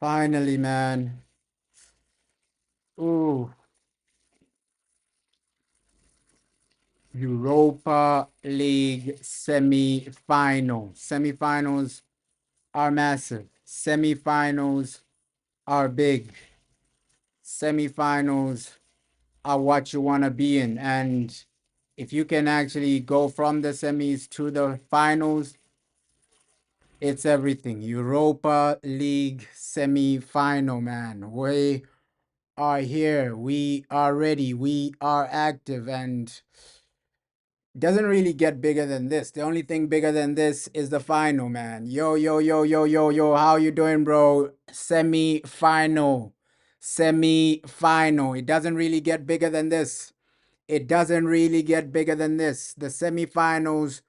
Finally, man. Ooh, Europa League semi-final. Semi-finals are massive. Semi-finals are big. Semi-finals are what you want to be in. And if you can actually go from the semis to the finals, it's everything. Europa League semi-final, man. We are here. We are ready. We are active. And doesn't really get bigger than this. The only thing bigger than this is the final, man. Yo, yo, yo, yo, yo, yo. How you doing, bro? Semi-final. Semi-final. It doesn't really get bigger than this. It doesn't really get bigger than this. The semi-finals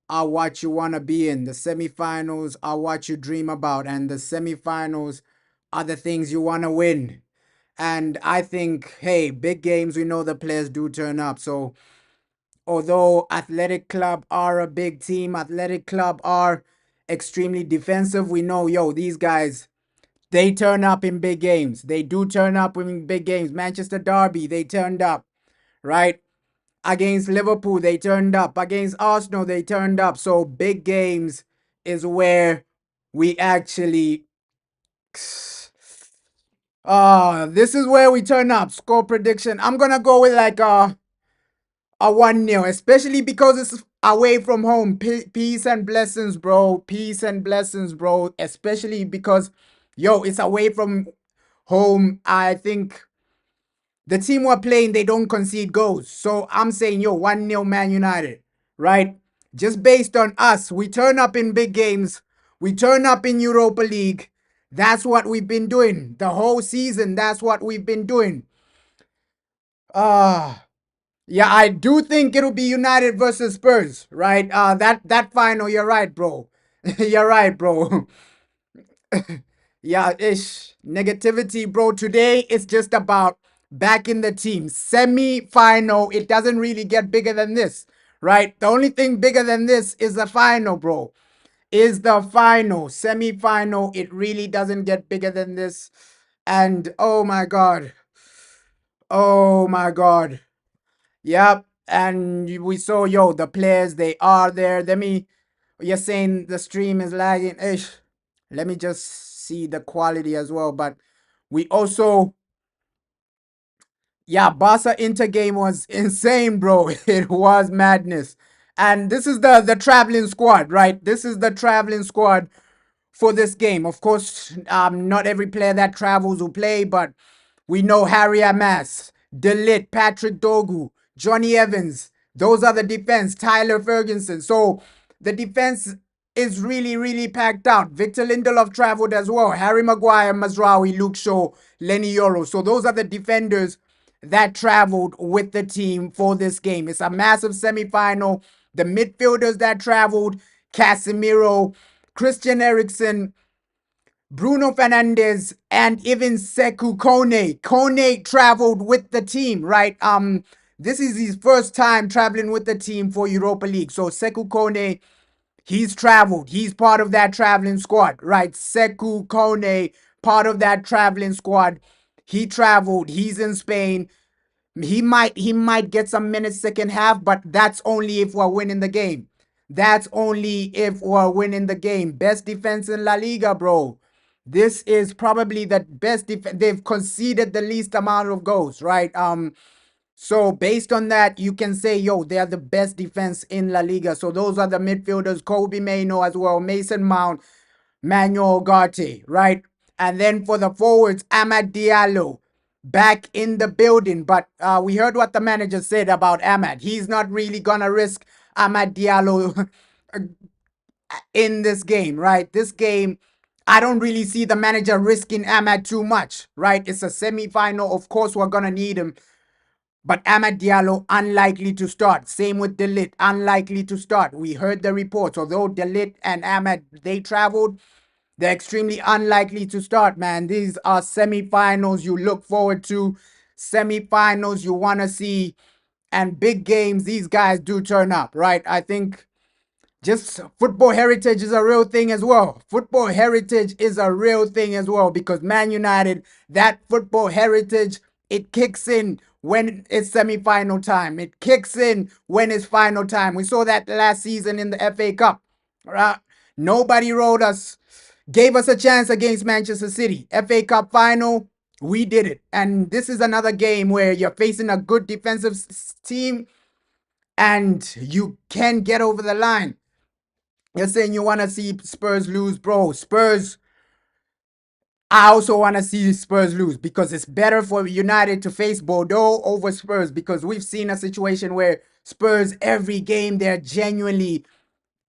are what you want to be in. The semi-finals are what you dream about. And the semi-finals are the things you want to win. And I think, hey, big games, we know the players do turn up. So although Athletic Club are a big team, Athletic Club are extremely defensive, we know, yo, these guys, they turn up in big games. They do turn up in big games. Manchester Derby, they turned up, right? Against Liverpool, they turned up. Against Arsenal, they turned up. So big games is where we actually this is where we turn up. Score prediction. I'm gonna go with like a 1-0, especially because it's away from home. Peace and blessings, bro. Peace and blessings, bro. Especially because, yo, it's away from home. I think the team we're playing, they don't concede goals. So I'm saying, yo, 1-0 Man United, right? Just based on us, we turn up in big games. We turn up in Europa League. That's what we've been doing the whole season. That's what we've been doing. Ah. Yeah, I do think it'll be United versus Spurs, right? That final, you're right, bro. You're right, bro. Yeah, ish. Negativity, bro. Today it's just about backing the team. Semi-final, it doesn't really get bigger than this, right? The only thing bigger than this is the final, bro. Is the final. Semi-final, it really doesn't get bigger than this. And oh my god. Oh my god. Yep. And we saw, yo, the players, they are there. You're saying the stream is lagging. Ish. Let me just see the quality as well. But we also, yeah, Barca Inter game was insane, bro. It was madness. And this is the traveling squad, right? This is the traveling squad for this game. Of course, not every player that travels will play, but we know Harry Amas, Delit, Patrick Dogu, Johnny Evans. Those are the defense. Tyler Ferguson. So the defense is really, really packed out. Victor Lindelof traveled as well. Harry Maguire, Mazraoui, Luke Shaw, Lenny Yoro. So those are the defenders that traveled with the team for this game. It's a massive semi-final. The midfielders that traveled, Casemiro, Christian Eriksen, Bruno Fernandes, and even Sekou Kone. Kone traveled with the team, right? This is his first time traveling with the team for Europa League. So Sekou Kone, he's traveled. He's part of that traveling squad, right? Sekou Kone, part of that traveling squad. He traveled. He's in Spain. He might get some minutes second half, but that's only if we're winning the game. That's only if we're winning the game. Best defense in La Liga, bro. This is probably the best defense. They've conceded the least amount of goals, right? So based on that, you can say, yo, they're the best defense in La Liga. So those are the midfielders, Kobe Mainoo as well, Mason Mount, Manuel Ugarte, right? And then for the forwards, Amad Diallo back in the building. But we heard what the manager said about Amad. He's not really gonna risk Amad Diallo in this game, right? This game, I don't really see the manager risking Amad too much, right? It's a semi-final. Of course, we're gonna need him. But Amad Diallo, unlikely to start. Same with Delit, unlikely to start. We heard the reports. Although Delit and Amad, they traveled, they're extremely unlikely to start, man. These are semi-finals you look forward to. Semi-finals you want to see. And big games, these guys do turn up, right? I think just football heritage is a real thing as well. Football heritage is a real thing as well because Man United, that football heritage, it kicks in when it's semi-final time. It kicks in when it's final time. We saw that last season in the FA Cup. Right? Nobody rode us, gave us a chance against Manchester City. FA Cup final, we did it. And this is another game where you're facing a good defensive team and you can get over the line. You're saying you want to see Spurs lose, bro. Spurs, I also want to see Spurs lose because it's better for United to face Bordeaux over Spurs because we've seen a situation where Spurs, every game, they're genuinely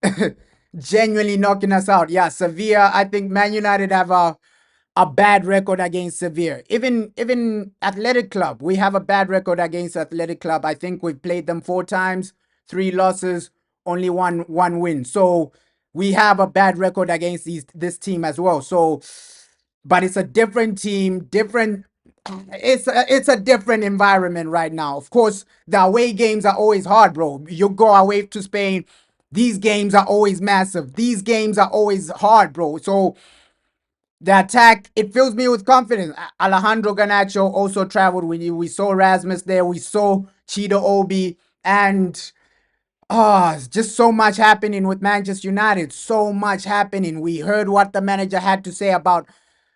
knocking us out. Yeah, Sevilla, I think Man United have a bad record against Sevilla. Even Athletic Club, we have a bad record against Athletic Club. I think we've played them 4 times, 3 losses, only one win. So we have a bad record against this team as well. So, but it's a different team, different. It's a different environment right now. Of course, the away games are always hard, bro. You go away to Spain, these games are always massive. These games are always hard, bro. So the attack, it fills me with confidence. Alejandro Garnacho also traveled with you. We saw Rasmus there. We saw Chido Obi. And just so much happening with Manchester United. So much happening. We heard what the manager had to say about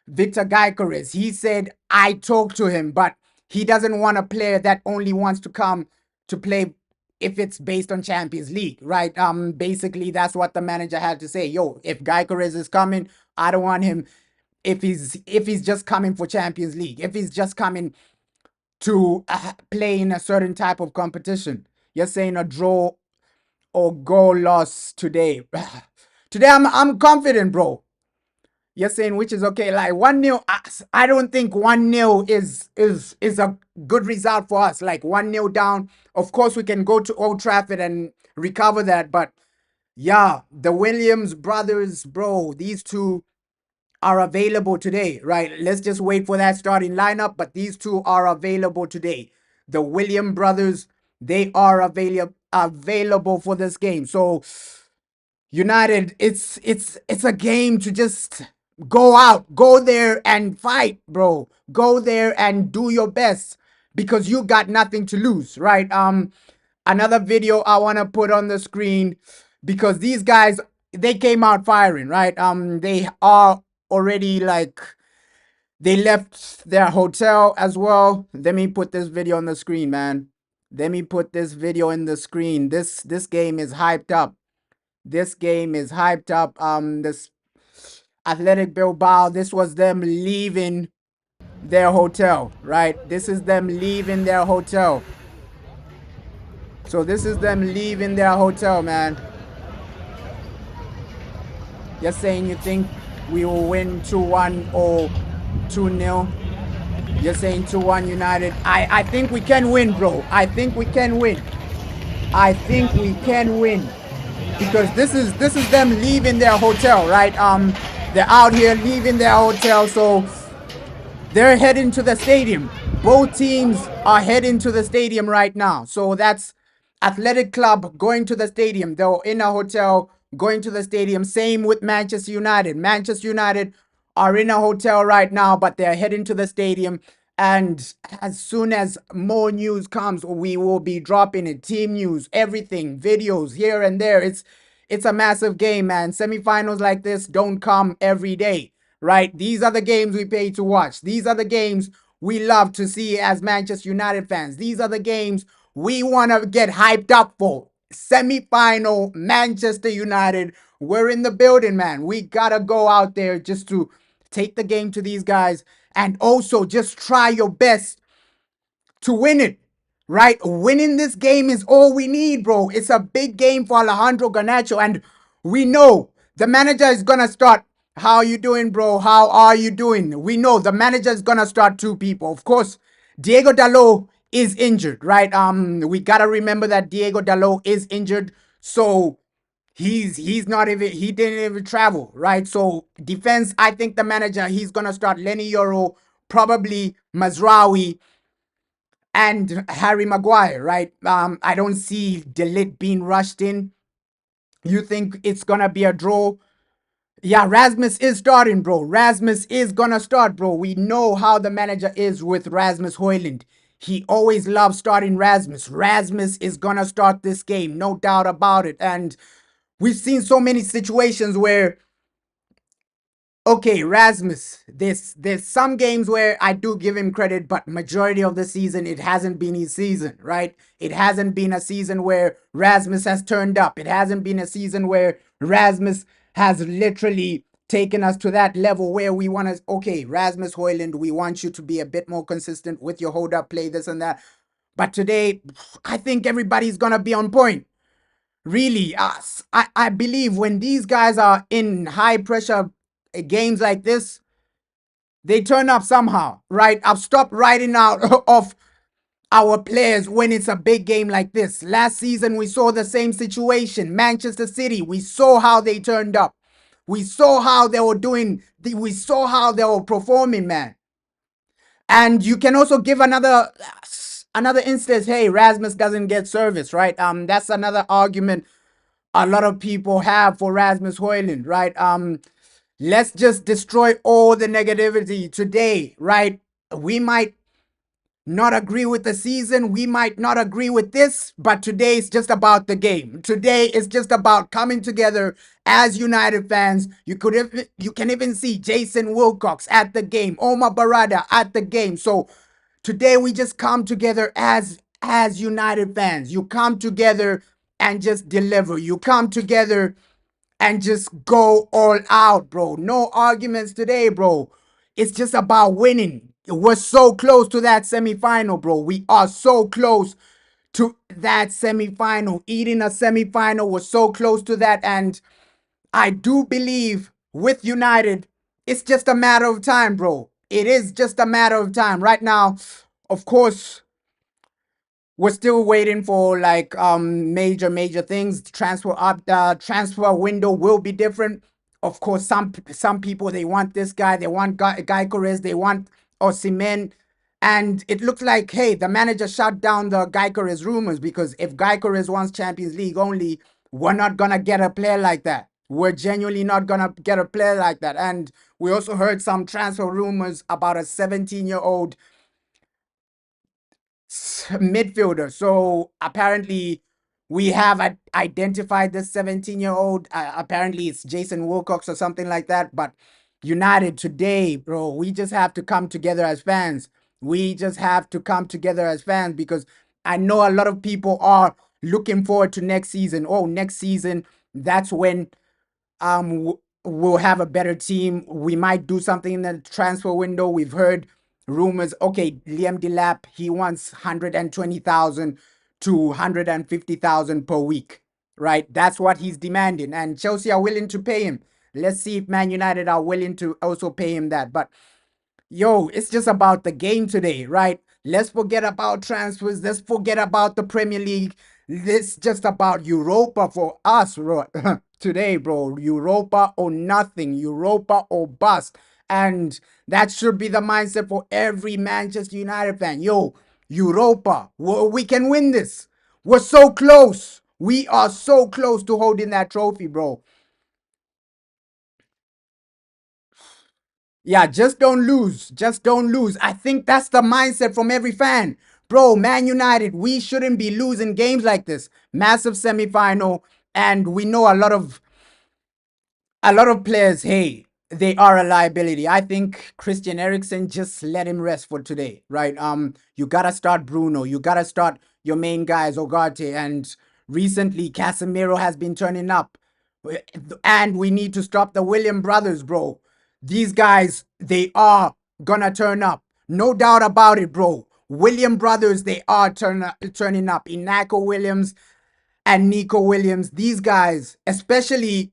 Victor Gyökeres. He said, I talked to him, but he doesn't want a player that only wants to come to play if it's based on Champions League, right? Basically, that's what the manager had to say. Yo, if Gyökeres is coming, I don't want him if he's just coming for Champions League, if he's just coming to play in a certain type of competition. You're saying a draw or goal loss today. Today I'm confident, bro. You're saying which is okay. Like 1-0, I don't think 1-0 is a good result for us. Like 1-0 down. Of course, we can go to Old Trafford and recover that. But yeah, the Williams brothers, bro, these two are available today, right? Let's just wait for that starting lineup, but these two are available today. The William brothers, they are available for this game. So United, it's a game to just go out, go there and fight, bro. Go there and do your best because you got nothing to lose, right? Another video I want to put on the screen because these guys, they came out firing, right? They are already like, they left their hotel as well. Let me put this video on the screen, man. Let me put this video in the screen. This game is hyped up. This game is hyped up. This Athletic Bilbao, this was them leaving their hotel, right? This is them leaving their hotel. So this is them leaving their hotel, man. You're saying you think we will win 2-1 or 2-0? You're saying 2-1 United. I think we can win, bro. I think we can win. I think we can win. Because this is them leaving their hotel, right? They're out here leaving their hotel, so they're heading to the stadium. Both teams are heading to the stadium right now. So that's Athletic Club going to the stadium. They're in a hotel going to the stadium. Same with Manchester United. Manchester United are in a hotel right now, but they're heading to the stadium. And as soon as more news comes, we will be dropping it. Team news, everything, videos here and there. It's a massive game, man. Semifinals like this don't come every day, right? These are the games we pay to watch. These are the games we love to see as Manchester United fans. These are the games we want to get hyped up for. Semi-final, Manchester United. We're in the building, man. We got to go out there just to take the game to these guys and also just try your best to win it, right? Winning this game is all we need, bro. It's a big game for Alejandro Garnacho, and we know the manager is going to start. How are you doing, bro? How are you doing? We know the manager is going to start 2 people. Of course, Diego Dalot is injured, right? We got to remember that Diego Dalot is injured. So he's not even, he didn't even travel, right? So defense, I think the manager, he's going to start Lenny Yoro, probably Mazraoui, and Harry Maguire, right? I don't see De Ligt being rushed in. You think it's gonna be a draw? Yeah, Rasmus is starting, bro. Rasmus is gonna start, bro. We know how the manager is with Rasmus Højlund. He always loves starting Rasmus. Rasmus is gonna start this game, no doubt about it. And we've seen so many situations where, okay, Rasmus, there's some games where I do give him credit, but majority of the season it hasn't been his season, right? It hasn't been a season where Rasmus has turned up. It hasn't been a season where Rasmus has literally taken us to that level where we want to, okay, Rasmus Højlund, we want you to be a bit more consistent with your hold up play, this and that. But today, I think everybody's gonna be on point. Really, I believe when these guys are in high pressure games like this, they turn up somehow, right? I've stopped writing out of our players when it's a big game like this. Last season, we saw the same situation. Manchester City, we saw how they turned up. We saw how they were doing. We saw how they were performing, man. And you can also give another instance. Hey, Rasmus doesn't get service, right? That's another argument a lot of people have for Rasmus Højlund, right? Let's just destroy all the negativity today, right? We might not agree with the season, we might not agree with this, but today is just about the game. Today is just about coming together as United fans. You can even see Jason Wilcox at the game, Omar Barada at the game. So today we just come together as United fans. You come together and just deliver. You come together and just go all out, bro. No arguments today, bro. It's just about winning. We're so close to that semifinal, bro. We are so close to that semifinal. Eating a semifinal, we're so close to that. And I do believe with United, it's just a matter of time, bro. It is just a matter of time. Right now, of course, we're still waiting for like major things. Transfer window will be different. Of course, some people they want this guy, they want Gyökeres, they want Osimhen, and it looks like, hey, the manager shut down the Gyökeres rumors, because if Gyökeres wants Champions League only, we're not gonna get a player like that. We're genuinely not gonna get a player like that. And we also heard some transfer rumors about a 17-year-old midfielder. So apparently we have identified this 17-year-old. Apparently it's Jason Wilcox or something like that. But United today, bro, we just have to come together as fans. We just have to come together as fans, because I know a lot of people are looking forward to next season. Oh, next season, that's when we'll have a better team. We might do something in the transfer window. We've heard rumors. Okay, Liam Delap, he wants 120,000 to 150,000 per week, right? That's what he's demanding, and Chelsea are willing to pay him. Let's see if Man United are willing to also pay him that. But yo, it's just about the game today, right? Let's forget about transfers. Let's forget about the Premier League. It's just about Europa for us, bro. Today, bro. Europa or nothing. Europa or bust. And that should be the mindset for every Manchester United fan. Yo, Europa. We can win this. We're so close. We are so close to holding that trophy, bro. Yeah, just don't lose. Just don't lose. I think that's the mindset from every fan. Bro, Man United, we shouldn't be losing games like this. Massive semifinal, and we know a lot of players, hey, they are a liability. I think Christian Eriksen, just let him rest for today, right? You gotta start Bruno. You gotta start your main guys, Ugarte, and recently Casemiro has been turning up. And we need to stop the William brothers, bro. These guys, they are gonna turn up. No doubt about it, bro. William brothers, they are turning up. Inako Williams and Nico Williams, these guys, especially,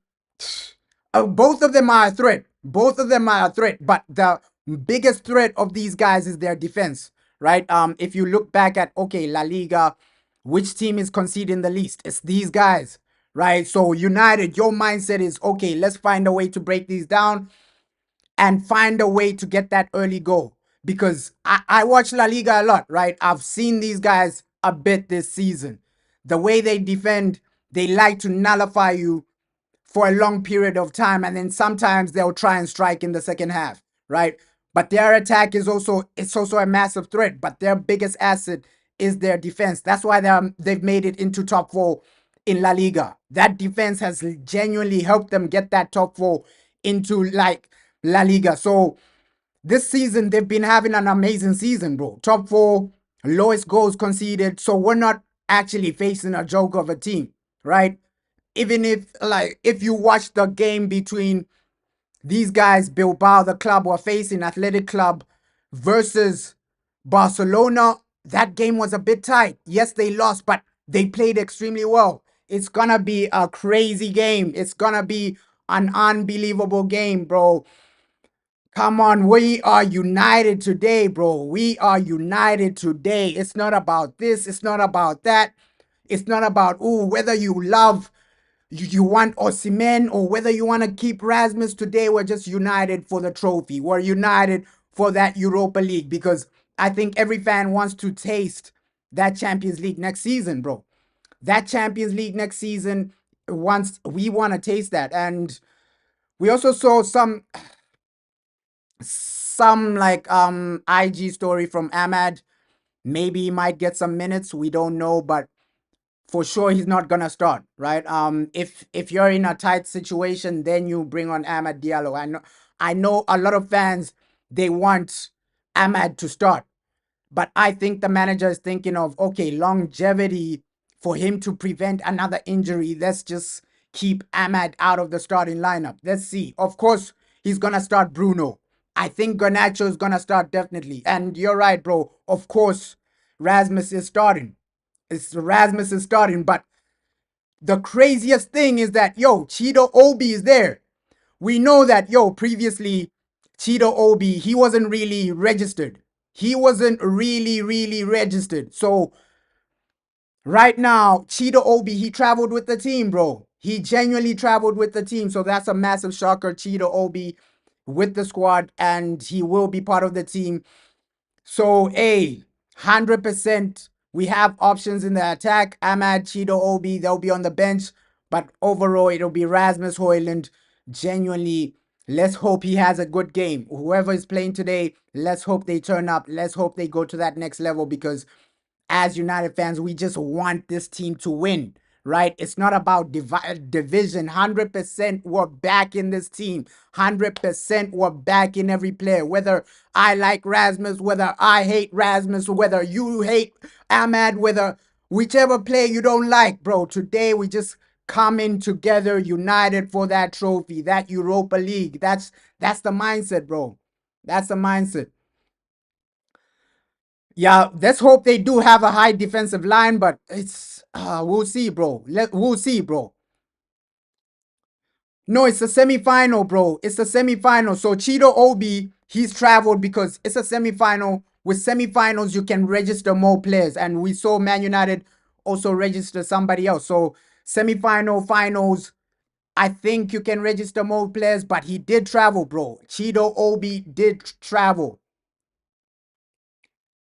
both of them are a threat. Both of them are a threat. But the biggest threat of these guys is their defense, right? If you look back at, okay, La Liga, which team is conceding the least? It's these guys, right? So United, your mindset is, okay, let's find a way to break these down and find a way to get that early goal. Because I watch La Liga a lot, right? I've seen these guys a bit this season. The way they defend, they like to nullify you for a long period of time, and then sometimes they'll try and strike in the second half, right? But their attack is also, it's also a massive threat, but their biggest asset is their defense. That's why they've made it into top four in La Liga. That defense has genuinely helped them get that top four into like La Liga. So this season they've been having an amazing season, bro. Top four, lowest goals conceded. So we're not actually facing a joke of a team, right? Even if you watch the game between these guys, Bilbao, the club were facing Athletic Club versus Barcelona, that game was a bit tight. Yes, they lost, but they played extremely well. It's gonna be a crazy game. It's gonna be an unbelievable game, bro. Come on, we are united today, bro. We are united today. It's not about this, it's not about that. It's not about, whether you love, you want Osimhen or whether you want to keep Rasmus. Today we're just united for the trophy. We're united for that Europa League, because I think every fan wants to taste that Champions League next season, bro. That Champions League next season, once we want to taste that. And we also saw some like IG story from Ahmad. Maybe he might get some minutes. We don't know, but for sure he's not gonna start, right? If you're in a tight situation, then you bring on Ahmad Diallo. I know a lot of fans, they want Ahmad to start, but I think the manager is thinking of, okay, longevity for him to prevent another injury. Let's just keep Ahmad out of the starting lineup. Let's see. Of course, he's gonna start Bruno. I think Garnacho is gonna start definitely. And you're right, bro. Of course, Rasmus is starting. Rasmus is starting, but the craziest thing is that, Cheeto Obi is there. We know that, previously, Cheeto Obi, he wasn't really registered. He wasn't really registered. So right now, Cheeto Obi, he traveled with the team, bro. He genuinely traveled with the team. So that's a massive shocker. Cheeto Obi with the squad, and he will be part of the team. So, 100%, we have options in the attack. Ahmad, Cheeto, Obi, they'll be on the bench. But overall, it'll be Rasmus Højlund. Genuinely, let's hope he has a good game. Whoever is playing today, let's hope they turn up. Let's hope they go to that next level, because as United fans, we just want this team to win, right? It's not about division. 100% we're back in this team. 100% we're back in every player. Whether I like Rasmus, whether I hate Rasmus, whether you hate Ahmad, whether whichever player you don't like, bro. Today we just coming together, united for that trophy, that Europa League. That's the mindset, bro. That's the mindset. Yeah, let's hope they do have a high defensive line, but it's we'll see, bro. We'll see, bro. No, it's a semi-final, bro. It's a semi-final. So Cheeto Obi, he's traveled because it's a semi-final. With semi-finals, you can register more players, and we saw Man United also register somebody else. So semi-final, finals, I think you can register more players, but he did travel, bro. Cheeto Obi did travel.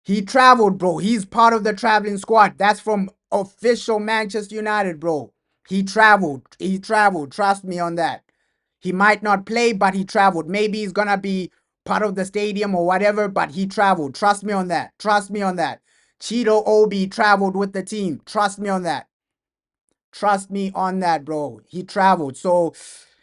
He traveled, bro. He's part of the traveling squad. That's from official Manchester United, bro. He traveled. He traveled. Trust me on that. He might not play, but he traveled. Maybe he's gonna be part of the stadium or whatever, but he traveled. Trust me on that. Trust me on that. Cheeto Obi traveled with the team. Trust me on that. Trust me on that, bro. He traveled. So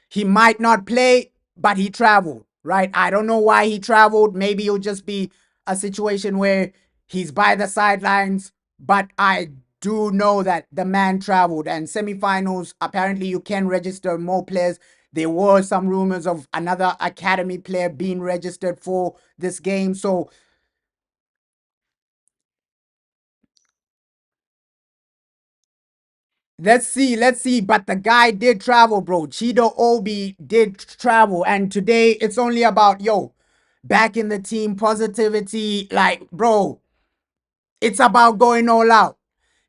he might not play, but he traveled, right? I don't know why he traveled. Maybe it'll just be a situation where he's by the sidelines, but I do know that the man traveled. And semifinals, apparently you can register more players. There were some rumors of another academy player being registered for this game. So let's see, let's see. But the guy did travel, bro. Cheeto Obi did travel. And today it's only about, back in the team, positivity. Like, bro, it's about going all out.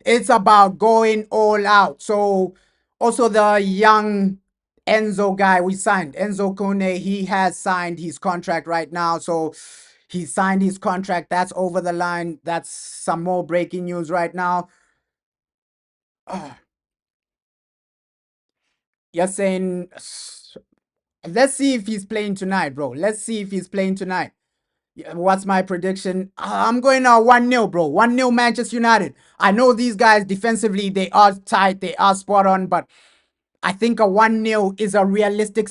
It's about going all out. So also the young Enzo guy we signed, Enzo Kone, he has signed his contract right now. So he signed his contract. That's over the line. That's some more breaking news right now. You're saying, let's see if he's playing tonight, bro. Let's see if he's playing tonight. What's my prediction? I'm going 1-0, bro. 1-0 Manchester United. I know these guys defensively, they are tight, they are spot on, but I think a 1-0 is a realistic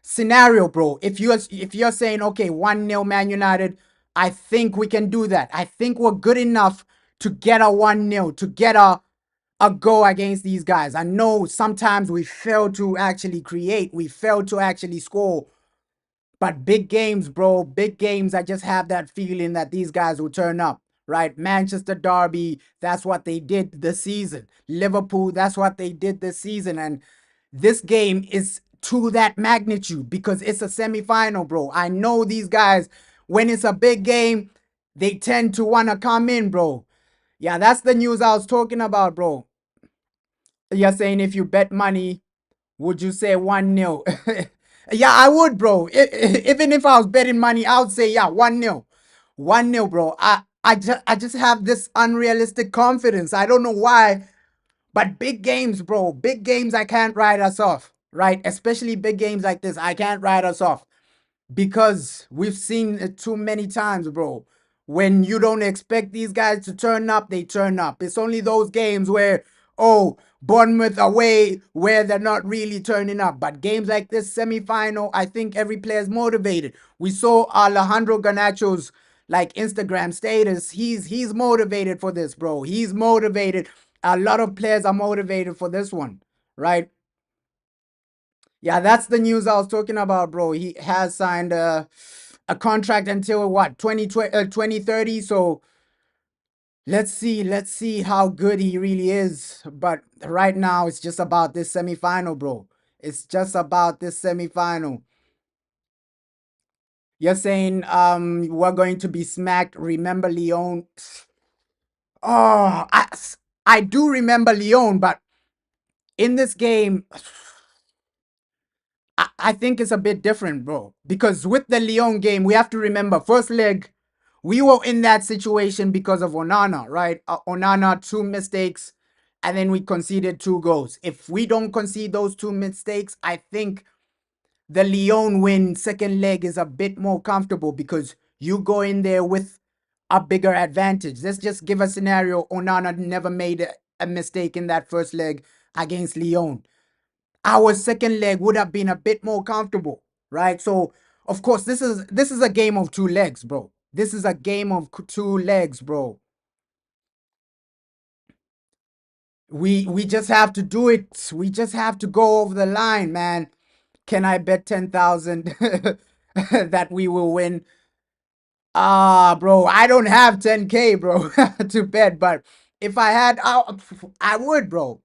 scenario, bro. If you're saying, okay, 1-0 Man United, I think we can do that. I think we're good enough to get a 1-0, to get a go against these guys. I know sometimes we fail to actually create, we fail to actually score, but big games, bro, big games, I just have that feeling that these guys will turn up, right? Manchester Derby, that's what they did this season. Liverpool, that's what they did this season. And this game is to that magnitude because it's a semi-final, bro. I know these guys, when it's a big game, they tend to want to come in, bro. Yeah, that's the news I was talking about, bro. You're saying if you bet money, would you say 1-0? Yeah, I would, bro. Even if I was betting money, I would say, yeah, 1-0. 1-0, bro. I just have this unrealistic confidence. I don't know why, but big games, bro. Big games, I can't write us off, right? Especially big games like this, I can't write us off because we've seen it too many times, bro. When you don't expect these guys to turn up, they turn up. It's only those games where, oh, Bournemouth away, where they're not really turning up. But games like this semi-final, I think every player is motivated. We saw Alejandro Garnacho's like Instagram status. He's motivated for this, bro. He's motivated. A lot of players are motivated for this one, right? Yeah, that's the news I was talking about, bro. He has signed a contract until what, 2030. So let's see how good he really is. But right now, it's just about this semifinal, bro. It's just about this semifinal. You're saying we're going to be smacked. Remember Lyon? Oh, I do remember Lyon, but in this game, I think it's a bit different, bro. Because with the Lyon game, we have to remember first leg, we were in that situation because of Onana, right? Onana, two mistakes, and then we conceded two goals. If we don't concede those two mistakes, I think the Lyon win second leg is a bit more comfortable because you go in there with a bigger advantage. Let's just give a scenario. Onana never made a mistake in that first leg against Lyon. Our second leg would have been a bit more comfortable, right? So, of course, this is a game of two legs, bro. This is a game of two legs, bro. We just have to do it. We just have to go over the line, man. Can I bet 10,000 that we will win? Bro, I don't have 10K, bro, to bet, but if I had, I would, bro.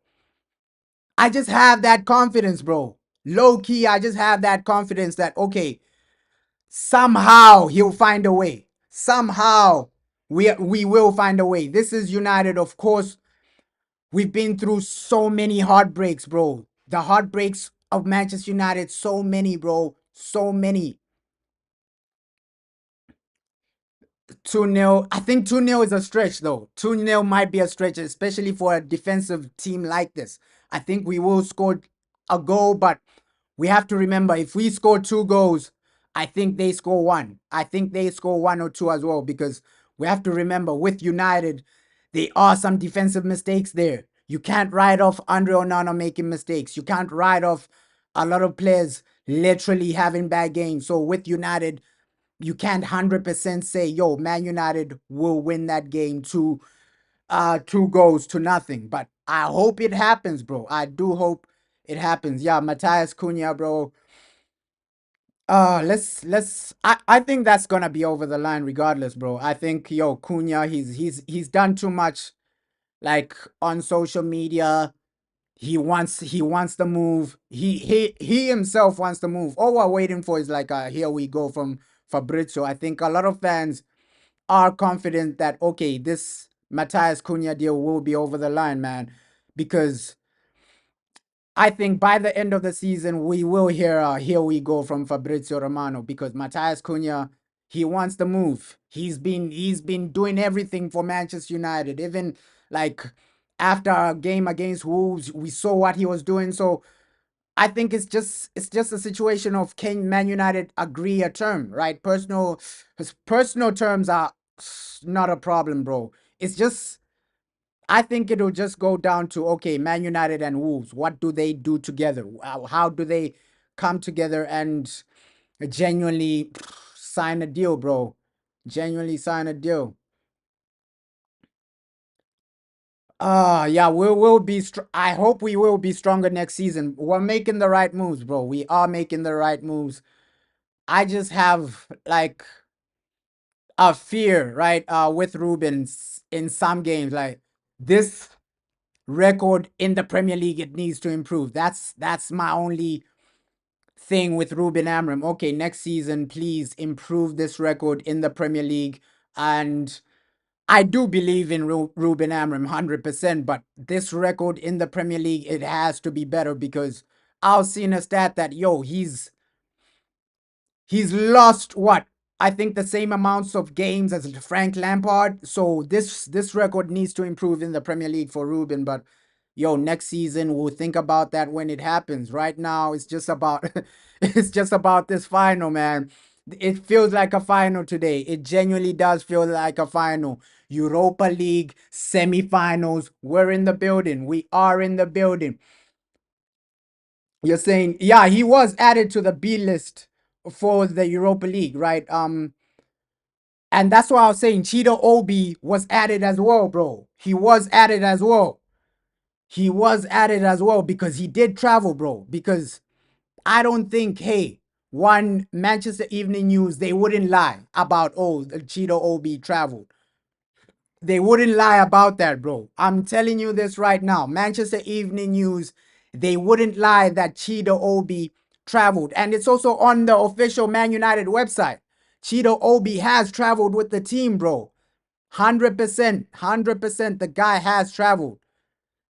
I just have that confidence, bro. Low key, I just have that confidence that, okay, somehow he'll find a way. Somehow we will find a way. This is United, of course. We've been through so many heartbreaks, bro. The heartbreaks of Manchester United, so many, bro. So many. 2-0. I think 2-0 is a stretch, though. 2-0 might be a stretch, especially for a defensive team like this. I think we will score a goal, but we have to remember if we score two goals, I think they score one. I think they score one or two as well because we have to remember with United, there are some defensive mistakes there. You can't write off Andre Onana making mistakes. You can't write off a lot of players literally having bad games. So with United, you can't 100% say, yo, Man United will win that game two goals to nothing. But I hope it happens, bro. I do hope it happens. Yeah, Matthias Cunha, bro. I think that's gonna be over the line regardless, bro. I think yo, Cunha, he's done too much like on social media. He wants the move. He himself wants the move. All we're waiting for is like here we go from Fabrizio. I think a lot of fans are confident that okay, this Matthias Cunha deal will be over the line, man, because I think by the end of the season we will hear here we go from Fabrizio Romano because Matthias Cunha, he wants the move. He's been doing everything for Manchester United. Even like after a game against Wolves, we saw what he was doing. So I think it's just a situation of can Man United agree a term, right? Personal terms are not a problem, bro. It's just I think it'll just go down to okay, Man United and Wolves. What do they do together? How do they come together and genuinely sign a deal, bro? Genuinely sign a deal. Yeah, we'll be. I hope we will be stronger next season. We're making the right moves, bro. We are making the right moves. I just have like a fear, right? With Rubens in some games, like this record in the Premier League, it needs to improve. That's my only thing with Ruben Amram. Okay, next season, please improve this record in the Premier League. And I do believe in Ruben Amram 100%, but this record in the Premier League, it has to be better because I've seen a stat that, yo, he's lost what? I think the same amounts of games as Frank Lampard. So this record needs to improve in the Premier League for Ruben. But yo, next season we'll think about that when it happens. Right now, it's just about it's just about this final, man. It feels like a final today. It genuinely does feel like a final. Europa League semi-finals. We're in the building. We are in the building. You're saying, yeah, he was added to the B list for the Europa League, right? And that's why I was saying Cheeto Obi was added as well, bro. He was added as well. He was added as well because he did travel, bro. Because I don't think, hey, one Manchester Evening News, they wouldn't lie about, oh, Cheeto Obi traveled. They wouldn't lie about that, bro. I'm telling you this right now. Manchester Evening News, they wouldn't lie that Cheeto Obi traveled. And it's also on the official Man United website. Cheeto Obi has traveled with the team, bro. 100%, 100%. The guy has traveled.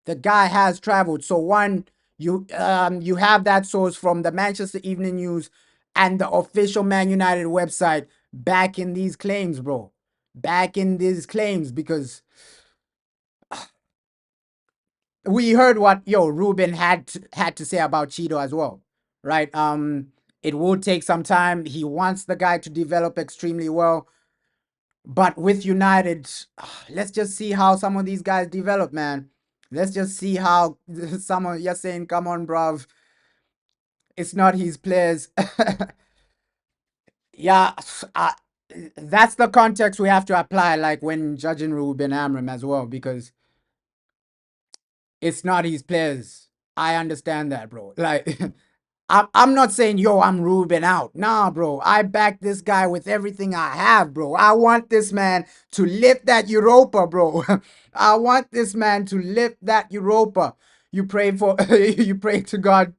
The guy has traveled. So one, you have that source from the Manchester Evening News and the official Man United website back in these claims, bro. Back in these claims because we heard what Ruben had to say about Cheeto as well, right? It will take some time. He wants the guy to develop extremely well, but with United, let's just see how some of these guys develop, man. Let's just see how someone you're saying, come on, bruv. It's not his players. Yeah, that's the context we have to apply, like when judging Ruben Amram as well, because it's not his players. I understand that, bro. Like, I'm not saying, yo, I'm Ruben out. Nah, bro. I back this guy with everything I have, bro. I want this man to lift that Europa, bro. I want this man to lift that Europa. You pray for, you pray to God,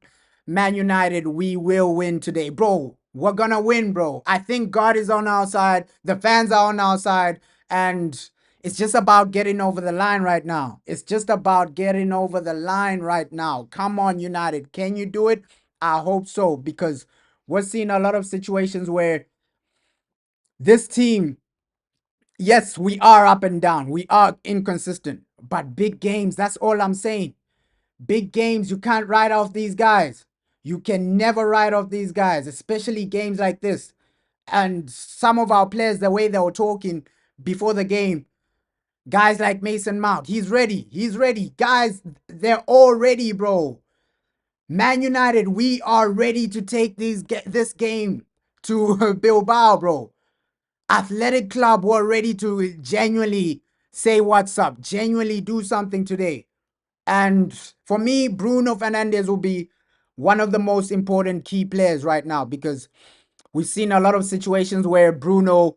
Man United, we will win today, bro. We're gonna win, bro. I think God is on our side. The fans are on our side. And it's just about getting over the line right now. It's just about getting over the line right now. Come on, United. Can you do it? I hope so, because we're seeing a lot of situations where this team, yes, we are up and down. We are inconsistent. But big games, that's all I'm saying. Big games, you can't write off these guys. You can never write off these guys, especially games like this. And some of our players, the way they were talking before the game, guys like Mason Mount, he's ready. He's ready. Guys, they're all ready, bro. Man United, we are ready to take this game to Bilbao, bro. Athletic Club were ready to genuinely say what's up, genuinely do something today. And for me, Bruno Fernandes will be one of the most important key players right now because we've seen a lot of situations where Bruno,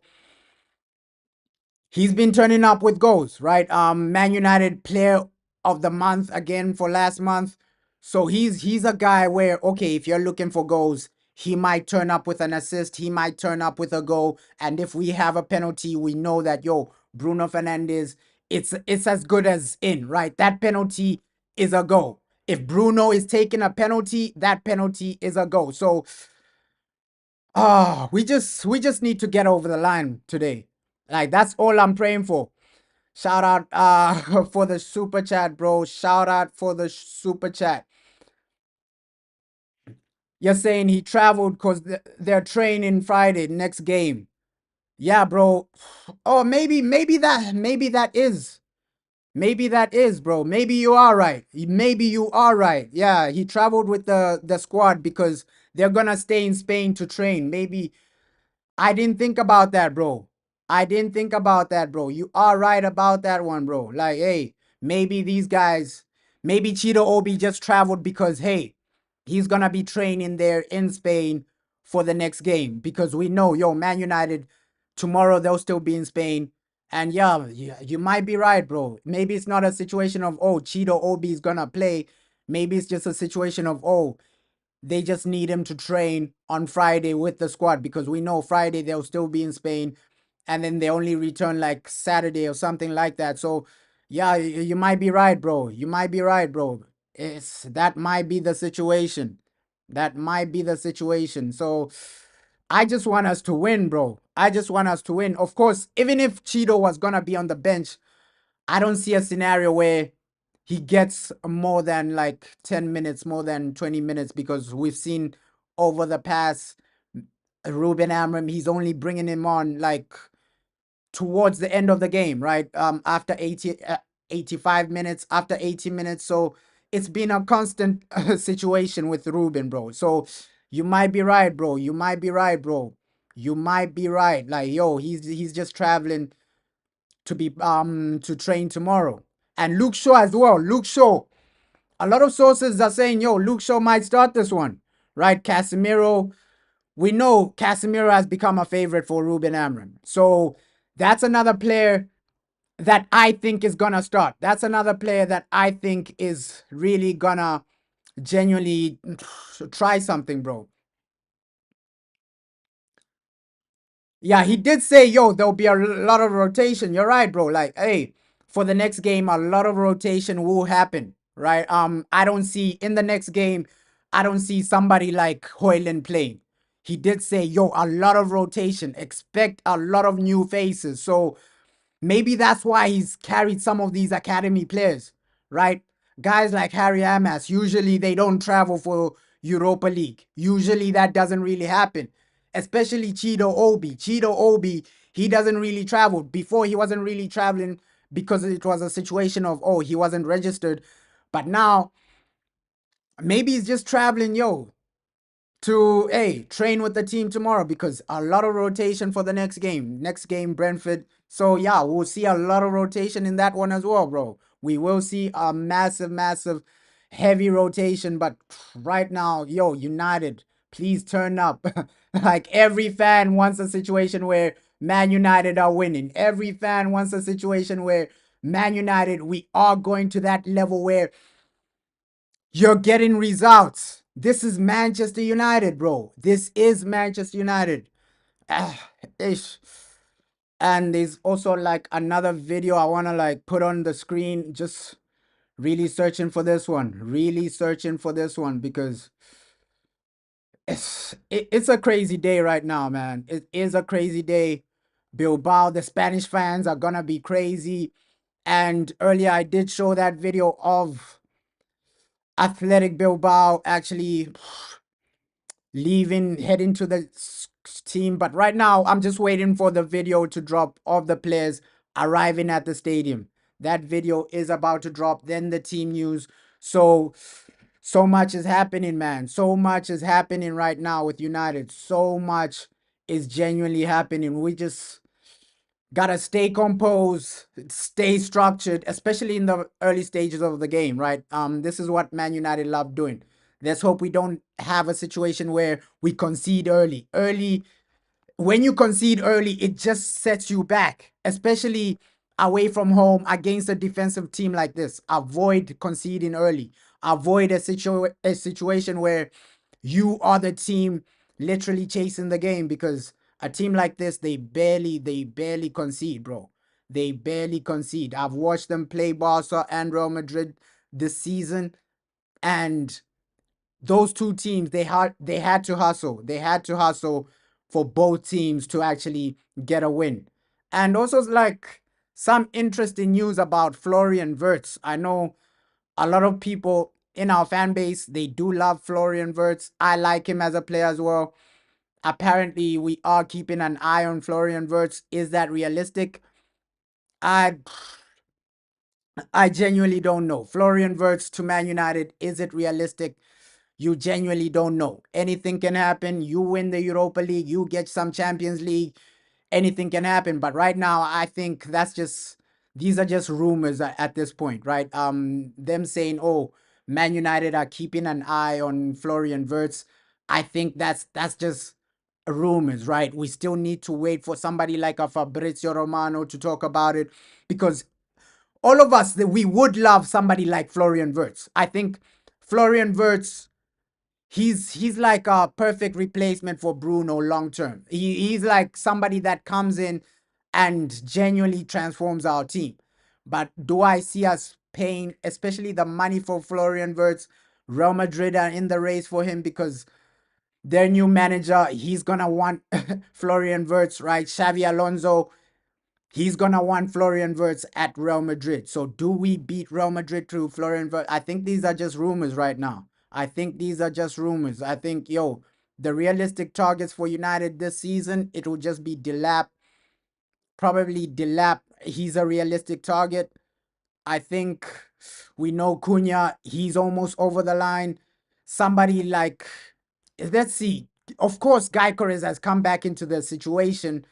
he's been turning up with goals, right? Man United player of the month again for last month. So he's a guy where, okay, if you're looking for goals, he might turn up with an assist, he might turn up with a goal. And if we have a penalty, we know that Bruno Fernandes, it's as good as in, right? That penalty is a goal. If Bruno is taking a penalty, that penalty is a goal. So we just need to get over the line today. Like that's all I'm praying for. Shout out for the super chat, bro. Shout out for the super chat. You're saying he traveled because they're training Friday, next game. Yeah, bro. Oh, maybe that is, bro. Maybe you are right. Maybe you are right. Yeah, he traveled with the squad because they're gonna stay in Spain to train. Maybe I didn't think about that, bro. I didn't think about that, bro. You are right about that one, bro. Like, hey, maybe these guys, maybe Cheeto Obi just traveled because, hey, he's gonna be training there in Spain for the next game because we know, yo, Man United tomorrow they'll still be in Spain. And yeah, you might be right, bro. Maybe it's not a situation of, oh, Cheeto Obi is gonna play. Maybe it's just a situation of, oh, they just need him to train on Friday with the squad because we know Friday they'll still be in Spain and then they only return like Saturday or something like that. So, yeah, you might be right, bro. You might be right, bro. That might be the situation. That might be the situation. So, I just want us to win, bro. I just want us to win. Of course, even if Cheeto was gonna be on the bench, I don't see a scenario where he gets more than like 10 minutes, more than 20 minutes, because we've seen over the past Ruben Amram, he's only bringing him on like towards the end of the game, right? After 85 minutes, after 80 minutes. So it's been a constant situation with Ruben, bro. So you might be right, bro. You might be right, bro. You might be right. Like, yo, he's just traveling to train tomorrow. And Luke Shaw as well. Luke Shaw. A lot of sources are saying, yo, Luke Shaw might start this one. Right? Casemiro. We know Casemiro has become a favorite for Ruben Amram. So that's another player that I think is gonna start. That's another player that I think is really gonna genuinely try something, bro. Yeah, he did say, yo, there'll be a lot of rotation. You're right, bro. Like, hey, for the next game, a lot of rotation will happen, right? I don't see in the next game, I don't see somebody like Hoyland playing. He did say, yo, a lot of rotation. Expect a lot of new faces. So maybe that's why he's carried some of these academy players, right? Guys like Harry Amas, usually they don't travel for Europa League. Usually that doesn't really happen. Especially Cheeto Obi. Cheeto Obi, he doesn't really travel. Before he wasn't really traveling because it was a situation of, oh, he wasn't registered. But now, maybe he's just traveling, yo, to train with the team tomorrow because a lot of rotation for the next game. Next game, Brentford. So yeah, we'll see a lot of rotation in that one as well, bro. We will see a massive, heavy rotation. But right now, yo, United, please turn up. Like every fan wants a situation where Man United are winning. Every fan wants a situation where Man United, we are going to that level where you're getting results. This is Manchester United, bro. This is Manchester United. Ah, ish. And there's also like another video I want to like put on the screen. Just really searching for this one. Really searching for this one because it's a crazy day right now, man. It is a crazy day. Bilbao, the Spanish fans are gonna be crazy. And earlier I did show that video of Athletic Bilbao actually leaving, heading to the team. But right now, I'm just waiting for the video to drop of the players arriving at the stadium. That video is about to drop. Then the team news. So much is happening, man. So much is happening right now with United. So much is genuinely happening. We just gotta stay composed, stay structured, especially in the early stages of the game, right? This is what Man United love doing. Let's hope we don't have a situation where we concede early. When you concede early, it just sets you back, especially away from home against a defensive team like this. Avoid conceding early. Avoid a situation where you are the team literally chasing the game, because a team like this, they barely concede, bro. They barely concede. I've watched them play Barca and Real Madrid this season, and those two teams, they had to hustle. They had to hustle for both teams to actually get a win. And also, like, some interesting news about Florian Wirtz. I know a lot of people in our fan base, they do love Florian Wirtz. I like him as a player as well. Apparently, we are keeping an eye on Florian Wirtz. Is that realistic? I I genuinely don't know. Florian Wirtz to Man United, is it realistic? You genuinely don't know. Anything can happen. You win the Europa League, you get some Champions League, anything can happen. But right now, I think these are just rumors at this point, right? Them saying, "Oh, Man United are keeping an eye on Florian Wirtz." I think that's just rumors, right? We still need to wait for somebody like a Fabrizio Romano to talk about it, because all of us, that we would love somebody like Florian Wirtz. I think Florian Wirtz, he's like a perfect replacement for Bruno long term. He's like somebody that comes in and genuinely transforms our team. But do I see us paying, especially the money for Florian Wirtz? Real Madrid are in the race for him because their new manager, he's gonna want Florian Wirtz, right? Xavi Alonso, he's gonna want Florian Wirtz at Real Madrid. So do we beat Real Madrid through Florian Wirtz? I think these are just rumors right now. I think these are just rumors. I think, the realistic targets for United this season, it will just be Delap, probably Delap. He's a realistic target. I think we know Cunha, he's almost over the line. Somebody like, let's see. Of course, Guy Corres has come back into the situation,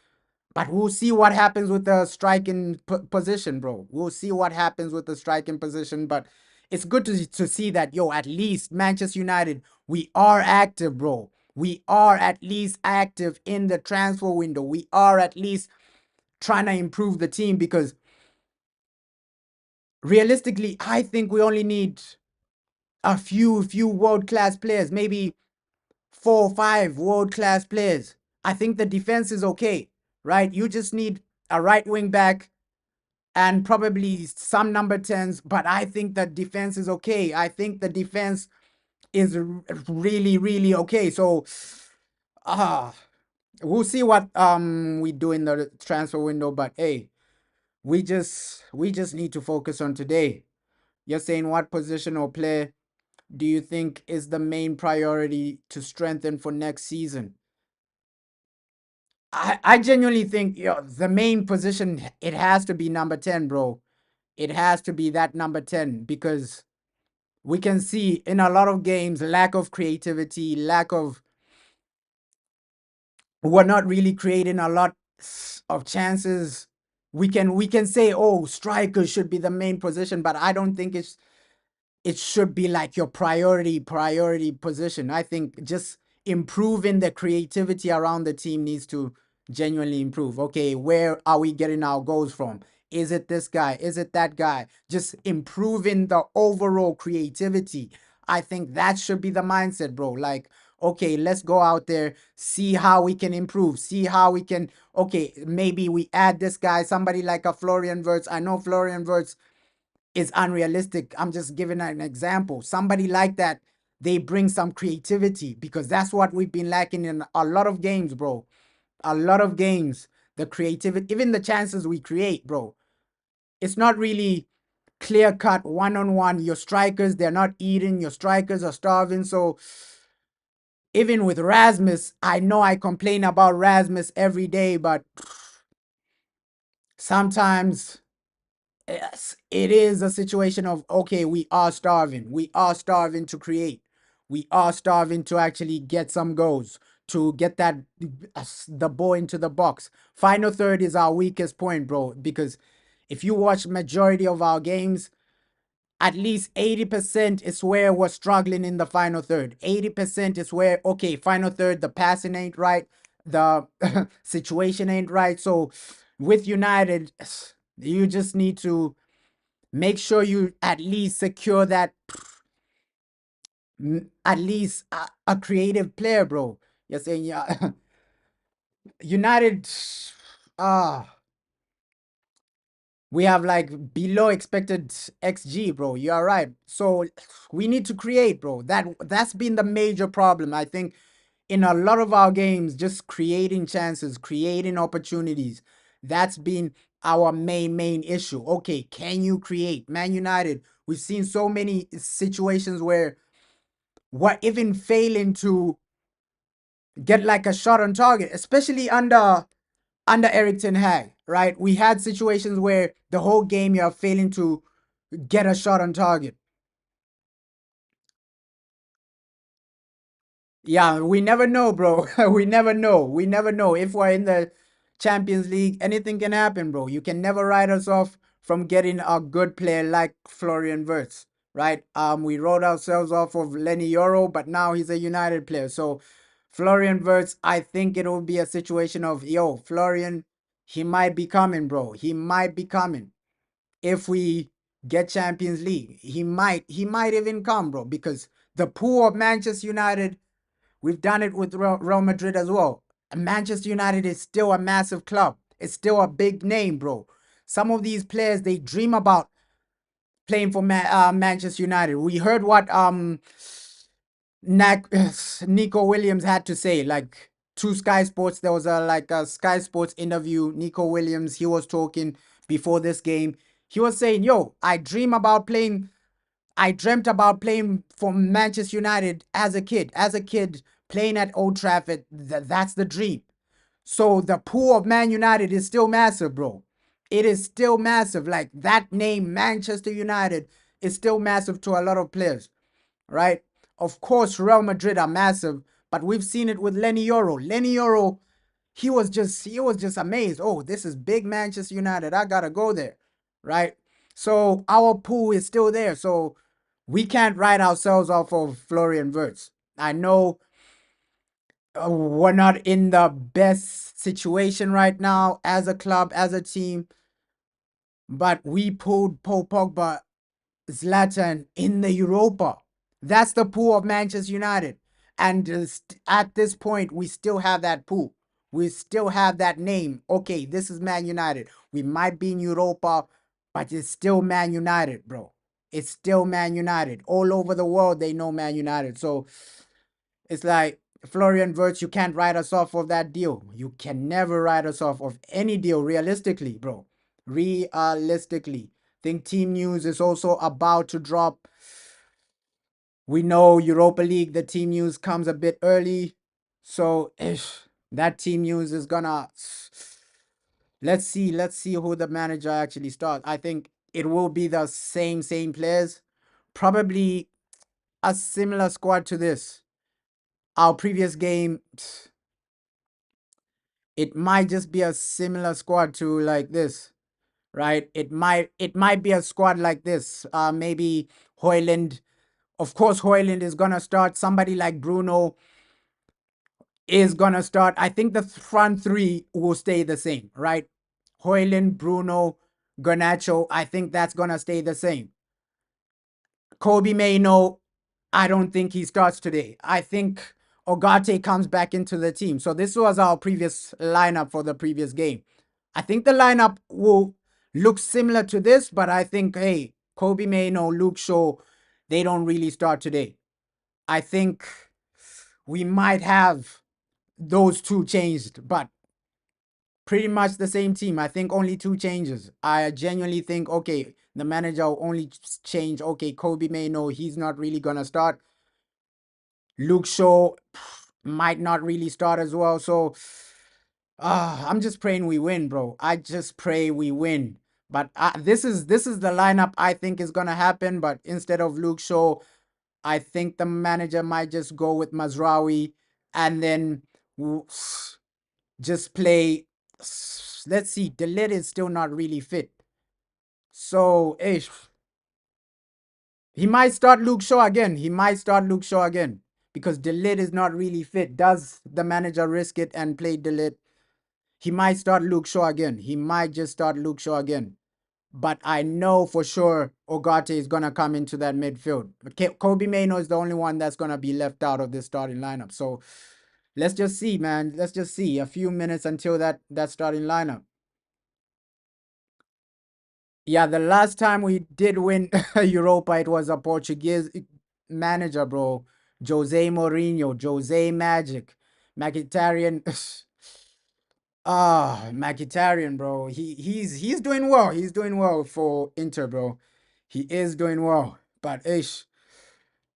but we'll see what happens with the striking position, bro. We'll see what happens with the striking position. But it's good to see that, at least Manchester United, we are active, bro. We are at least active in the transfer window. We are at least trying to improve the team, because realistically, I think we only need a few world-class players, maybe 4 or 5 world-class players. I think the defense is okay, right? You just need a right wing back and probably some number 10s, but I think the defense is okay. I think the defense is really, really okay. So, uh, we'll see what we do in the transfer window, but hey, we just need to focus on today. You're saying, what position or player do you think is the main priority to strengthen for next season? I genuinely think, the main position, it has to be number 10, bro. It has to be that number 10, because we can see in a lot of games lack of creativity, we're not really creating a lot of chances. We can say, oh, strikers should be the main position, but I don't think it should be like your priority position. I think just improving the creativity around the team needs to genuinely improve. Okay, where are we getting our goals from? Is it this guy? Is it that guy? Just improving the overall creativity. I think that should be the mindset, bro. Like, okay, let's go out there, see how we can improve, see how we can, okay, maybe we add this guy, somebody like a Florian Wirtz. I know Florian Wirtz is unrealistic. I'm just giving an example. Somebody like that, they bring some creativity, because that's what we've been lacking in a lot of games, bro. A lot of games. The creativity, even the chances we create, bro. It's not really clear cut one on one. Your strikers, they're not eating. Your strikers are starving. So even with Rasmus, I know I complain about Rasmus every day, but sometimes, yes, it is a situation of, okay, we are starving. We are starving to create. We are starving to actually get some goals, to get that the ball into the box. Final third is our weakest point, bro, because if you watch majority of our games, at least 80% is where we're struggling in the final third. 80% is where, okay, final third, the passing ain't right, the situation ain't right. So with United, you just need to make sure you at least secure that, at least a creative player, bro. You're saying, yeah, United, ah, we have like below expected XG, bro. You are right. So we need to create, bro. That's been the major problem. I think in a lot of our games, just creating chances, creating opportunities. That's been our main issue. Okay, can you create? Man United, we've seen so many situations where we're even failing to get like a shot on target, especially under Eric Ten Hag, right? We had situations where the whole game you're failing to get a shot on target. Yeah, we never know, bro. We never know. We never know. If we're in the Champions League, anything can happen, bro. You can never write us off from getting a good player like Florian Wirtz, right? We wrote ourselves off of Lenny Yoro, but now he's a United player. So Florian Wirtz, I think it will be a situation of, yo, Florian, he might be coming, bro. He might be coming. If we get Champions League, he might even come, bro, because the pool of Manchester United. We've done it with Real Madrid as well. Manchester United is still a massive club. It's still a big name, bro. Some of these players, they dream about playing for Manchester United. We heard what Nico Williams had to say, like to Sky Sports. There was a Sky Sports interview. Nico Williams, he was talking before this game. He was saying, "Yo, I dreamt about playing for Manchester United as a kid. As a kid, playing at Old Trafford, that's the dream." So the pool of Man United is still massive, bro. It is still massive. Like that name, Manchester United, is still massive to a lot of players, right? Of course, Real Madrid are massive, but we've seen it with Lenny Yoro. Lenny Yoro, he was just amazed. Oh, this is big Manchester United. I gotta go there, right? So our pool is still there. So we can't write ourselves off of Florian Wirtz. I know we're not in the best situation right now as a club, as a team, but we pulled Paul Pogba, Zlatan in the Europa. That's the pool of Manchester United. And at this point, we still have that pool. We still have that name. Okay, this is Man United. We might be in Europa, but it's still Man United, bro. It's still Man United. All over the world, they know Man United. So it's like Florian Wirtz, you can't write us off of that deal. You can never write us off of any deal realistically, bro. Realistically. Think Team News is also about to drop. We know Europa League, the team news comes a bit early. So if that team news is gonna, let's see who the manager actually starts. I think it will be the same players. Probably a similar squad to this. Our previous game, it might just be a similar squad to like this, right? It might be a squad like this. Maybe Hoyland. Of course, Hoyland is gonna start. Somebody like Bruno is gonna start. I think the front three will stay the same, right? Hoyland, Bruno, Garnacho. I think that's gonna stay the same. Kobe Maino, I don't think he starts today. I think Ogate comes back into the team. So this was our previous lineup for the previous game. I think the lineup will look similar to this, but I think, hey, Kobe Maino, Luke Shaw, they don't really start today. I think we might have those two changed, but pretty much the same team. I think only two changes. I genuinely think, okay, the manager will only change. Okay, Kobe Maino, he's not really gonna start. Luke Shaw might not really start as well. So I'm just praying we win, bro. I just pray we win. But this is the lineup I think is gonna happen. But instead of Luke Shaw, I think the manager might just go with Mazraoui and then just play. Let's see, Delit is still not really fit. So, he might start Luke Shaw again. He might start Luke Shaw again because Delit is not really fit. Does the manager risk it and play Delit? He might start Luke Shaw again. He might just start Luke Shaw again. But I know for sure Ogate is going to come into that midfield. Kobe Maino is the only one that's going to be left out of this starting lineup. So let's just see, man. Let's just see. A few minutes until that starting lineup. Yeah, the last time we did win Europa, it was a Portuguese manager, bro. Jose Mourinho, Jose Magic, Mkhitaryan. Mkhitaryan, bro. He's doing well. He's doing well for Inter, bro. He is doing well. But ish,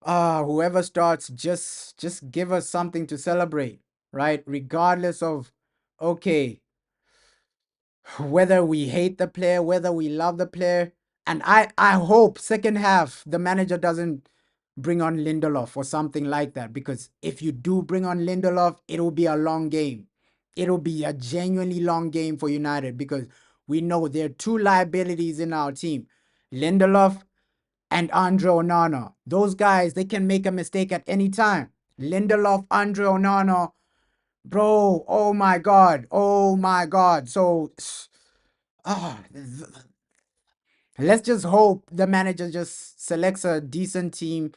whoever starts, just give us something to celebrate, right? Regardless of, okay, whether we hate the player, whether we love the player. And I hope second half the manager doesn't bring on Lindelof or something like that. Because if you do bring on Lindelof, it'll be a long game. It'll be a genuinely long game for United because we know there are two liabilities in our team. Lindelof and Andre Onana. Those guys, they can make a mistake at any time. Lindelof, Andre Onana, bro, oh my God. Oh my God. So ah, let's just hope the manager just selects a decent team.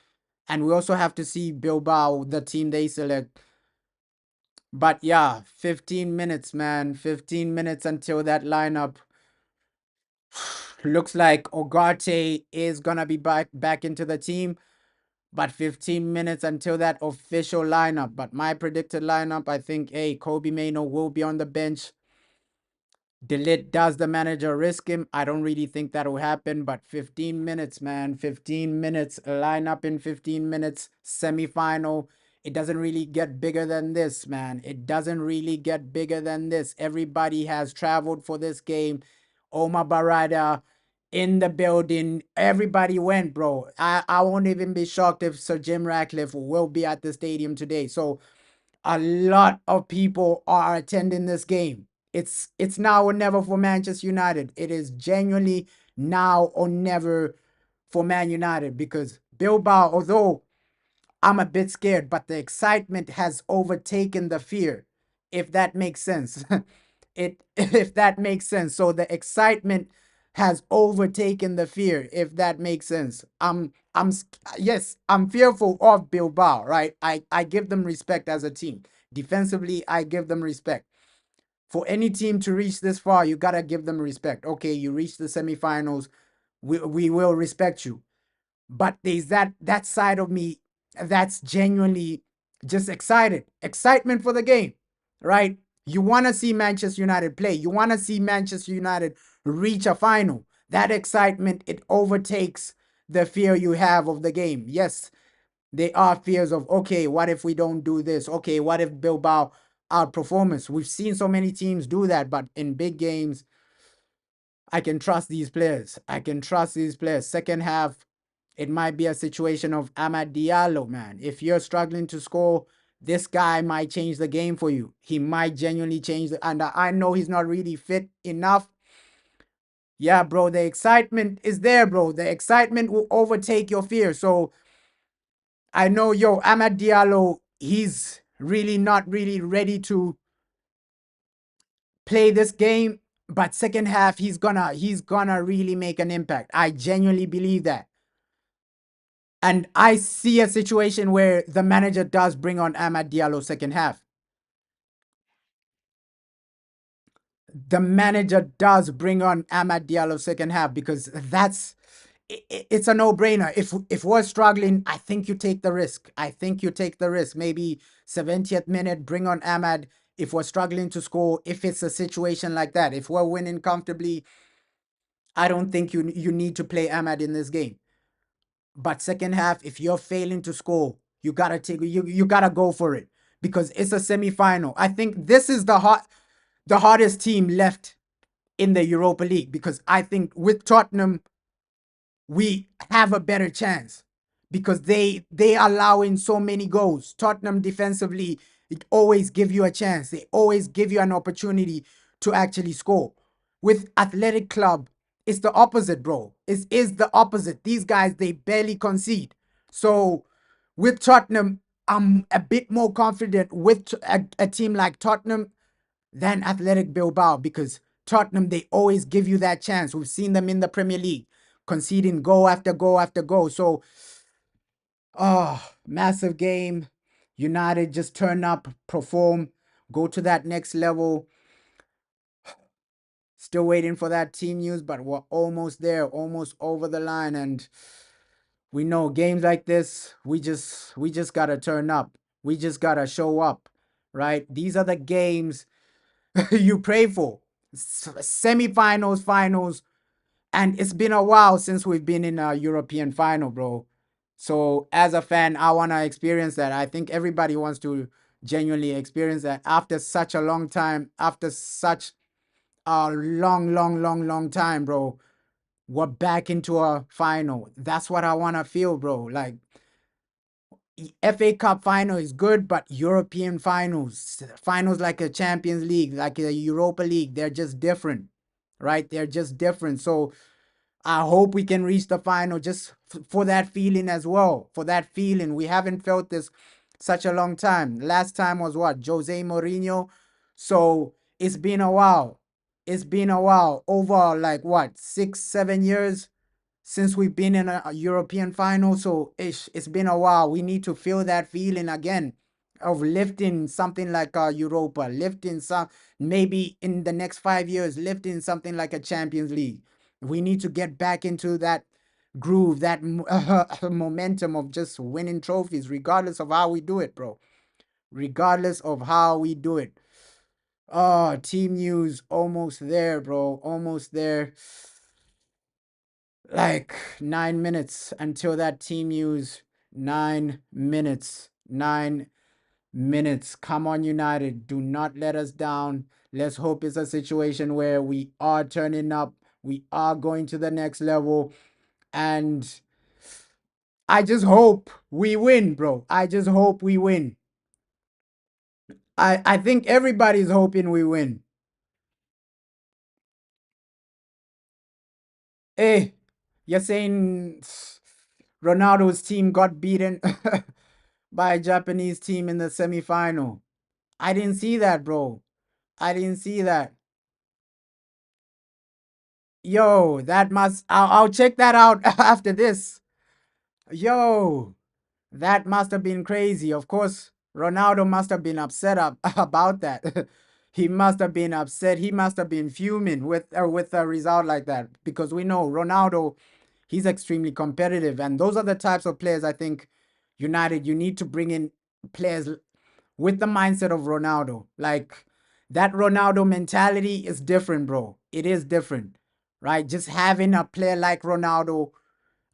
And we also have to see Bilbao, the team they select. But yeah, 15 minutes, man. 15 minutes until that lineup. Looks like Ogarte is going to be back into the team. But 15 minutes until that official lineup. But my predicted lineup, I think, hey, Kobe Mano will be on the bench. Does the manager risk him? I don't really think that will happen, but 15 minutes, man. 15 minutes, line up in 15 minutes, semi-final. It doesn't really get bigger than this, man. It doesn't really get bigger than this. Everybody has traveled for this game. Omar Barada in the building. Everybody went, bro. I won't even be shocked if Sir Jim Ratcliffe will be at the stadium today. So a lot of people are attending this game. It's now or never for Manchester United. It is genuinely now or never for Man United because Bilbao, although I'm a bit scared, but the excitement has overtaken the fear, if that makes sense. If that makes sense. So the excitement has overtaken the fear, if that makes sense. Yes, I'm fearful of Bilbao, right? I give them respect as a team. Defensively, I give them respect. For any team to reach this far, you gotta give them respect. Okay, you reach the semifinals, we will respect you. But there's that side of me that's genuinely just excitement for the game, right? You want to see Manchester United play, you want to see Manchester United reach a final. That excitement, it overtakes the fear you have of the game. Yes, there are fears of, okay, what if we don't do this? Okay, what if Bilbao outperform us? We've seen so many teams do that, but in big games, I can trust these players. I can trust these players. Second half, it might be a situation of Amad Diallo, man. If you're struggling to score, this guy might change the game for you. He might genuinely change and I know he's not really fit enough. Yeah, bro, the excitement is there, bro. The excitement will overtake your fear. So I know, Amad Diallo, he's really not really ready to play this game, but second half he's gonna really make an impact. I genuinely believe that. And I see a situation where the manager does bring on Amad Diallo second half. The manager does bring on Amad Diallo second half because it's a no-brainer. If we're struggling, I think you take the risk. I think you take the risk. Maybe 70th minute, bring on Amad. If we're struggling to score, if it's a situation like that, if we're winning comfortably, I don't think you need to play Amad in this game. But second half, if you're failing to score, you gotta go for it because it's a semi-final. I think this is the hardest team left in the Europa League because I think with Tottenham we have a better chance because they allow in so many goals. Tottenham defensively, it always give you a chance. They always give you an opportunity to actually score. With Athletic Club, it's the opposite, bro. Is the opposite. These guys, they barely concede. So with Tottenham, I'm a bit more confident with a team like Tottenham than Athletic Bilbao because Tottenham, they always give you that chance. We've seen them in the Premier League conceding goal after goal after goal. So, massive game. United just turn up, perform, go to that next level. Still waiting for that team news, but we're almost there, almost over the line. And we know games like this, we just gotta turn up. We just gotta show up, right? These are the games you pray for. Semi-finals, finals, and it's been a while since we've been in a European final, bro. So as a fan, I want to experience that. I think everybody wants to genuinely experience that after such a long time, after such a long time, bro. We're back into a final. That's what I want to feel, bro. Like, FA Cup final is good, but European finals like a Champions League, like a Europa League, they're just different, right? They're just different. So I hope we can reach the final just for that feeling as well. For that feeling. We haven't felt this such a long time. Last time was what? Jose Mourinho. So it's been a while. It's been a while. Over like what? 6, 7 years since we've been in a European final. So it's been a while. We need to feel that feeling again of lifting something like a Europa, lifting some, maybe in the next 5 years, lifting something like a Champions League. We need to get back into that groove, that momentum of just winning trophies, regardless of how we do it, bro. Regardless of how we do it. Oh, team news, almost there, bro. Almost there. Like 9 minutes until that team news. 9 minutes. 9 minutes. Come on, United. Do not let us down. Let's hope it's a situation where we are turning up. We are going to the next level. And I just hope we win, bro. I just hope we win. I think everybody's hoping we win. Hey, you're saying Ronaldo's team got beaten by a Japanese team in the semi-final. I didn't see that, bro. I didn't see that. Yo, that must. I'll check that out after this. Yo, that must have been crazy. Of course, Ronaldo must have been upset about that. He must have been upset. He must have been fuming with a result like that because we know Ronaldo, he's extremely competitive, and those are the types of players I think United, you need to bring in players with the mindset of Ronaldo. Like that Ronaldo mentality is different, bro. It is different, right? Just having a player like Ronaldo.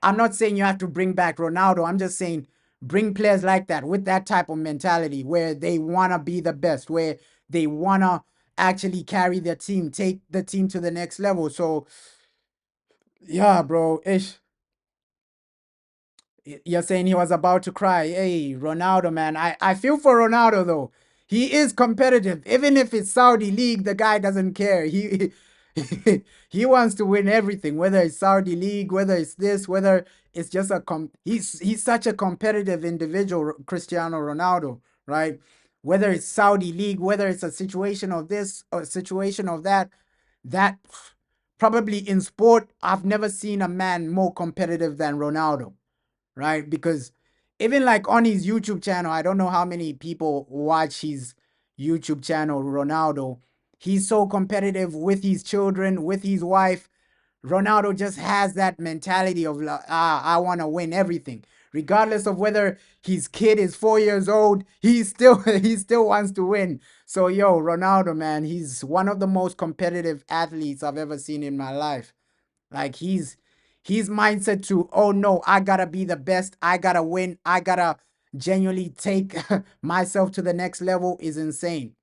I'm not saying you have to bring back Ronaldo. I'm just saying bring players like that with that type of mentality where they want to be the best, where they want to actually carry their team, take the team to the next level. So, yeah, bro. Ish. You're saying he was about to cry. Hey, Ronaldo, man. I feel for Ronaldo, though. He is competitive. Even if it's Saudi League, the guy doesn't care. He wants to win everything, whether it's Saudi League, whether it's this, whether it's just he's such a competitive individual, Cristiano Ronaldo, right? Whether it's Saudi League, whether it's a situation of this or a situation of that, that probably in sport, I've never seen a man more competitive than Ronaldo, right? Because even like on his YouTube channel, I don't know how many people watch his YouTube channel, Ronaldo. He's so competitive with his children, with his wife. Ronaldo just has that mentality of I want to win everything. Regardless of whether his kid is 4 years old, he still wants to win. So yo, Ronaldo, man, he's one of the most competitive athletes I've ever seen in my life. Like his mindset to, oh no, I gotta be the best, I gotta win, I gotta genuinely take myself to the next level is insane.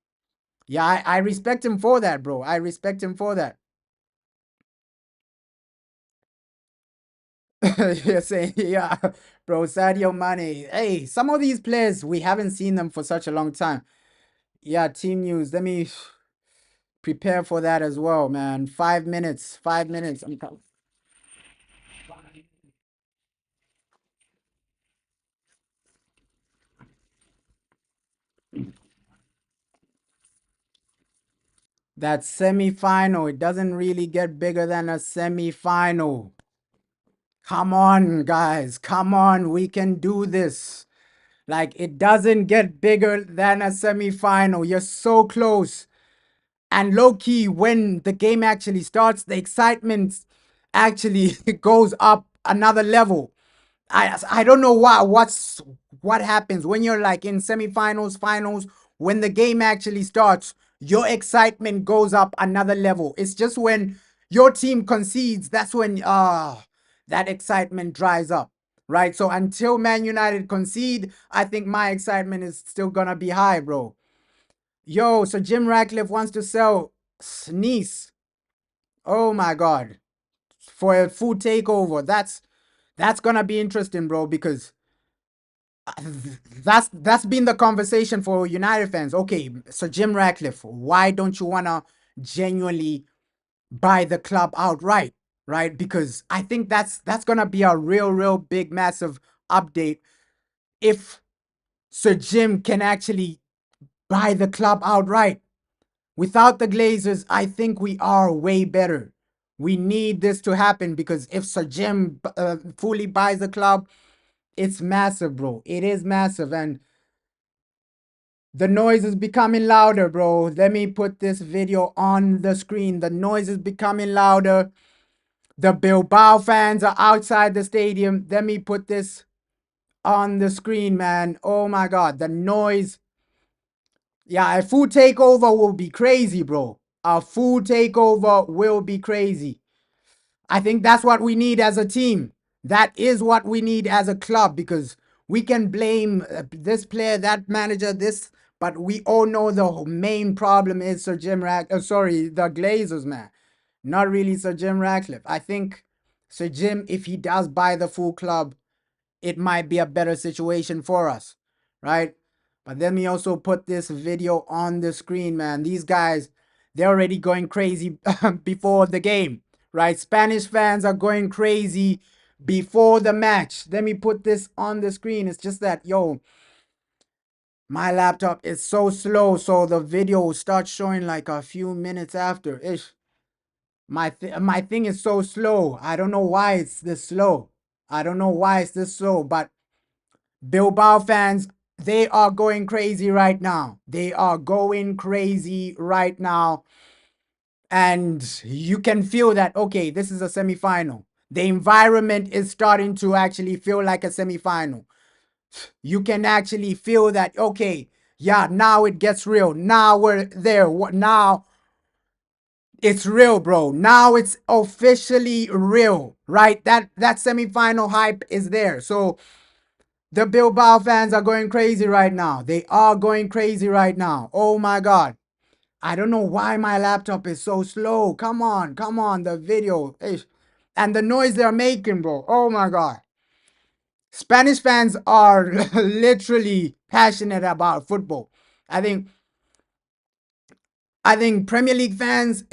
Yeah, I respect him for that, bro. I respect him for that. You're saying, yeah, bro, Sadio Mane. Hey, some of these players, we haven't seen them for such a long time. Yeah, team news. Let me prepare for that as well, man. 5 minutes, 5 minutes. That semi-final, it doesn't really get bigger than a semi-final. Come on, guys. Come on. We can do this. Like, it doesn't get bigger than a semi-final. You're so close. And low key, when the game actually starts, the excitement actually goes up another level. I don't know what happens when you're like in semifinals, finals, when the game actually starts, your excitement goes up another level. It's just when your team concedes, that's when that excitement dries up, right? So until Man United concede, I think my excitement is still gonna be high, bro. Yo, so Jim Ratcliffe wants to sell Nice. Oh my God, for a full takeover. That's gonna be interesting, bro, because that's been the conversation for United fans. Okay, so Jim Ratcliffe, why don't you wanna genuinely buy the club outright, right? Because I think that's gonna be a real big massive update if Sir Jim can actually buy the club outright. Without the Glazers, I think we are way better. We need this to happen because if Sir Jim fully buys the club, it's massive, bro. It is massive, and the noise is becoming louder, bro. Let me put this video on the screen. The noise is becoming louder. The Bilbao fans are outside the stadium. Let me put this on the screen, man. Oh my God, the noise. Yeah, a full takeover will be crazy, bro. A full takeover will be crazy. I think that's what we need as a team. That is what we need as a club because we can blame this player, that manager, this, but we all know the main problem is Sir Jim the Glazers, man. Not really Sir Jim Ratcliffe. I think Sir Jim, if he does buy the full club, it might be a better situation for us, right? But let me also put this video on the screen, man. These guys, they're already going crazy before the game, right? Spanish fans are going crazy before the match. Let me put this on the screen. It's just that, yo, my laptop is so slow, so the video will start showing like a few minutes after. Ish. My thing is so slow. I don't know why it's this slow. I don't know why it's this slow, but Bilbao fans, they are going crazy right now. They are going crazy right now. And you can feel that, okay, this is a semi-final. The environment is starting to actually feel like a semi-final. You can actually feel that, okay, yeah, now it gets real. Now we're there. Now it's real, bro. Now it's officially real, right? That semi-final hype is there. So the Bilbao fans are going crazy right now. They are going crazy right now. Oh my God. I don't know why my laptop is so slow. Come on, the video. And the noise they're making, bro. Oh my God. Spanish fans are literally passionate about football. I think Premier League fans,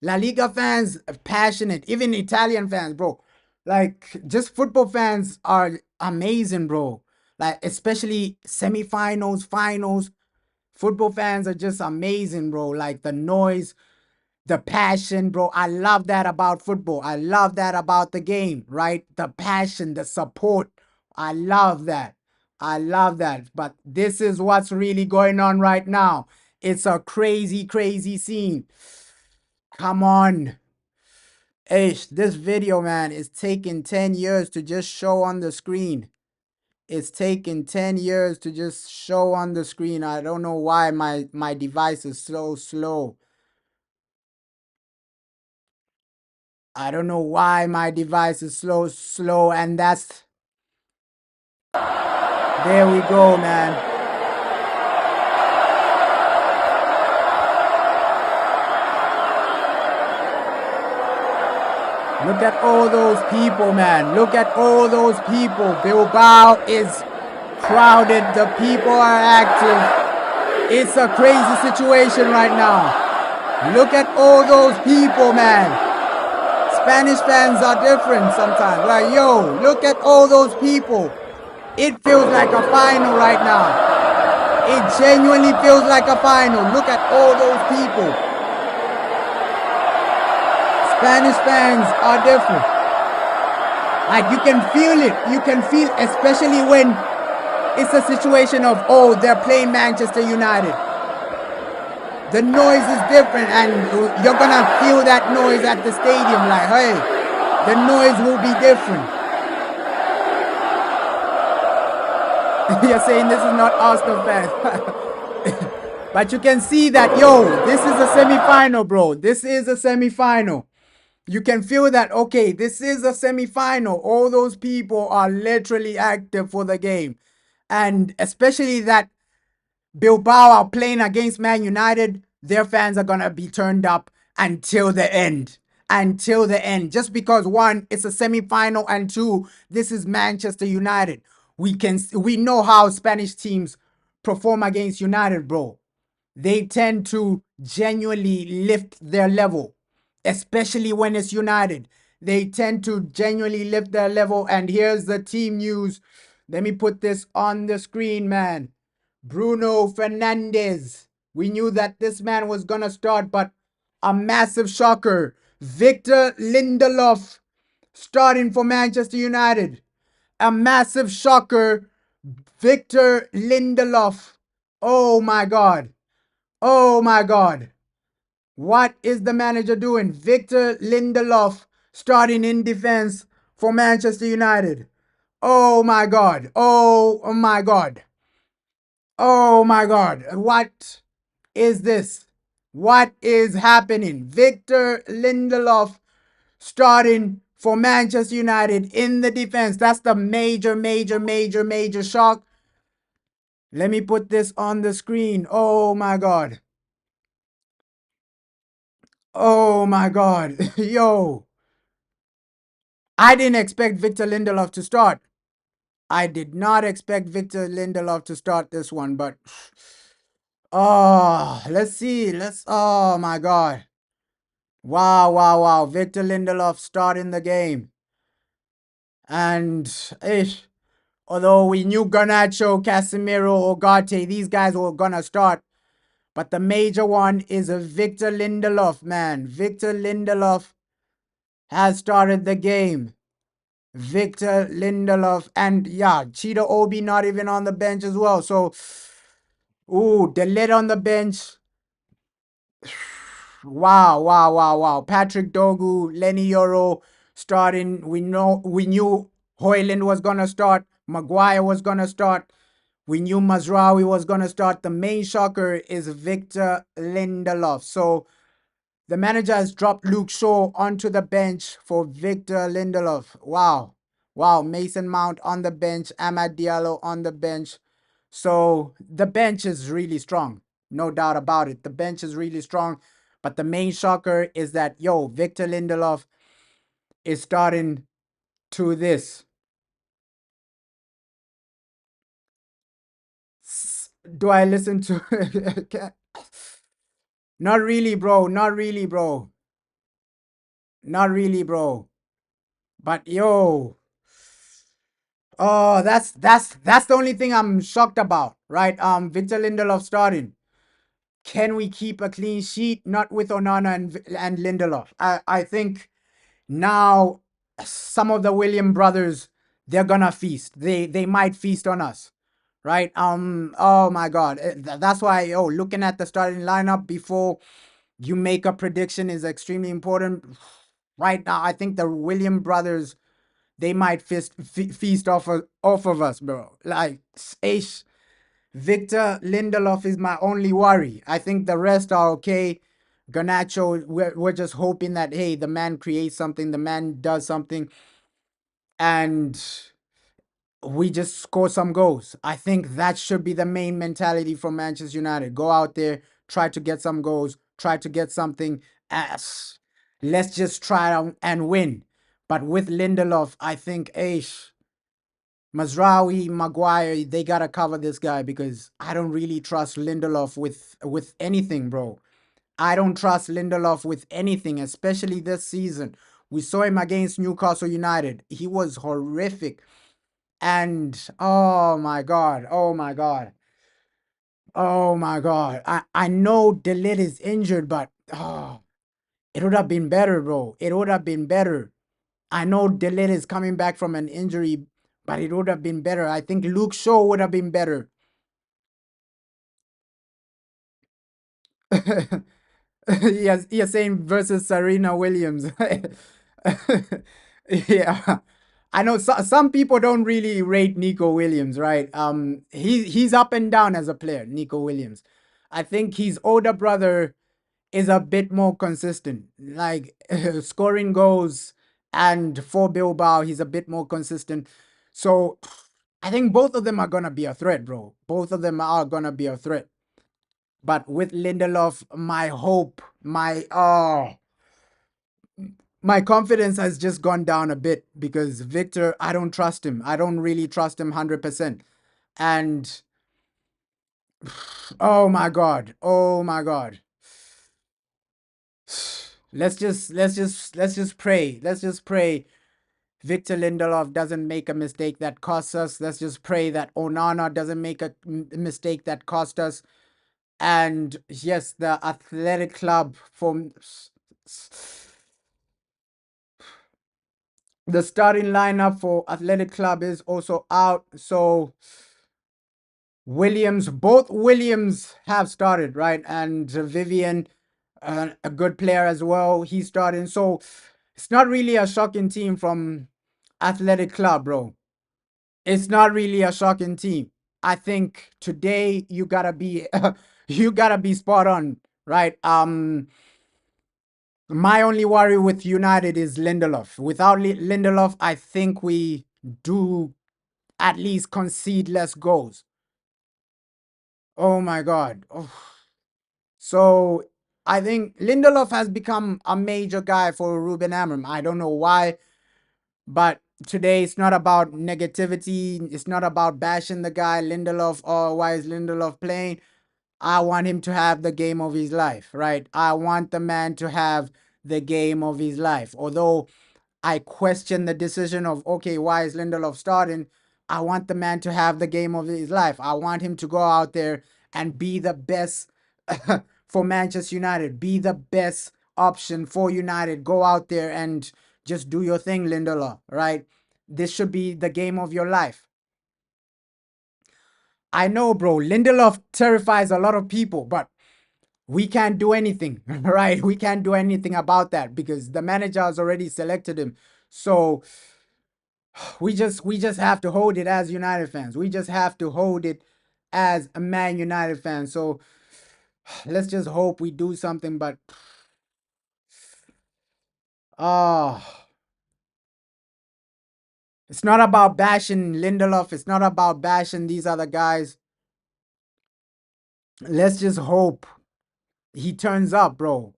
La Liga fans, passionate. Even Italian fans, bro. Like, just football fans are amazing, bro. Like, especially semi-finals, finals. Football fans are just amazing, bro. Like, the noise, the passion, bro. I love that about football. I love that about the game, right? The passion, the support. I love that. I love that. But this is what's really going on right now. It's a crazy scene. Come on. This video, man, is taking 10 years to just show on the screen. It's taking 10 years to just show on the screen. I don't know why my device is so slow. I don't know why my device is slow, and that's... There we go, man. Look at all those people, man. Look at all those people. Bilbao is crowded. The people are active. It's a crazy situation right now. Look at all those people, man. Spanish fans are different sometimes. Like, yo, look at all those people. It feels like a final right now. It genuinely feels like a final. Look at all those people. Spanish fans are different. Like, you can feel it. You can feel, especially when it's a situation of, oh, they're playing Manchester United. The noise is different, and you're gonna feel that noise at the stadium. Like, hey, the noise will be different. You're saying this is not Arsenal fans. But you can see that, yo, this is a semi-final, bro. This is a semi-final. You can feel that, okay, this is a semi-final. All those people are literally active for the game. And especially that Bilbao are playing against Man United, their fans are going to be turned up until the end. Until the end. Just because one, it's a semi-final, and two, this is Manchester United. We know how Spanish teams perform against United, bro. They tend to genuinely lift their level, especially when it's United. They tend to genuinely lift their level. And here's the team news. Let me put this on the screen, man. Bruno Fernandes. We knew that this man was going to start, but a massive shocker. Victor Lindelof starting for Manchester United. A massive shocker. Victor Lindelof. Oh my God. Oh my God. What is the manager doing? Victor Lindelof starting in defense for Manchester United. Oh my God. Oh my God. Oh my God. What is this? What is happening? Victor Lindelof starting for Manchester United in the defense. That's the major shock. Let me put this on the screen. Oh my God. Oh my God. Yo. I didn't expect Victor Lindelof to start. I did not expect Victor Lindelof to start this one, but oh, let's see. Oh my God. Wow. Victor Lindelof starting the game. And although we knew Garnacho, Casemiro, Ugarte, these guys were gonna start, but the major one is a Victor Lindelof, man. Victor Lindelof has started the game. Victor Lindelof, and yeah, Cheetah Obi not even on the bench as well. So, ooh, Delete on the bench. Wow. Patrick Dogu, Lenny Yoro starting. We knew Hoyland was gonna start. Maguire was gonna start. We knew Mazraoui was gonna start. The main shocker is Victor Lindelof. So the manager has dropped Luke Shaw onto the bench for Victor Lindelof. Wow. Mason Mount on the bench. Amad Diallo on the bench. So the bench is really strong. No doubt about it. The bench is really strong. But the main shocker is that, yo, Victor Lindelof is starting to this. Do I listen to... Not really, bro. Not really, bro. But yo, oh, that's the only thing I'm shocked about, right? Victor Lindelof starting. Can we keep a clean sheet? Not with Onana and Lindelof. I think now some of the William brothers, they're gonna feast. They might feast on us, right? Oh my God, that's why looking at the starting lineup before you make a prediction is extremely important. Right now, I think the William brothers, they might feast off of us, bro. Like, Victor Lindelof is my only worry. I think the rest are okay. Garnacho, we're just hoping that, hey, the man creates something, the man does something, and we just score some goals. I think that should be the main mentality for Manchester United. Go out there, try to get some goals, try to get something. Let's just try and win. But with Lindelof, I think, Mazraoui, Maguire, they gotta cover this guy because I don't really trust Lindelof with anything, bro. I don't trust Lindelof with anything, especially this season. We saw him against Newcastle United. He was horrific. And oh my God. I know Delete is injured, but it would have been better, bro. It would have been better. I know Delete is coming back from an injury, but it would have been better. I think Luke Shaw would have been better. Yes, you're saying versus Serena Williams. Yeah. I know some people don't really rate Nico Williams, right? He's up and down as a player, Nico Williams. I think his older brother is a bit more consistent. Like scoring goals and for Bilbao, he's a bit more consistent. So I think both of them are gonna be a threat, bro. Both of them are gonna be a threat. But with Lindelof, my hope, my confidence has just gone down a bit because Victor, I don't trust him. I don't really trust him 100%. And oh my god. Oh my god. Let's just pray. Let's just pray Victor Lindelof doesn't make a mistake that costs us. Let's just pray that Onana doesn't make a mistake that costs us. And yes, the athletic club from the starting lineup for athletic club is also out. So both Williams have started, right? And Vivian, a good player as well, he's starting. So it's not really a shocking team from athletic club, bro. It's not really a shocking team. I think today you gotta be you gotta be spot on, right? My only worry with United is Lindelof. Without Lindelof, I think we do at least concede less goals. Oh my god. Oh. So I think Lindelof has become a major guy for Ruben Amorim. I don't know why, but today it's not about negativity. It's not about bashing the guy Lindelof. Oh, why is Lindelof playing? I want him to have the game of his life, right? I want the man to have the game of his life. Although I question the decision of, okay, why is Lindelof starting? I want the man to have the game of his life. I want him to go out there and be the best for Manchester United, be the best option for United. Go out there and just do your thing, Lindelof, right? This should be the game of your life. I know, bro, Lindelof terrifies a lot of people, but we can't do anything, right? We can't do anything about that because the manager has already selected him. So we just have to hold it as United fans. We just have to hold it as a Man United fan. So let's just hope we do something. But oh, it's not about bashing Lindelof. It's not about bashing these other guys. Let's just hope he turns up, bro.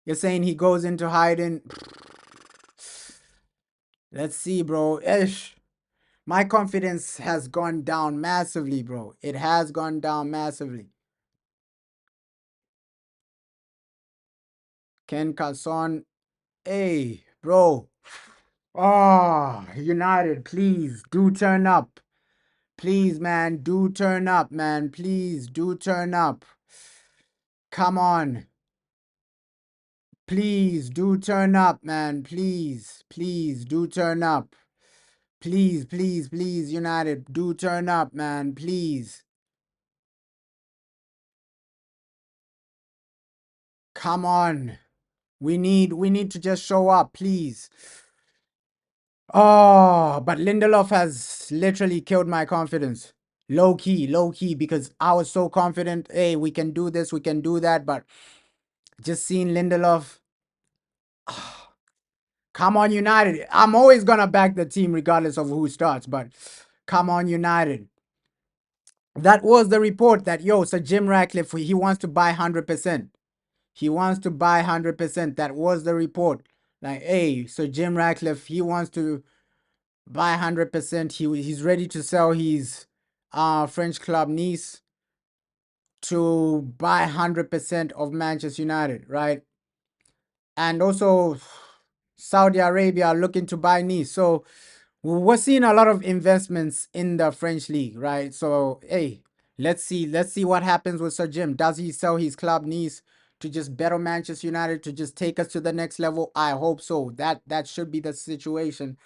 You're saying he goes into hiding. Let's see, bro. Ish. My confidence has gone down massively, bro. It has gone down massively. Ken Carson. Hey, bro. Oh, United, please do turn up. Please, man, do turn up, man. Please do turn up. Come on. Please do turn up, man. Please, please do turn up. Please, please, please, United, do turn up, man. Please. Come on. We need to just show up, please. Oh, but Lindelof has literally killed my confidence. Low key, because I was so confident. Hey, we can do this, we can do that. But just seeing Lindelof, come on, United. I'm always gonna back the team regardless of who starts. But come on, United. That was the report that Sir Jim Ratcliffe, he wants to buy 100%. He wants to buy 100%. That was the report. Like, hey, Sir Jim Ratcliffe, he wants to buy 100%. He's ready to sell his French club Nice to buy 100% of Manchester United, right? And also Saudi Arabia looking to buy Nice. So we're seeing a lot of investments in the French league, right? So hey, let's see what happens with Sir Jim. Does he sell his club Nice to just bet on Manchester United to just take us to the next level? I hope so. That should be the situation.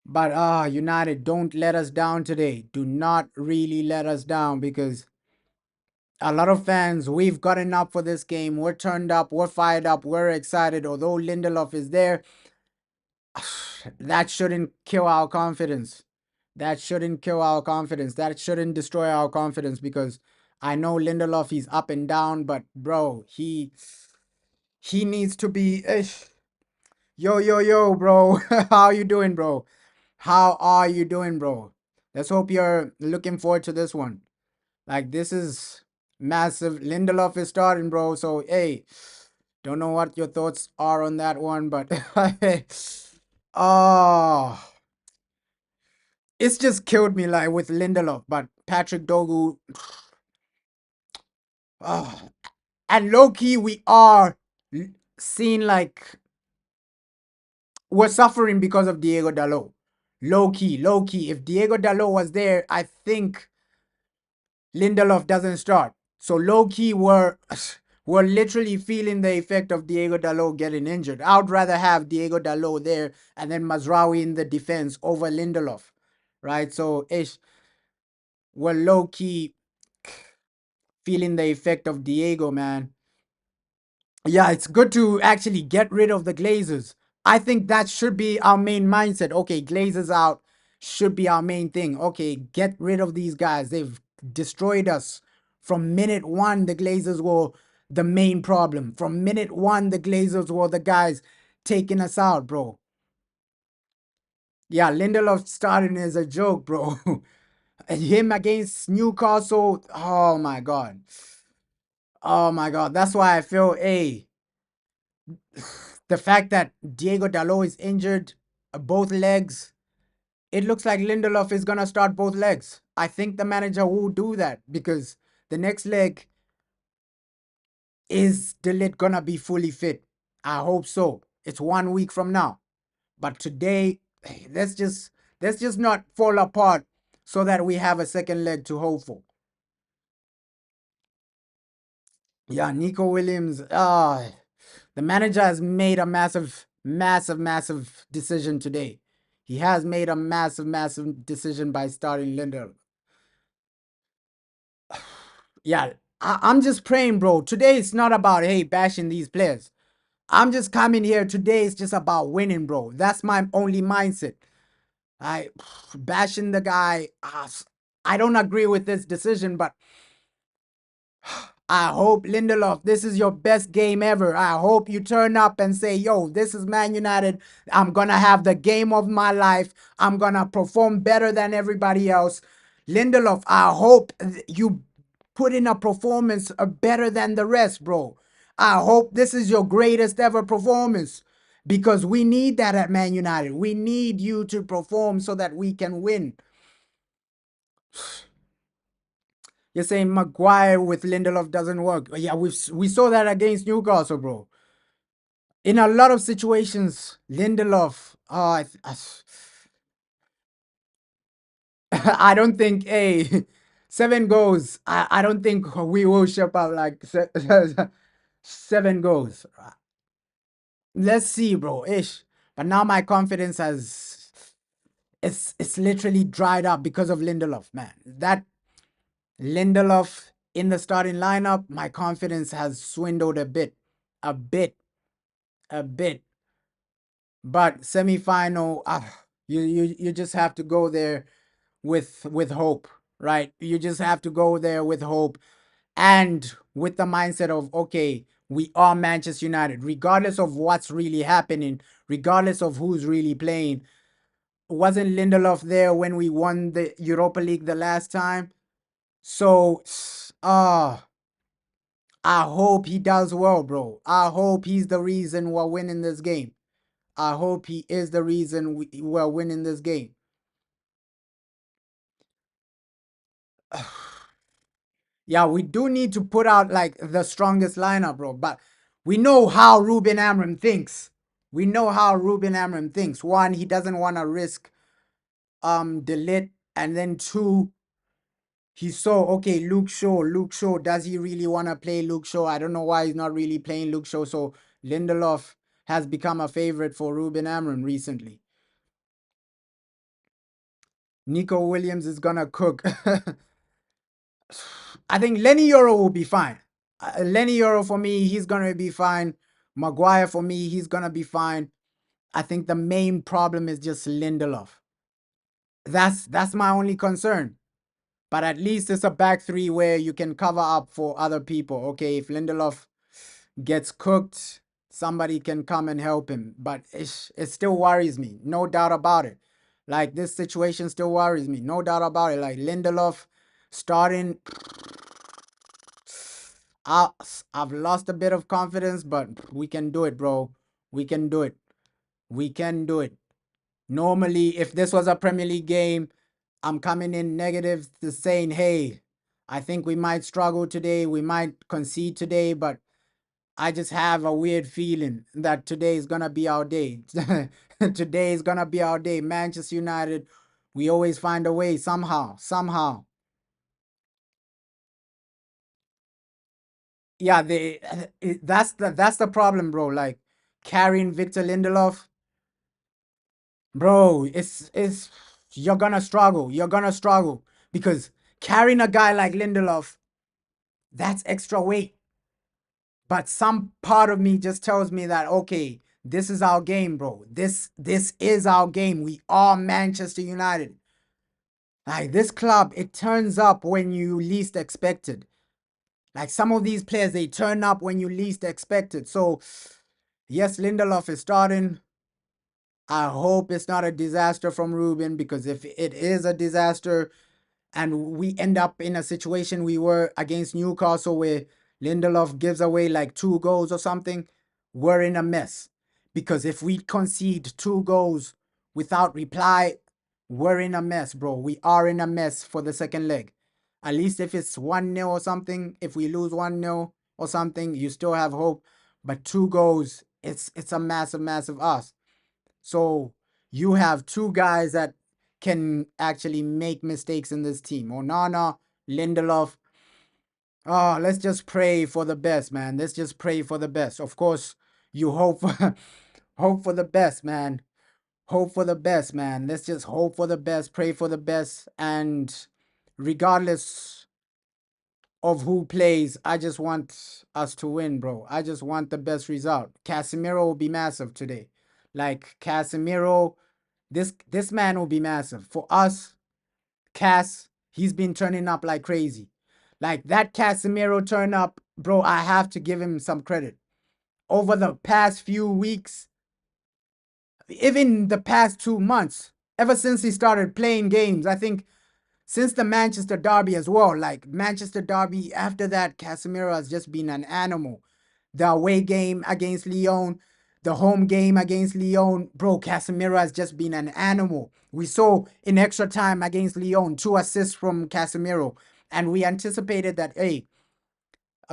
But United, don't let us down today. Do not really let us down because a lot of fans, we've gotten up for this game. We're turned up, we're fired up, we're excited. Although Lindelof is there, that shouldn't kill our confidence. That shouldn't kill our confidence. That shouldn't destroy our confidence because I know Lindelof, he's up and down, but bro, he needs to be. Yo, yo, yo, bro. How you doing, bro? How are you doing, bro? Let's hope you're looking forward to this one. Like, this is massive. Lindelof is starting, bro. So, hey, don't know what your thoughts are on that one, but oh, it's just killed me like with Lindelof. But Patrick Dogu, oh, and low key, we are seeing like we're suffering because of Diego Dalot. Low key, low key. If Diego Dalot was there, I think Lindelof doesn't start. So low key, we're literally feeling the effect of Diego Dalot getting injured. I'd rather have Diego Dalot there and then Mazraoui in the defense over Lindelof, right? So we're low key feeling the effect of Diego, man. Yeah, it's good to actually get rid of the Glazers. I think that should be our main mindset. Okay, Glazers out should be our main thing. Okay, get rid of these guys. They've destroyed us. From minute one, the Glazers were the main problem. From minute one, the Glazers were the guys taking us out, bro. Yeah, Lindelof starting as a joke, bro. And him against Newcastle, oh my God. Oh my God. That's why I feel, hey, the fact that Diego Dalot is injured, both legs, it looks like Lindelof is gonna start both legs. I think the manager will do that because the next leg is Delit gonna be fully fit. I hope so. It's 1 week from now. But today, hey, let's just not fall apart so that we have a second leg to hope for. Yeah, Nico Williams. The manager has made a massive, massive, massive decision today. He has made a massive, massive decision by starting Lindelof. Yeah, I'm just praying, bro. Today it's not about, hey, bashing these players. I'm just coming here. Today it's just about winning, bro. That's my only mindset. I bashing the guy. I don't agree with this decision, but I hope, Lindelof, this is your best game ever. I hope you turn up and say, yo, this is Man United. I'm going to have the game of my life. I'm going to perform better than everybody else. Lindelof, I hope you put in a performance better than the rest, bro. I hope this is your greatest ever performance because we need that at Man United. We need you to perform so that we can win. You're saying Maguire with Lindelof doesn't work. Yeah, we saw that against Newcastle, bro. In a lot of situations, Lindelof. I don't think 7 goals. I don't think we will ship out like 7 goals. Let's see, bro. Ish. But now my confidence has it's literally dried up because of Lindelof, man. That Lindelof in the starting lineup, my confidence has swindled a bit, a bit, a bit. But semi-final, you just have to go there with hope, right? You just have to go there with hope and with the mindset of, okay, we are Manchester United, regardless of what's really happening, regardless of who's really playing. Wasn't Lindelof there when we won the Europa League the last time? So, I hope he does well, bro. I hope he's the reason we're winning this game. I hope he is the reason we're winning this game. Yeah, we do need to put out like the strongest lineup, bro. But we know how Ruben Amorim thinks. We know how Ruben Amorim thinks. One, he doesn't want to risk Delit, and then two, he saw, okay, Luke Shaw. Luke Shaw, does he really want to play Luke Shaw? I don't know why he's not really playing Luke Shaw. So Lindelof has become a favorite for Ruben Amorim recently. Nico Williams is gonna cook. I think Lenny Euro will be fine. Lenny Euro for me, he's gonna be fine. Maguire for me, he's gonna be fine. I think the main problem is just Lindelof. That's my only concern. But at least it's a back three where you can cover up for other people. Okay, if Lindelof gets cooked, somebody can come and help him. But it still worries me, no doubt about it. Like this situation still worries me, no doubt about it. Like Lindelof starting, I, I've lost a bit of confidence, but we can do it, bro. We can do it. We can do it. Normally, if this was a Premier League game, I'm coming in negative to saying, hey, I think we might struggle today. We might concede today, but I just have a weird feeling that today is going to be our day. Today is going to be our day. Manchester United, we always find a way somehow, somehow. Yeah, that's the problem, bro. Like carrying Victor Lindelof, bro, it's you're gonna struggle. You're gonna struggle because carrying a guy like Lindelof, that's extra weight. But some part of me just tells me that okay, this is our game, bro. This is our game. We are Manchester United. Like this club, it turns up when you least expect it. Like some of these players, they turn up when you least expect it. So yes, Lindelof is starting. I hope it's not a disaster from Ruben, because if it is a disaster and we end up in a situation we were against Newcastle where Lindelof gives away like 2 goals or something, we're in a mess. Because if we concede 2 goals without reply, we're in a mess, bro. We are in a mess for the second leg. At least if it's 1-0 or something, if we lose 1-0 or something, you still have hope. But 2 goals, it's a massive, massive ask. So you have two guys that can actually make mistakes in this team. Onana, Lindelof. Oh, let's just pray for the best, man. Let's just pray for the best. Of course, you hope for, hope for the best, man. Hope for the best, man. Let's just hope for the best, pray for the best, and regardless of who plays, I just want us to win, bro. I just want the best result. Casemiro will be massive today. Like Casemiro, this man will be massive. For us, Cass, he's been turning up like crazy. Like that Casemiro turn up, bro, I have to give him some credit. Over the past few weeks, even the past 2 months, ever since he started playing games, I think since the Manchester Derby as well, like Manchester Derby, after that, Casemiro has just been an animal. The away game against Lyon, the home game against Lyon, bro, Casemiro has just been an animal. We saw in extra time against Lyon, 2 assists from Casemiro, and we anticipated that, hey,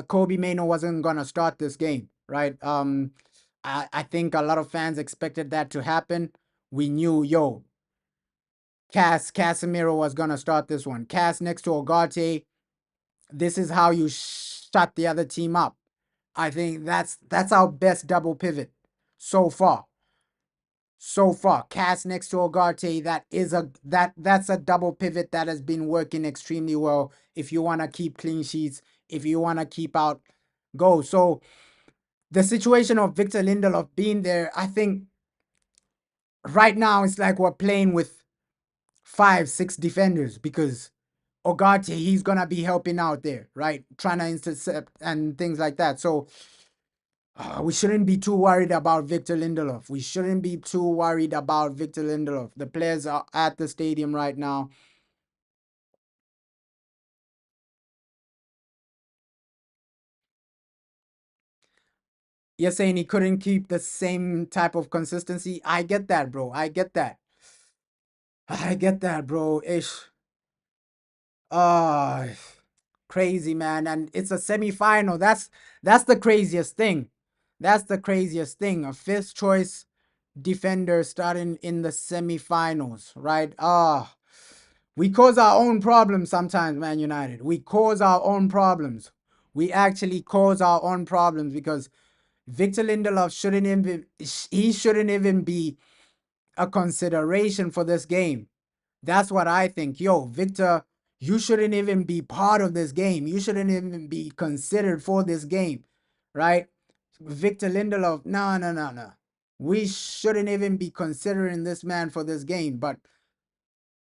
Kobe Mano wasn't gonna start this game, right? I think a lot of fans expected that to happen. We knew, yo, Casemiro was gonna start this one. Cass next to Ogate. This is how you shut the other team up. I think that's our best double pivot so far. So far, Cass next to Ogate. That's a double pivot that has been working extremely well. If you want to keep clean sheets, if you want to keep out goals. So the situation of Victor Lindelof being there, I think right now it's like we're playing with 5, 6 defenders, because Ogate, he's gonna be helping out there, right? Trying to intercept and things like that. So we shouldn't be too worried about Victor Lindelof. We shouldn't be too worried about Victor Lindelof. The players are at the stadium right now. You're saying he couldn't keep the same type of consistency. I get that, bro. I get that. I get that, bro. Ish. Ah, crazy, man. And it's a semi-final. That's the craziest thing. That's the craziest thing. A fifth choice defender starting in the semi-finals, right? We cause our own problems sometimes, Man United. We cause our own problems. We actually cause our own problems, because Victor Lindelof shouldn't even be a consideration for this game. That's what I think. Yo, Victor, you shouldn't even be part of this game. You shouldn't even be considered for this game, right? Victor Lindelof, no, no, no, no. We shouldn't even be considering this man for this game. But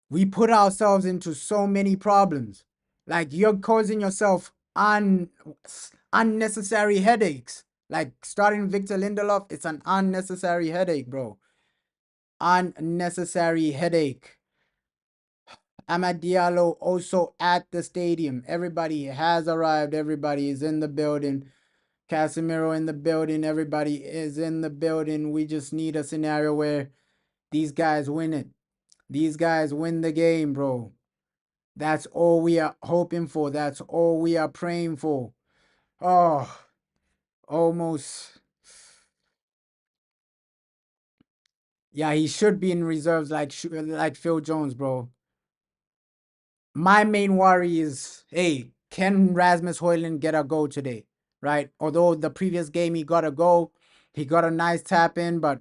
We put ourselves into so many problems. Like you're causing yourself unnecessary headaches. Like starting Victor Lindelof, it's an unnecessary headache, bro. Unnecessary headache. Amad Diallo also at the stadium. Everybody has arrived. Everybody is in the building. Casemiro in the building. Everybody is in the building. We just need a scenario where these guys win it. These guys win the game, bro. That's all we are hoping for. That's all we are praying for. Oh, almost. Yeah, he should be in reserves like Phil Jones, bro. My main worry is, hey, can Rasmus Højlund get a goal today? Right? Although the previous game he got a goal, he got a nice tap in, but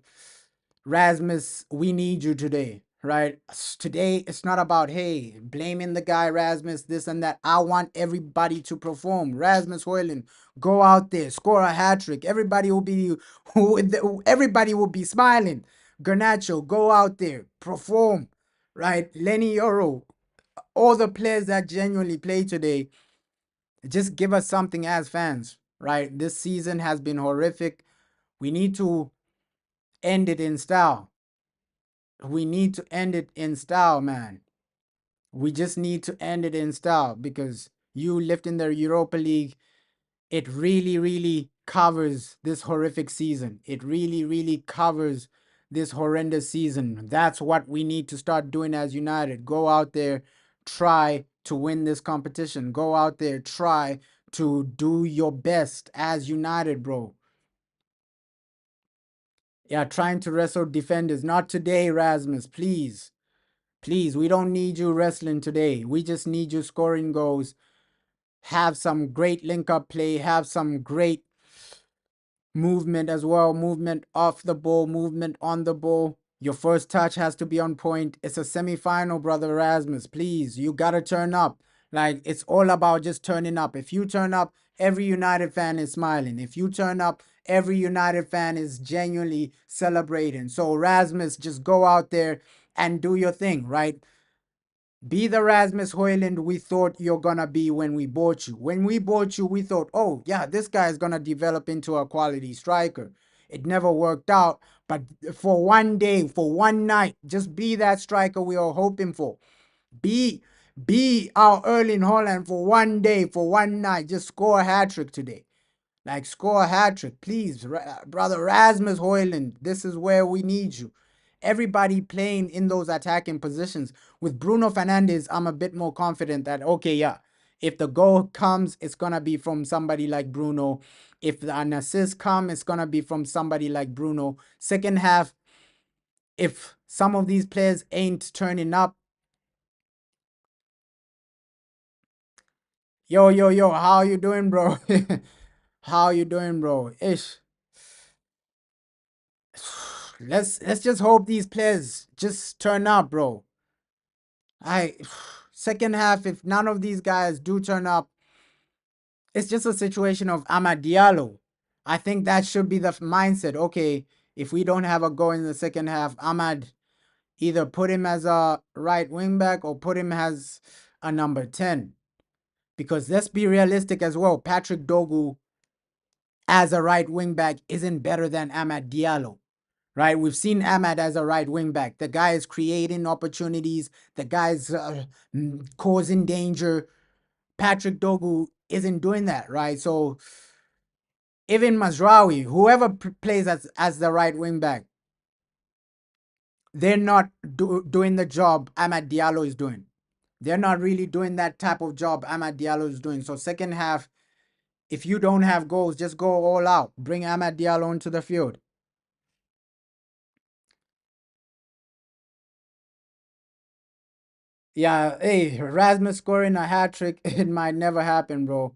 Rasmus, we need you today, right? Today, it's not about, hey, blaming the guy, Rasmus, this and that. I want everybody to perform. Rasmus Højlund, go out there, score a hat trick. Everybody will be smiling. Garnacho, go out there, perform, right? Lenny Yoro, all the players that genuinely play today, just give us something as fans, right? This season has been horrific. We need to end it in style. We need to end it in style, man. We just need to end it in style because you lifting the Europa League, it really, really covers this horrific season. It really, really covers this horrendous season. That's what we need to start doing as United. Go out there, try to win this competition. Go out there, try to do your best as United, bro. Yeah, trying to wrestle defenders. Not today, Rasmus, please. Please, we don't need you wrestling today. We just need you scoring goals. Have some great link up play. Have some great movement as well. Movement off the ball, movement on the ball. Your first touch has to be on point. It's a semi-final, brother Erasmus. Please, you gotta turn up. Like, it's all about just turning up. If you turn up, every United fan is smiling. If you turn up, every United fan is genuinely celebrating. So, Erasmus, just go out there and do your thing, right? Be the Rasmus Højlund we thought you're gonna be when we bought you. When we bought you, we thought, oh yeah, this guy is gonna develop into a quality striker. It never worked out, but for one day, for one night, just be that striker we are hoping for. Be our Erling Haaland for one day, for one night. Just score a hat trick today. Like, score a hat trick, please, brother Rasmus Højlund. This is where we need you. Everybody playing in those attacking positions. With Bruno Fernandes, I'm a bit more confident that, okay, yeah, if the goal comes, it's going to be from somebody like Bruno. If an assist comes, it's going to be from somebody like Bruno. Second half, if some of these players ain't turning up, yo, how you doing, bro? How you doing, bro? Ish. Let's just hope these players just turn up, bro. I second half, if none of these guys do turn up, it's just a situation of Amad Diallo. I think that should be the mindset. Okay, if we don't have a goal in the second half, Ahmad, either put him as a right wing back or put him as a number 10. Because let's be realistic as well. Patrick Dogu as a right wing back isn't better than Amad Diallo. Right? We've seen Ahmad as a right wing back. The guy is creating opportunities. The guy's causing danger. Patrick Dogu isn't doing that, right? So even Mazraoui, whoever plays as the right wing back, they're not doing the job Amad Diallo is doing. They're not really doing that type of job Amad Diallo is doing. So second half, if you don't have goals, just go all out. Bring Amad Diallo into the field. Yeah, hey, Rasmus scoring a hat trick, it might never happen, bro.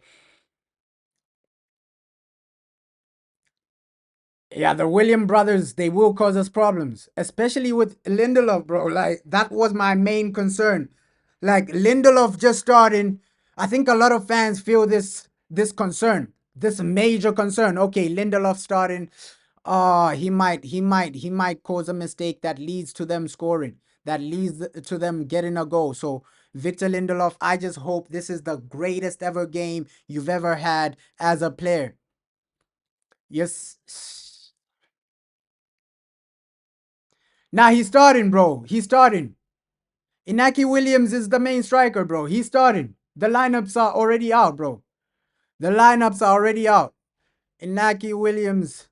Yeah, the William brothers, they will cause us problems, especially with Lindelof, bro. Like, that was my main concern. Like, Lindelof just starting, I think a lot of fans feel this concern, this major concern. Okay, Lindelof starting, he might cause a mistake that leads to them scoring. that leads to them getting a goal. So Victor Lindelof, I just hope this is the greatest ever game you've ever had as a player. Yes. Now he's starting, bro. He's starting. Inaki Williams is the main striker, bro. He's starting. The lineups are already out, bro. The lineups are already out. Inaki Williams,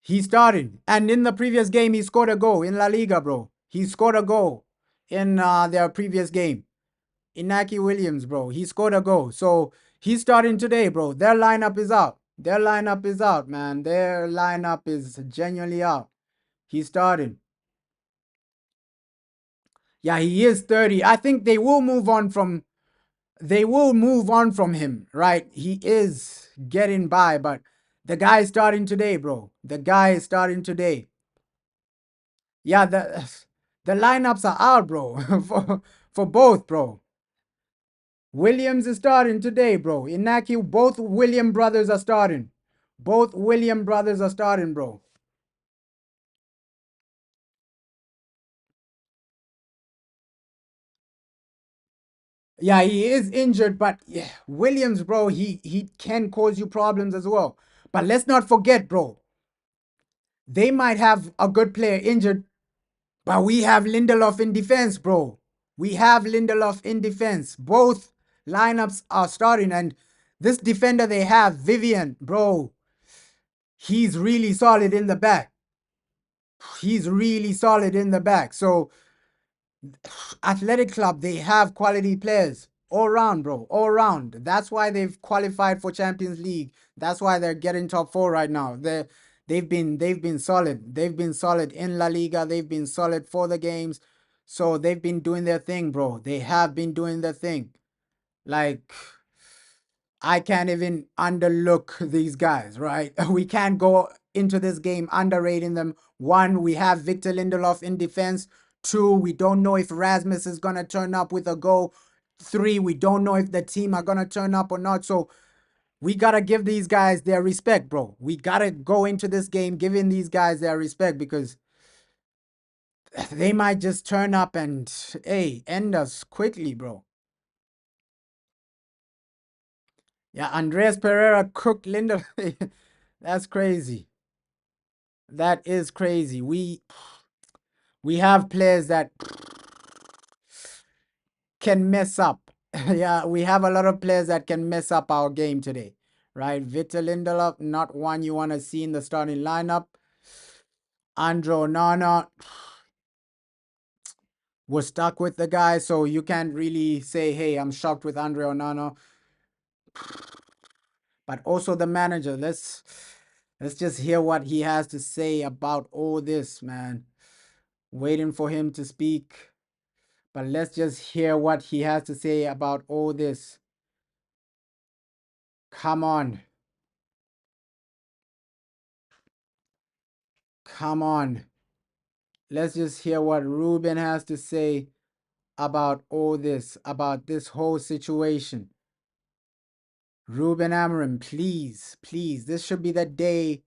he started. And in the previous game, he scored a goal in La Liga, bro. He scored a goal in their previous game. Inaki Williams, bro. He scored a goal. So he's starting today, bro. Their lineup is out. Their lineup is out, man. Their lineup is genuinely out. He's starting. Yeah, he is 30. I think they will move on from him, right? He is getting by, but the guy is starting today, bro. The guy is starting today. Yeah, the lineups are out, bro. For both, bro. Williams is starting today, bro. Inaki, both William brothers are starting. Both William brothers are starting, bro. Yeah, he is injured, but yeah, Williams, bro, he can cause you problems as well. But let's not forget, bro, they might have a good player injured, but we have Lindelof in defense, bro. We have Lindelof in defense. Both lineups are starting, and this defender they have, Vivian, bro, he's really solid in the back. He's really solid in the back. So Athletic Club, they have quality players all round, bro, all round. That's why they've qualified for Champions League. That's why they're getting top four right now. They've been solid. They've been solid in La Liga. They've been solid for the games. So they've been doing their thing, bro. They have been doing their thing. Like I can't even underlook these guys, right? We can't go into this game underrating them. One, we have Victor Lindelof in defense. Two, we don't know if Rasmus is going to turn up with a goal. Three, we don't know if the team are going to turn up or not. So we got to give these guys their respect, bro. We got to go into this game giving these guys their respect because they might just turn up and, hey, end us quickly, bro. Yeah, Andreas Pereira cooked Lindelof. That's crazy. That is crazy. We have players that can mess up. Yeah, we have a lot of players that can mess up our game today. Right? Victor Lindelof, not one you want to see in the starting lineup. Andre Onana was stuck with the guy, so you can't really say, hey, I'm shocked with Andre Onana. But also the manager. Let's just hear what he has to say about all this, man. Waiting for him to speak. But let's just hear what he has to say about all this. Come on. Come on. Let's just hear what Ruben has to say about all this, about this whole situation. Ruben Amorim, please, please, this should be the day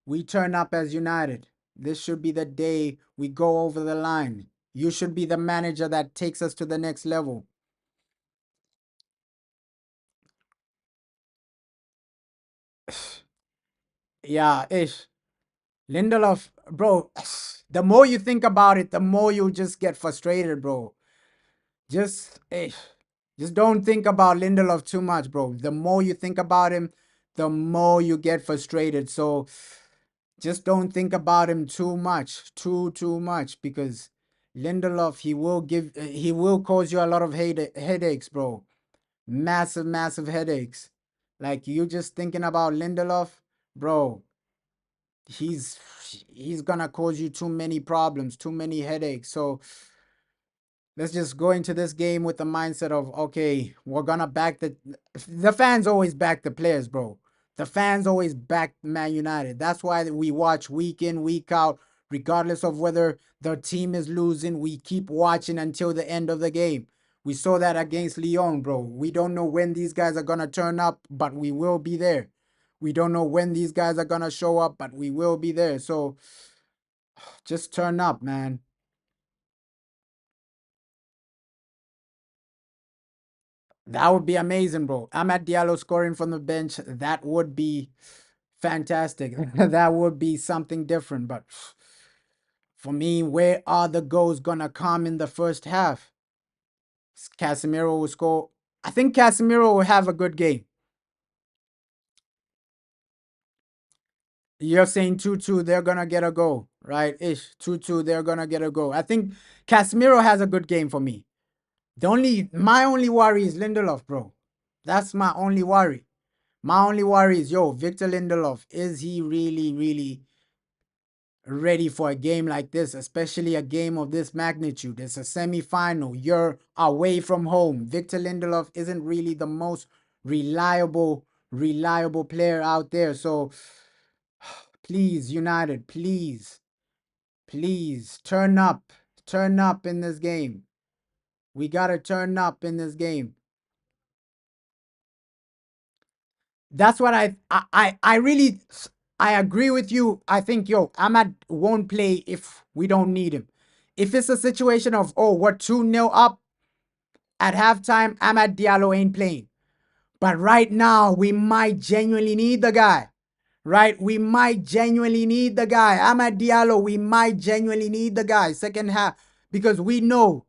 we turn up as United. This should be the day we go over the line. You should be the manager that takes us to the next level. Yeah, ish. Lindelof, bro, the more you think about it, the more you just get frustrated, bro. Just, just don't think about Lindelof too much, bro. The more you think about him, the more you get frustrated. So just don't think about him too much, too much, because Lindelof, he will cause you a lot of headaches, bro. Massive headaches. Like you just thinking about Lindelof, bro. He's he's gonna cause you too many problems, too many headaches. So let's just go into this game with the mindset of, okay, we're gonna back the fans always back the players, bro. The fans always back Man United. That's why we watch week in, week out, regardless of whether the team is losing. We keep watching until the end of the game. We saw that against Lyon, bro. We don't know when these guys are gonna turn up, but we will be there. We don't know when these guys are gonna show up, but we will be there. So just turn up, man. That would be amazing, bro. Amad Diallo scoring from the bench. That would be fantastic. That would be something different. But for me, where are the goals gonna come in the first half? Casemiro will score. I think Casemiro will have a good game. You're saying 2-2, they're gonna get a goal, right? Ish. 2-2, they're gonna get a goal. I think Casemiro has a good game for me. My only worry is Lindelof, bro. That's my only worry. My only worry is, Victor Lindelof, is he really, really ready for a game like this, especially a game of this magnitude? It's a semi-final. You're away from home. Victor Lindelof isn't really the most reliable player out there. So please, United, please turn up in this game. We gotta turn up in this game. That's what I really, I agree with you. I think, Ahmad won't play if we don't need him. If it's a situation of, we're 2-0 up at halftime, Ahmad Diallo ain't playing. But right now, we might genuinely need the guy. Right? We might genuinely need the guy. Ahmad Diallo, we might genuinely need the guy second half, because we know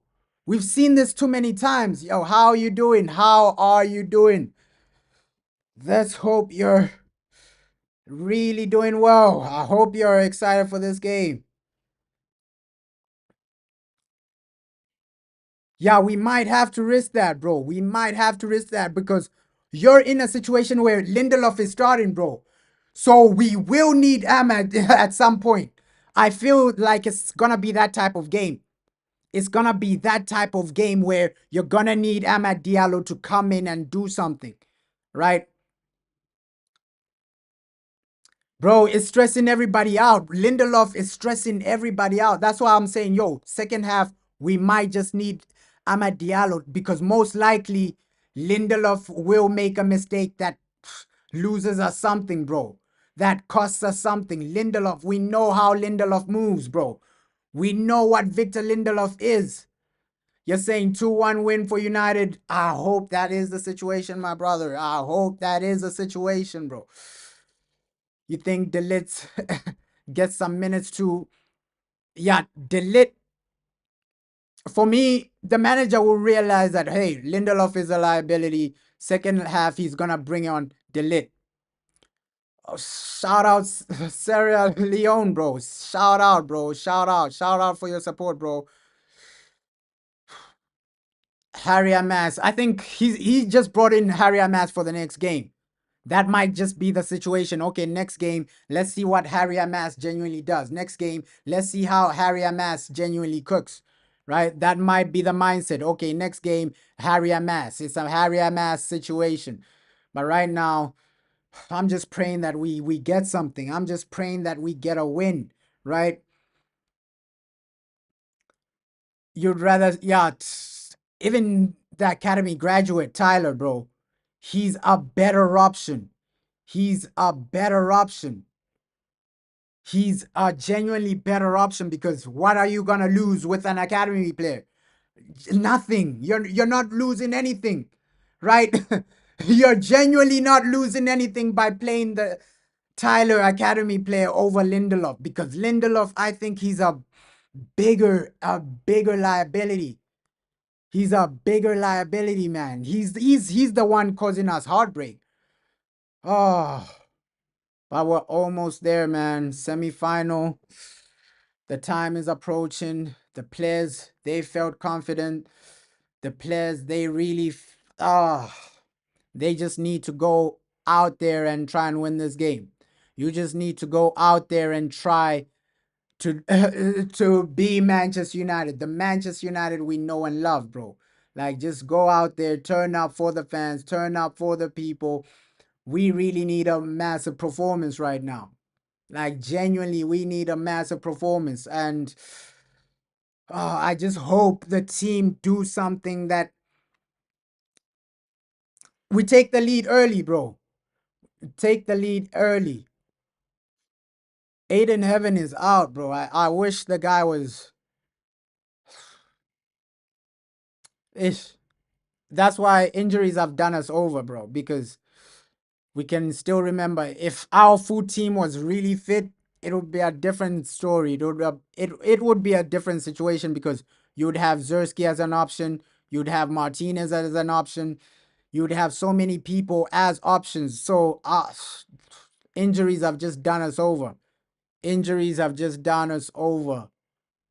we've seen this too many times. How are you doing? How are you doing? Let's hope you're really doing well. I hope you're excited for this game. Yeah, we might have to risk that, bro. We might have to risk that because you're in a situation where Lindelof is starting, bro. So we will need Ahmad at some point. I feel like it's gonna be that type of game. It's gonna be that type of game where you're gonna need Ahmad Diallo to come in and do something, right? Bro, it's stressing everybody out. Lindelof is stressing everybody out. That's why I'm saying, second half, we might just need Amad Diallo, because most likely Lindelof will make a mistake that loses us something, bro. That costs us something. Lindelof, we know how Lindelof moves, bro. We know what Victor Lindelof is. You're saying 2-1 win for United. I hope that is the situation, my brother. I hope that is the situation, bro. You think Delit gets some minutes to, yeah, Delit. For me, the manager will realize that, hey, Lindelof is a liability. Second half, he's gonna bring on Delit. Oh, shout out Sierra Leone, bro. Shout out, bro. Shout out for your support, bro. Harry Amas. I think he just brought in Harry Amas for the next game. That might just be the situation. Okay, next game, let's see what Harry Amas genuinely does. Next game, let's see how Harry Amas genuinely cooks. Right? That might be the mindset. Okay, next game, Harry Amas. It's a Harry Amas situation. But right now, I'm just praying that we get something. I'm just praying that we get a win. Right? You'd rather, yeah, even the academy graduate, Tyler, bro, he's a better option. He's a better option. He's a genuinely better option, because what are you gonna lose with an academy player? Nothing. You're not losing anything, right? You're genuinely not losing anything by playing the Tyler academy player over Lindelof, because Lindelof, I think he's a bigger liability. He's a bigger liability, man. He's the one causing us heartbreak. Oh, but we're almost there, man. Semi-final. The time is approaching. The players, they felt confident. The players, they really, they just need to go out there and try and win this game. You just need to go out there and try to to be Manchester United, the Manchester United we know and love, bro. Like, just go out there, turn up for the fans, turn up for the people. We really need a massive performance right now. Like, genuinely, we need a massive performance. And I just hope the team do something that we take the lead early, bro. Take the lead early. Aiden Heaven is out, bro. I wish the guy was ish. that's why injuries have done us over, bro, because we can still remember if our full team was really fit, it would be a different story. It would be a different situation because you would have Zersky as an option, you'd have Martinez as an option, you'd have so many people as options. So injuries have just done us over. Injuries have just done us over.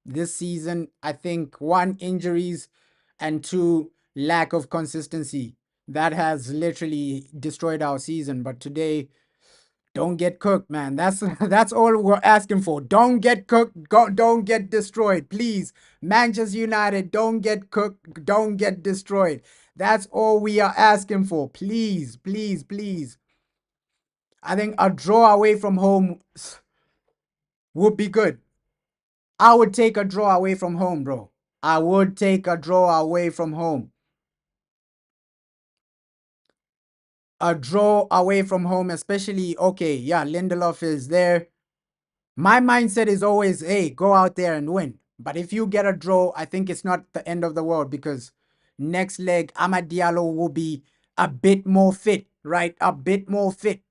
This season, I think one, injuries, and two, lack of consistency. That has literally destroyed our season. But today, don't get cooked, man. That's all we're asking for. Don't get cooked. Don't get destroyed, please. Manchester United, don't get cooked. Don't get destroyed. That's all we are asking for. Please, please, please. I think a draw away from home would be good. I would take a draw away from home, bro. I would take a draw away from home. A draw away from home, especially, okay, yeah, Lindelof is there. My mindset is always, hey, go out there and win. But if you get a draw, I think it's not the end of the world because next leg, Amad Diallo will be a bit more fit, right? A bit more fit.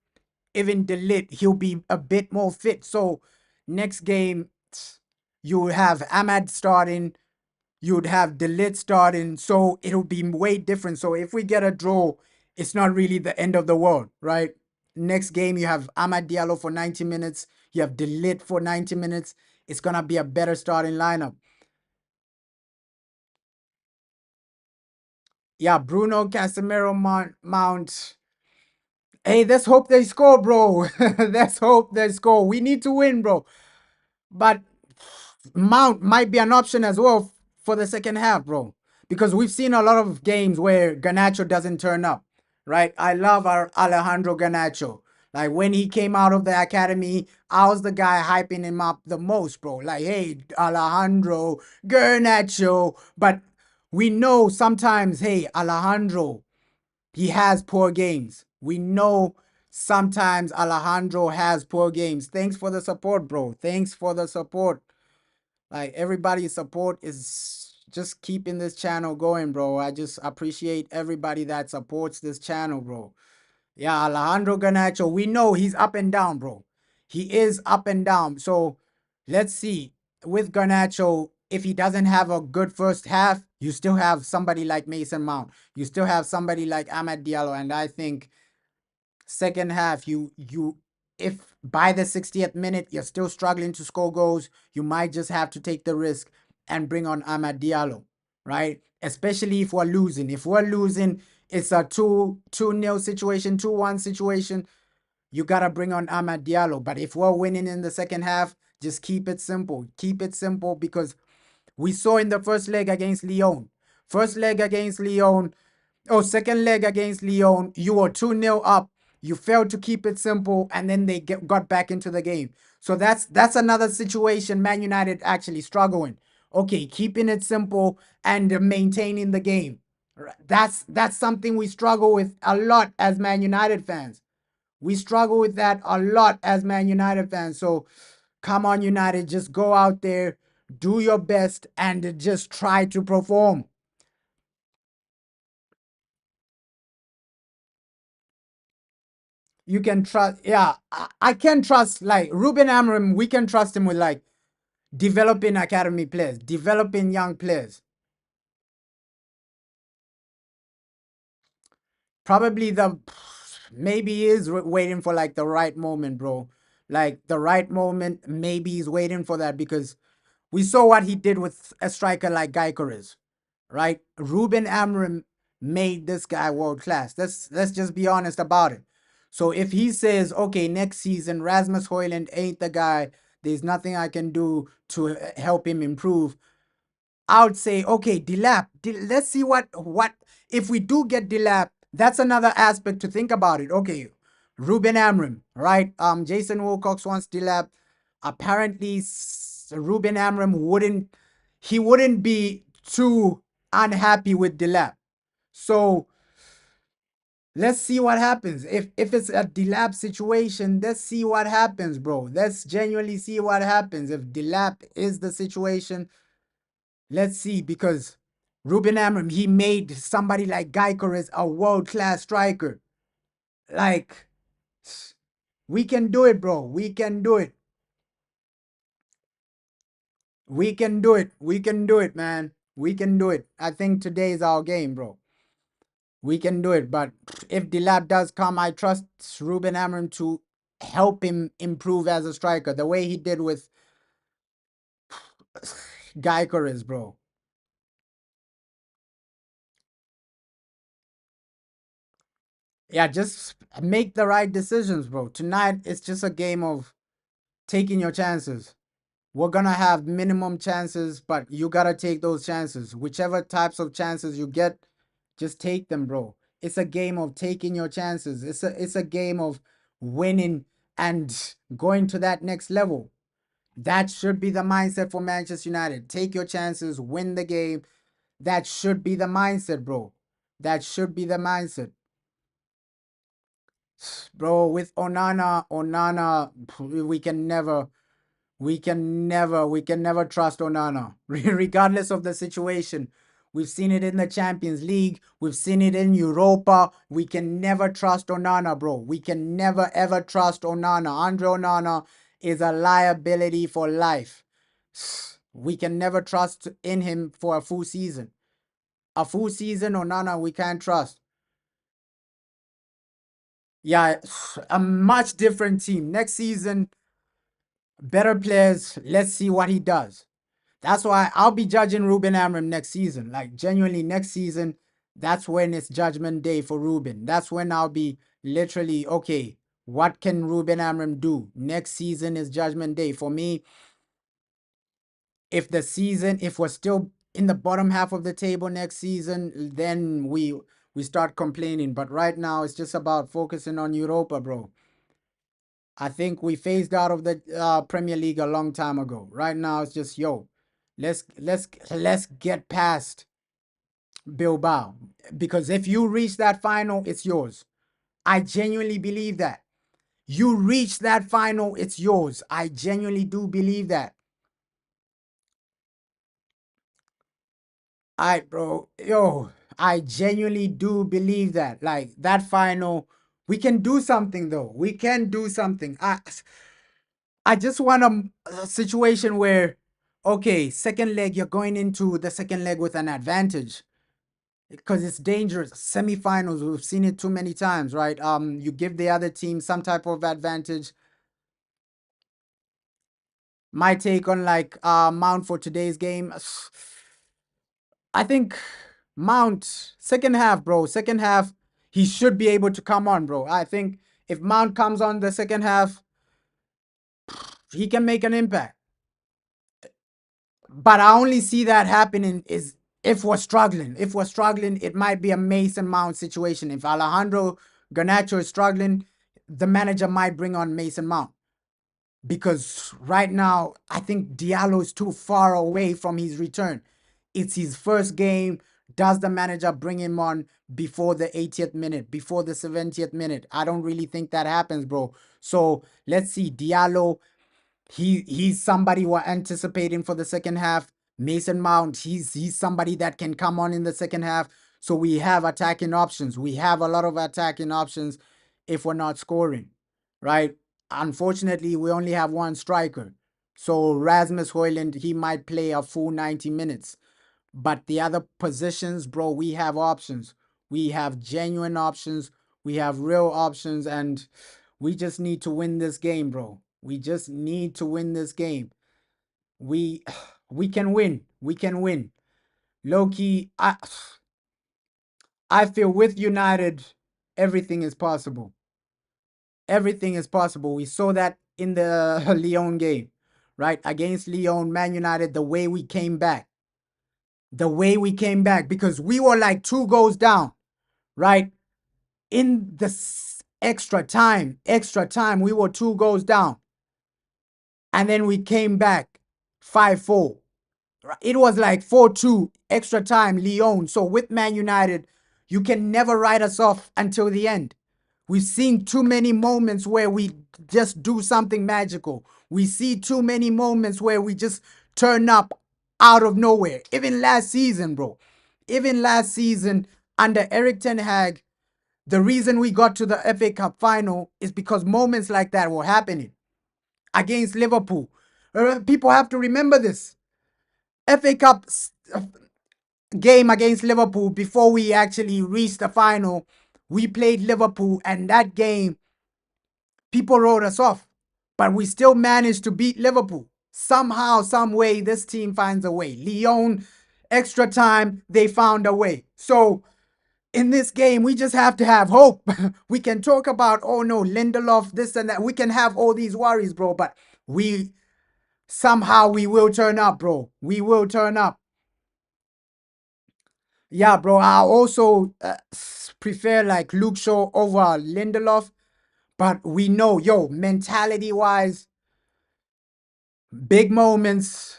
Even Delit, he'll be a bit more fit. So next game, you have Ahmad starting, you'd have Delit starting, so it'll be way different. So if we get a draw, it's not really the end of the world, right? Next game, you have Amad Diallo for 90 minutes, you have Delit for 90 minutes. It's gonna be a better starting lineup. Yeah, Bruno, Casemiro, Mount. Hey, let's hope they score, bro. Let's hope they score. We need to win, bro. But Mount might be an option as well for the second half, bro. Because we've seen a lot of games where Garnacho doesn't turn up, right? I love our Alejandro Garnacho. Like when he came out of the academy, I was the guy hyping him up the most, bro. Like, hey, Alejandro Garnacho. But we know sometimes, hey, Alejandro, he has poor games. We know sometimes Alejandro has poor games. Thanks for the support, bro. Thanks for the support. Like everybody's support is just keeping this channel going, bro. I just appreciate everybody that supports this channel, bro. Yeah, Alejandro Garnacho, we know he's up and down, bro. He is up and down. So let's see. With Garnacho, if he doesn't have a good first half, you still have somebody like Mason Mount. You still have somebody like Amad Diallo. And I think second half, you if by the 60th minute you're still struggling to score goals, you might just have to take the risk and bring on Amad Diallo, right? Especially if we're losing. If we're losing, it's a 2-0 situation, 2-1 situation. You gotta bring on Amad Diallo. But if we're winning in the second half, just keep it simple. Keep it simple because we saw in the first leg against Lyon. First leg against Lyon, second leg against Lyon, you were 2-0 up. You failed to keep it simple, and then they got back into the game. So that's another situation Man United actually struggling. Okay, keeping it simple and maintaining the game. That's something we struggle with a lot as Man United fans. We struggle with that a lot as Man United fans. So come on, United, just go out there, do your best, and just try to perform. You can trust, yeah, I can trust, like, Ruben Amorim, we can trust him with, like, developing academy players, developing young players. Probably maybe he is waiting for, like, the right moment, bro. Like, the right moment, maybe he's waiting for that because we saw what he did with a striker like Gyökeres, right? Ruben Amorim made this guy world class. Let's just be honest about it. So if he says, okay, next season Rasmus Højlund ain't the guy, there's nothing I can do to help him improve. I would say, okay, Delap. Let's see what if we do get Delap. That's another aspect to think about it. Okay, Ruben Amorim, right? Jason Wilcox wants Delap. Apparently, Ruben Amorim wouldn't be too unhappy with Delap. So let's see what happens. If it's a Delap situation, let's see what happens, bro. Let's genuinely see what happens. If Delap is the situation, let's see, because Ruben Amorim, he made somebody like Gyökeres a world-class striker. Like, we can do it, bro. We can do it. We can do it. We can do it, man. We can do it. I think today is our game, bro. We can do it. But if Delap does come, I trust Ruben Amorim to help him improve as a striker the way he did with Gyökeres, bro. Yeah, just make the right decisions, bro. Tonight, it's just a game of taking your chances. We're gonna have minimum chances, but you gotta take those chances. Whichever types of chances you get, just take them, bro. It's a game of taking your chances. It's a game of winning and going to that next level. That should be the mindset for Manchester United. Take your chances, win the game. That should be the mindset, bro. That should be the mindset. Bro, with Onana, we can never trust Onana, regardless of the situation. We've seen it in the Champions League. We've seen it in Europa. We can never trust Onana, bro. We can never, ever trust Onana. Andre Onana is a liability for life. We can never trust in him for a full season. A full season, Onana, we can't trust. Yeah, a much different team. Next season, better players. Let's see what he does. That's why I'll be judging Ruben Amorim next season. Like, genuinely, next season, that's when it's judgment day for Ruben. That's when I'll be literally, okay, what can Ruben Amorim do? Next season is judgment day. For me, if we're still in the bottom half of the table next season, then we start complaining. But right now, it's just about focusing on Europa, bro. I think we phased out of the Premier League a long time ago. Right now, it's just, yo, let's get past Bilbao, because if you reach that final, it's yours. I genuinely believe that. You reach that final, it's yours. I genuinely do believe that. Bro, yo, I genuinely do believe that. Like, that final, we can do something though. We can do something. I just want a situation where, okay, second leg, you're going into the second leg with an advantage, because it's dangerous. Semifinals, we've seen it too many times, right? You give the other team some type of advantage. My take on, like, Mount for today's game, I think Mount, second half, bro. Second half, he should be able to come on, bro. I think if Mount comes on the second half, he can make an impact. But I only see that happening is if we're struggling. If we're struggling, it might be a Mason Mount situation. If Alejandro Garnacho is struggling, the manager might bring on Mason Mount. Because right now, I think Diallo is too far away from his return. It's his first game. Does the manager bring him on before the 80th minute, before the 70th minute? I don't really think that happens, bro. So let's see. Diallo, he's somebody we're anticipating for the second half. Mason Mount, he's somebody that can come on in the second half. So we have attacking options. We have a lot of attacking options if we're not scoring, right? Unfortunately, we only have one striker. So Rasmus Højlund, he might play a full 90 minutes. But the other positions, bro, we have options. We have genuine options. We have real options, and we just need to win this game, bro. We just need to win this game. We we can win. We can win. Low key, I feel with United, everything is possible. Everything is possible. We saw that in the Lyon game, right? Against Lyon, Man United, the way we came back. The way we came back, because we were like 2 goals down, right? In the extra time, we were 2 goals down. And then we came back 5-4. It was like 4-2, extra time, Lyon. So with Man United, you can never write us off until the end. We've seen too many moments where we just do something magical. We see too many moments where we just turn up out of nowhere. Even last season, bro. even last season under Eric Ten Hag, the reason we got to the FA Cup final is because moments like that were happening against Liverpool. People have to remember this. FA Cup game against Liverpool, before we actually reached the final, we played Liverpool, and that game, people wrote us off. But we still managed to beat Liverpool. Somehow, some way, this team finds a way. Lyon, extra time, they found a way. So in this game, we just have to have hope. We can talk about, oh no, Lindelof, this and that. We can have all these worries, bro. But somehow we will turn up, bro. We will turn up. Yeah, bro. I also prefer like Luke Shaw over Lindelof. But we know, yo, mentality wise, big moments,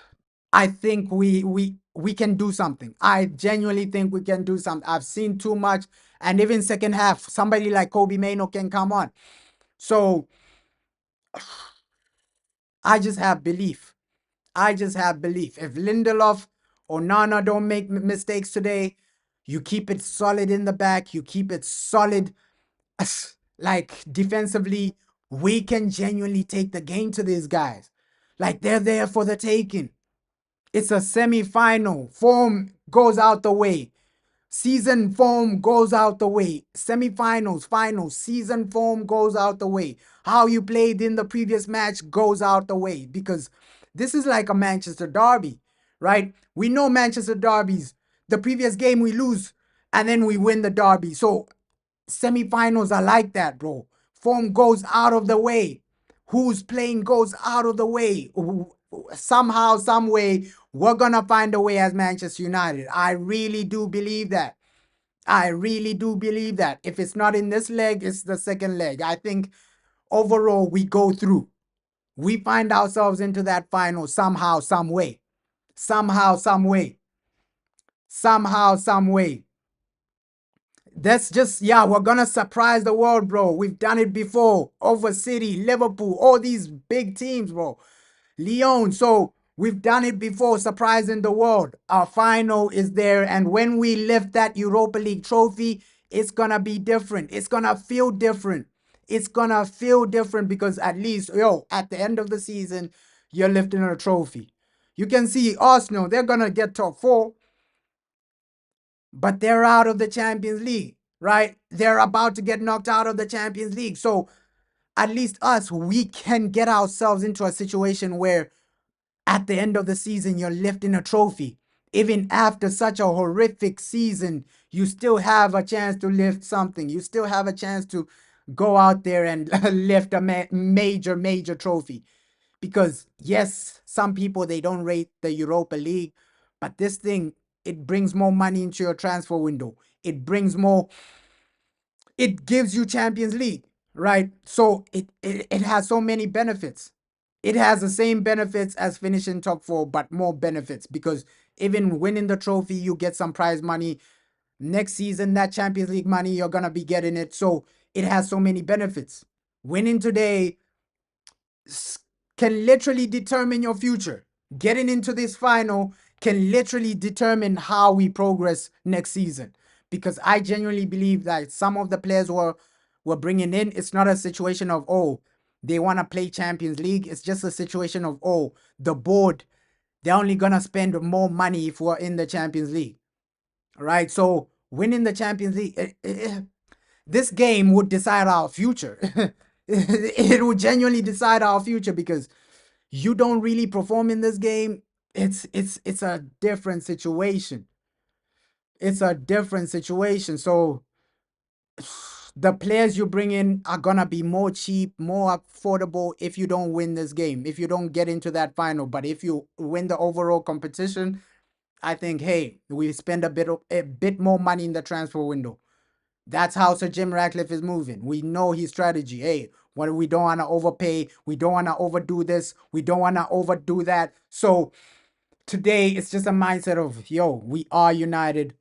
I think we can do something. I genuinely think we can do something. I've seen too much, and even second half, somebody like Kobe Mano can come on. So I just have belief. I just have belief. If Lindelof or Nana don't make mistakes today, you keep it solid in the back, you keep it solid like defensively, we can genuinely take the game to these guys. Like they're there for the taking. It's a semi-final. Form goes out the way. Season form goes out the way. Semi-finals, finals, season form goes out the way. How you played in the previous match goes out the way, because this is like a Manchester derby, right? We know Manchester derbies. The previous game we lose and then we win the derby. So semi-finals are like that, bro. Form goes out of the way. Who's playing goes out of the way. Somehow, some way, we're gonna find a way as Manchester United. I really do believe that. I really do believe that. If it's not in this leg, it's the second leg. I think overall we go through. We find ourselves into that final somehow, some way. Somehow, some way. Somehow, some way. That's just, yeah, we're gonna surprise the world, bro. We've done it before. Over City, Liverpool, all these big teams, bro. Lyon. So we've done it before, surprising the world. Our final is there. And when we lift that Europa League trophy, it's gonna be different. It's gonna feel different. It's gonna feel different because at least, yo, at the end of the season, you're lifting a trophy. You can see Arsenal, they're gonna get top four, but they're out of the Champions League, right? They're about to get knocked out of the Champions League. So at least us, we can get ourselves into a situation where at the end of the season, you're lifting a trophy. Even after such a horrific season, you still have a chance to lift something. You still have a chance to go out there and lift a major, major trophy. Because yes, some people, they don't rate the Europa League, but this thing, it brings more money into your transfer window. It brings more, it gives you Champions League, right? So it has so many benefits. It has the same benefits as finishing top four, but more benefits, because even winning the trophy, you get some prize money. Next season, that Champions League money, you're gonna be getting it. So it has so many benefits. Winning today can literally determine your future. Getting into this final can literally determine how we progress next season. Because I genuinely believe that some of the players we're bringing in, it's not a situation of, oh, they want to play Champions League. It's just a situation of, oh, the board, they're only going to spend more money if we're in the Champions League. All right. So winning the Champions League, this game would decide our future. It would genuinely decide our future, because you don't really perform in this game, it's a different situation. It's a different situation. So the players you bring in are gonna be more cheap, more affordable if you don't win this game, if you don't get into that final. But if you win the overall competition, I think, hey, we spend a bit more money in the transfer window. That's how Sir Jim Ratcliffe is moving. We know his strategy. Hey, what, we don't want to overpay. We don't want to overdo this. We don't want to overdo that. So today it's just a mindset of, yo, we are united.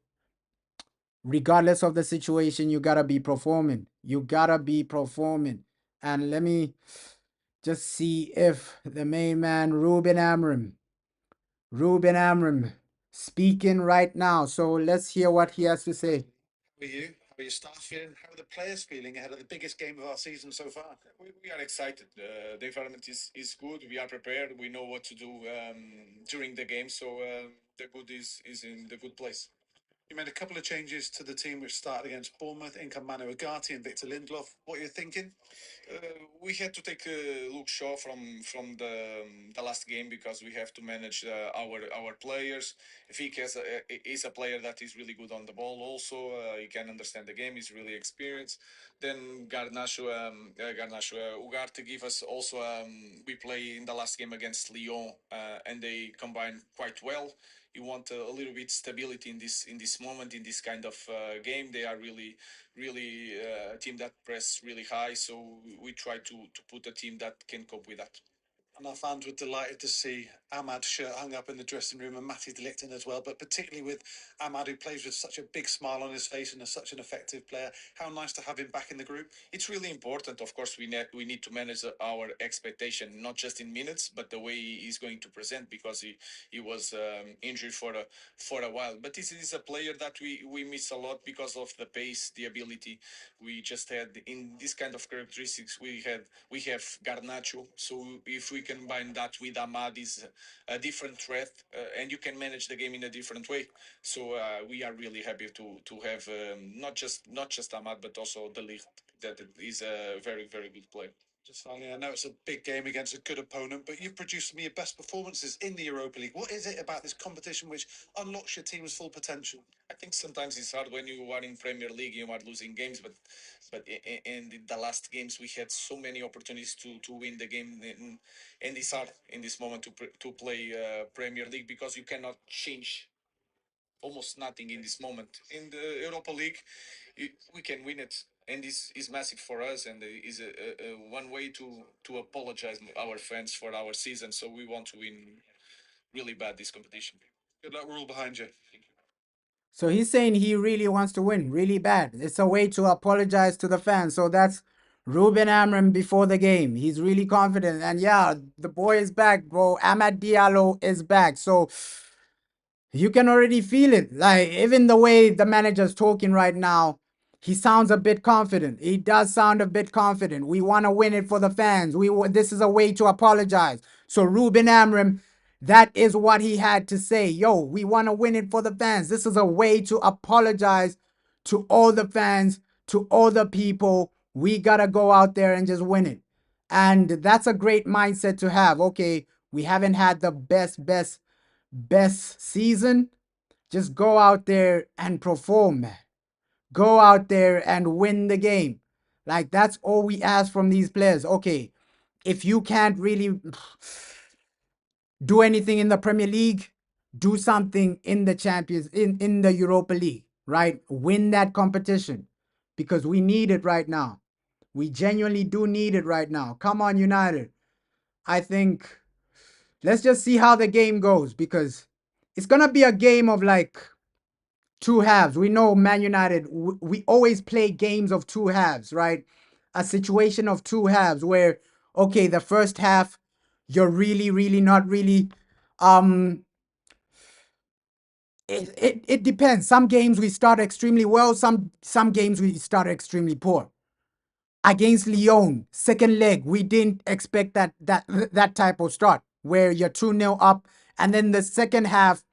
Regardless of the situation, you gotta be performing. You gotta be performing. And let me just see if the main man, Ruben Amram, speaking right now. So let's hear what he has to say. How are you? How are your staff feeling? How are the players feeling ahead of the biggest game of our season so far? We are excited. The environment is good. We are prepared. We know what to do during the game. So the good is in the good place. You made a couple of changes to the team which started against Bournemouth, in come Manu Agati and Victor Lindelof. What are you thinking? We had to take Luke Shaw from the last game because we have to manage our players. Vic is a player that is really good on the ball. Also, he can understand the game. He's really experienced. Then Garnacho, Ugarte give us also. We play in the last game against Lyon, and they combine quite well. You want a little bit stability in this moment in this kind of game. They are really a team that press really high. So we try to put a team that can cope with that. And our fans were delighted to see Ahmad's shirt hung up in the dressing room and Matty de Ligt in as well. But particularly with Ahmad, who plays with such a big smile on his face and is such an effective player, how nice to have him back in the group. It's really important. Of course, we need to manage our expectation, not just in minutes, but the way he's going to present because he was injured for a while. But this is a player that we miss a lot because of the pace, the ability. We just had in this kind of characteristics. We have Garnacho. So if we combine that with Ahmad, is a different threat, and you can manage the game in a different way. So we are really happy to have not just Ahmad but also the Ligt that is a very good player. Just finally, I know it's a big game against a good opponent, but you've produced some of your best performances in the Europa League. What is it about this competition which unlocks your team's full potential? I think sometimes it's hard when you are in Premier League, you are losing games, but in the last games we had so many opportunities to win the game, and it's hard in this moment to play Premier League because you cannot change almost nothing in this moment. In the Europa League, we can win it, and this is massive for us, and is a one way to apologize our fans for our season. So we want to win really bad this competition. Good luck, we're all behind you. So he's saying he really wants to win really bad. It's a way to apologize to the fans. So that's Ruben Amram before the game. He's really confident. And yeah, the boy is back, bro. Amad Diallo is back. So you can already feel it. Like, even the way the manager's talking right now, he sounds a bit confident. He does sound a bit confident. We want to win it for the fans. This is a way to apologize. So Ruben Amram, that is what he had to say. Yo, we want to win it for the fans. This is a way to apologize to all the fans, to all the people. We got to go out there and just win it. And that's a great mindset to have. Okay, we haven't had the best season. Just go out there and perform, man. Go out there and win the game. Like, that's all we ask from these players. Okay, if you can't really do anything in the Premier League, do something in the Champions in the Europa League, right? Win that competition because we need it right now. We genuinely do need it right now. Come on, United. I think let's just see how the game goes because it's going to be a game of like two halves. We know Man United, we always play games of two halves, right? A situation of two halves where, okay, the first half, you're really not really. Um, it depends. Some games we start extremely well. Some games we start extremely poor. Against Lyon, second leg, we didn't expect that type of start where you're 2-0 up, and then the second half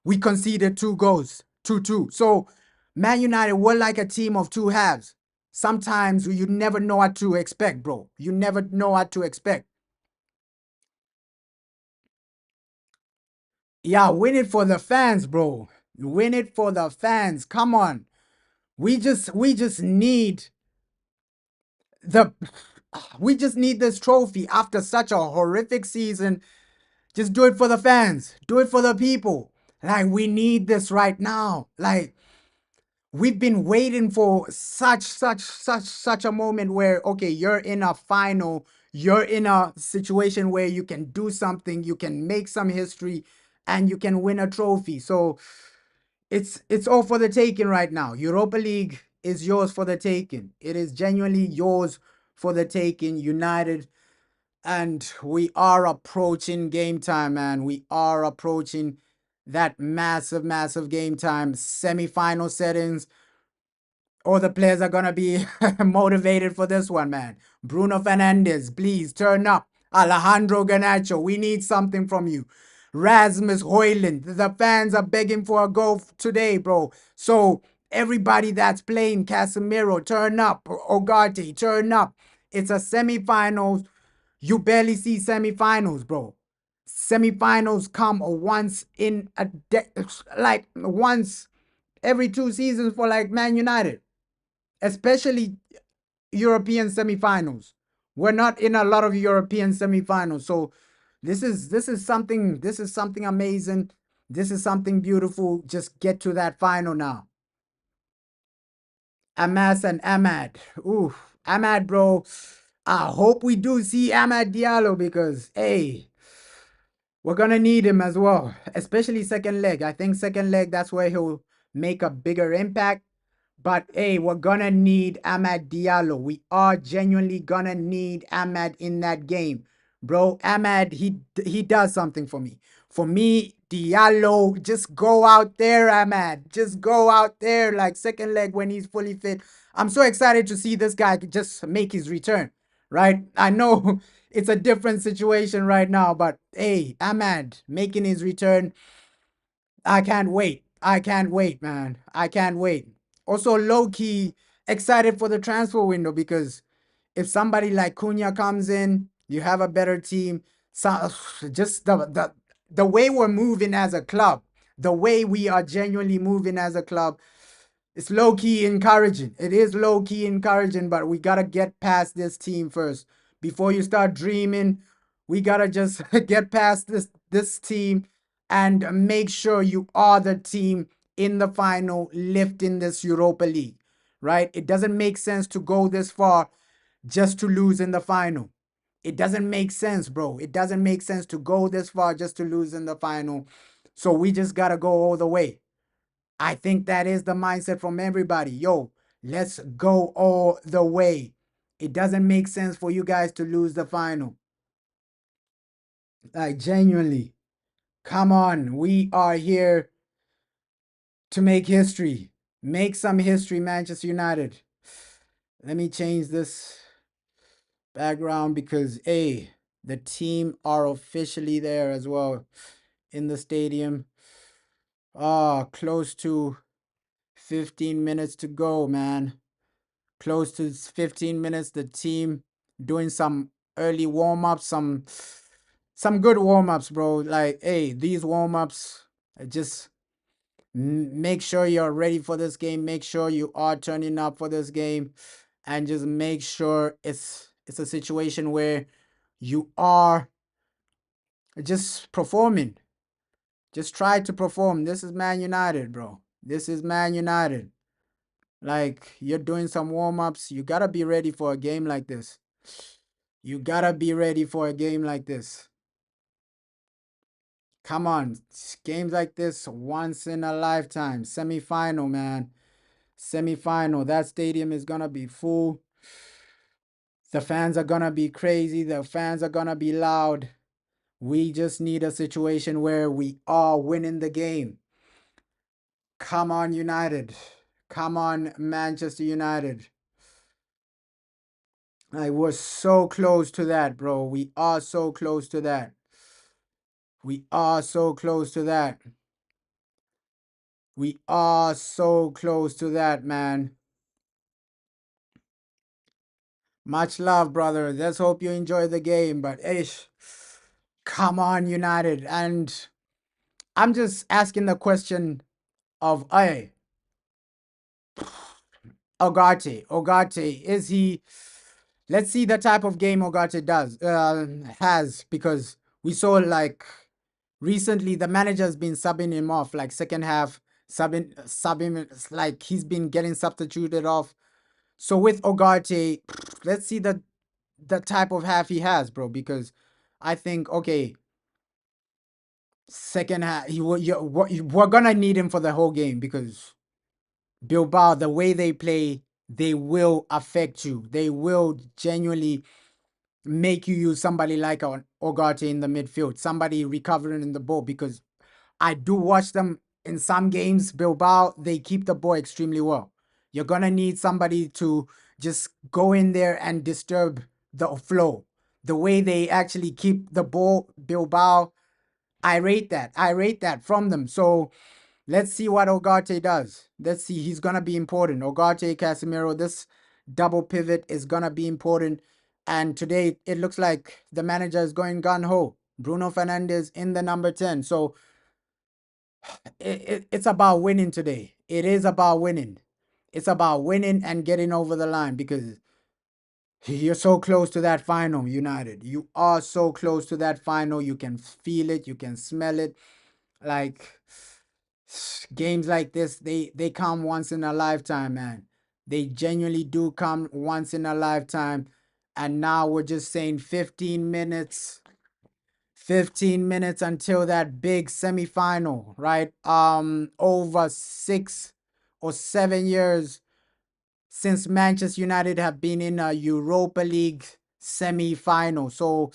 we conceded two goals, 2-2. So Man United were like a team of two halves. Sometimes you never know what to expect, bro. You never know what to expect. Yeah, win it for the fans, bro. Win it for the fans. Come on. We just need the we just need this trophy after such a horrific season. Just do it for the fans. Do it for the people. Like, we need this right now. Like, we've been waiting for such a moment where, okay, you're in a final, you're in a situation where you can do something, you can make some history, and you can win a trophy. So it's all for the taking right now. Europa League is yours for the taking. It is genuinely yours for the taking, United. And we are approaching game time, man. We are approaching that massive, massive game time, semi-final settings. All the players are gonna be motivated for this one, man. Bruno Fernandes, please turn up. Alejandro Garnacho, we need something from you. Rasmus Højlund, the fans are begging for a goal today, bro. So everybody that's playing, Casemiro, turn up. Ogate, turn up. It's a semi-finals. You barely see semi-finals, bro. Semi-finals come once in like once every 2 seasons for like Man United, especially European semifinals. We're not in a lot of European semifinals, so this is something amazing. This is something beautiful. Just get to that final now. Amas and Ahmad. Ooh, Ahmad, bro. I hope we do see Ahmad Diallo because hey, we're gonna need him as well, especially second leg. I think second leg that's where he'll make a bigger impact. But hey, we're gonna need Amad Diallo. We are genuinely gonna need Amad in that game. Bro, Amad, he does something for me. For me, Diallo, just go out there, Amad. Just go out there like second leg when he's fully fit. I'm so excited to see this guy just make his return, right? I know it's a different situation right now, but hey, Amad making his return. I can't wait. I can't wait, man. I can't wait. Also, low key excited for the transfer window because if somebody like Cunha comes in, you have a better team. So just the way we're moving as a club, the way we are genuinely moving as a club, it's low key encouraging. It is low key encouraging, but we gotta get past this team first before you start dreaming. We gotta just get past this team and make sure you are the team in the final lifting this Europa League, right? It doesn't make sense to go this far just to lose in the final. It doesn't make sense, bro. It doesn't make sense to go this far just to lose in the final. So we just gotta go all the way. I think that is the mindset from everybody. Yo, let's go all the way. It doesn't make sense for you guys to lose the final. Like, genuinely. Come on. We are here to make history. Make some history, Manchester United. Let me change this background because, hey, the team are officially there as well in the stadium. Close to 15 minutes to go, man. Close to 15 minutes. The team doing some early warm-ups, some good warm-ups, bro. Like, hey, these warm-ups just make sure you're ready for this game. Make sure you are turning up for this game, and just make sure it's a situation where you are just performing. Just try to perform. This is Man United, bro. This is Man United. Like, you're doing some warm-ups. You gotta be ready for a game like this. You gotta be ready for a game like this. Come on. Games like this, once in a lifetime. Semi-final, man. Semi-final. That stadium is gonna be full. The fans are gonna be crazy. The fans are gonna be loud. We just need a situation where we are winning the game. Come on, United. Come on, Manchester United. I was so close to that, bro. We are so close to that. We are so close to that. We are so close to that, man. Much love, brother. Let's hope you enjoy the game. But ish, come on, United. And I'm just asking the question of, hey, Ogate, is he? Let's see the type of game Ogate has, because we saw like recently the manager's been subbing him off like second half, subbing it's like he's been getting substituted off. So with Ogate, let's see the type of half he has, bro, because I think okay, second half we're gonna need him for the whole game because Bilbao, the way they play, they will affect you. They will genuinely make you use somebody like an Ogate in the midfield, somebody recovering in the ball, because I do watch them in some games. Bilbao, they keep the ball extremely well. You're gonna need somebody to just go in there and disturb the flow. The way they actually keep the ball, Bilbao, I rate that. I rate that from them. So let's see what Ugarte does. Let's see. He's gonna be important. Ugarte, Casemiro, this double pivot is gonna be important. And today it looks like the manager is going gun ho. Bruno Fernandes in the number 10. So it's about winning today. It is about winning. It's about winning and getting over the line because you're so close to that final, United. You are so close to that final. You can feel it. You can smell it. Like games like this, they come once in a lifetime, man. They genuinely do come once in a lifetime. And now we're just saying 15 minutes. 15 minutes until that big semifinal, right? Over 6 or 7 years since Manchester United have been in a Europa League semi-final. So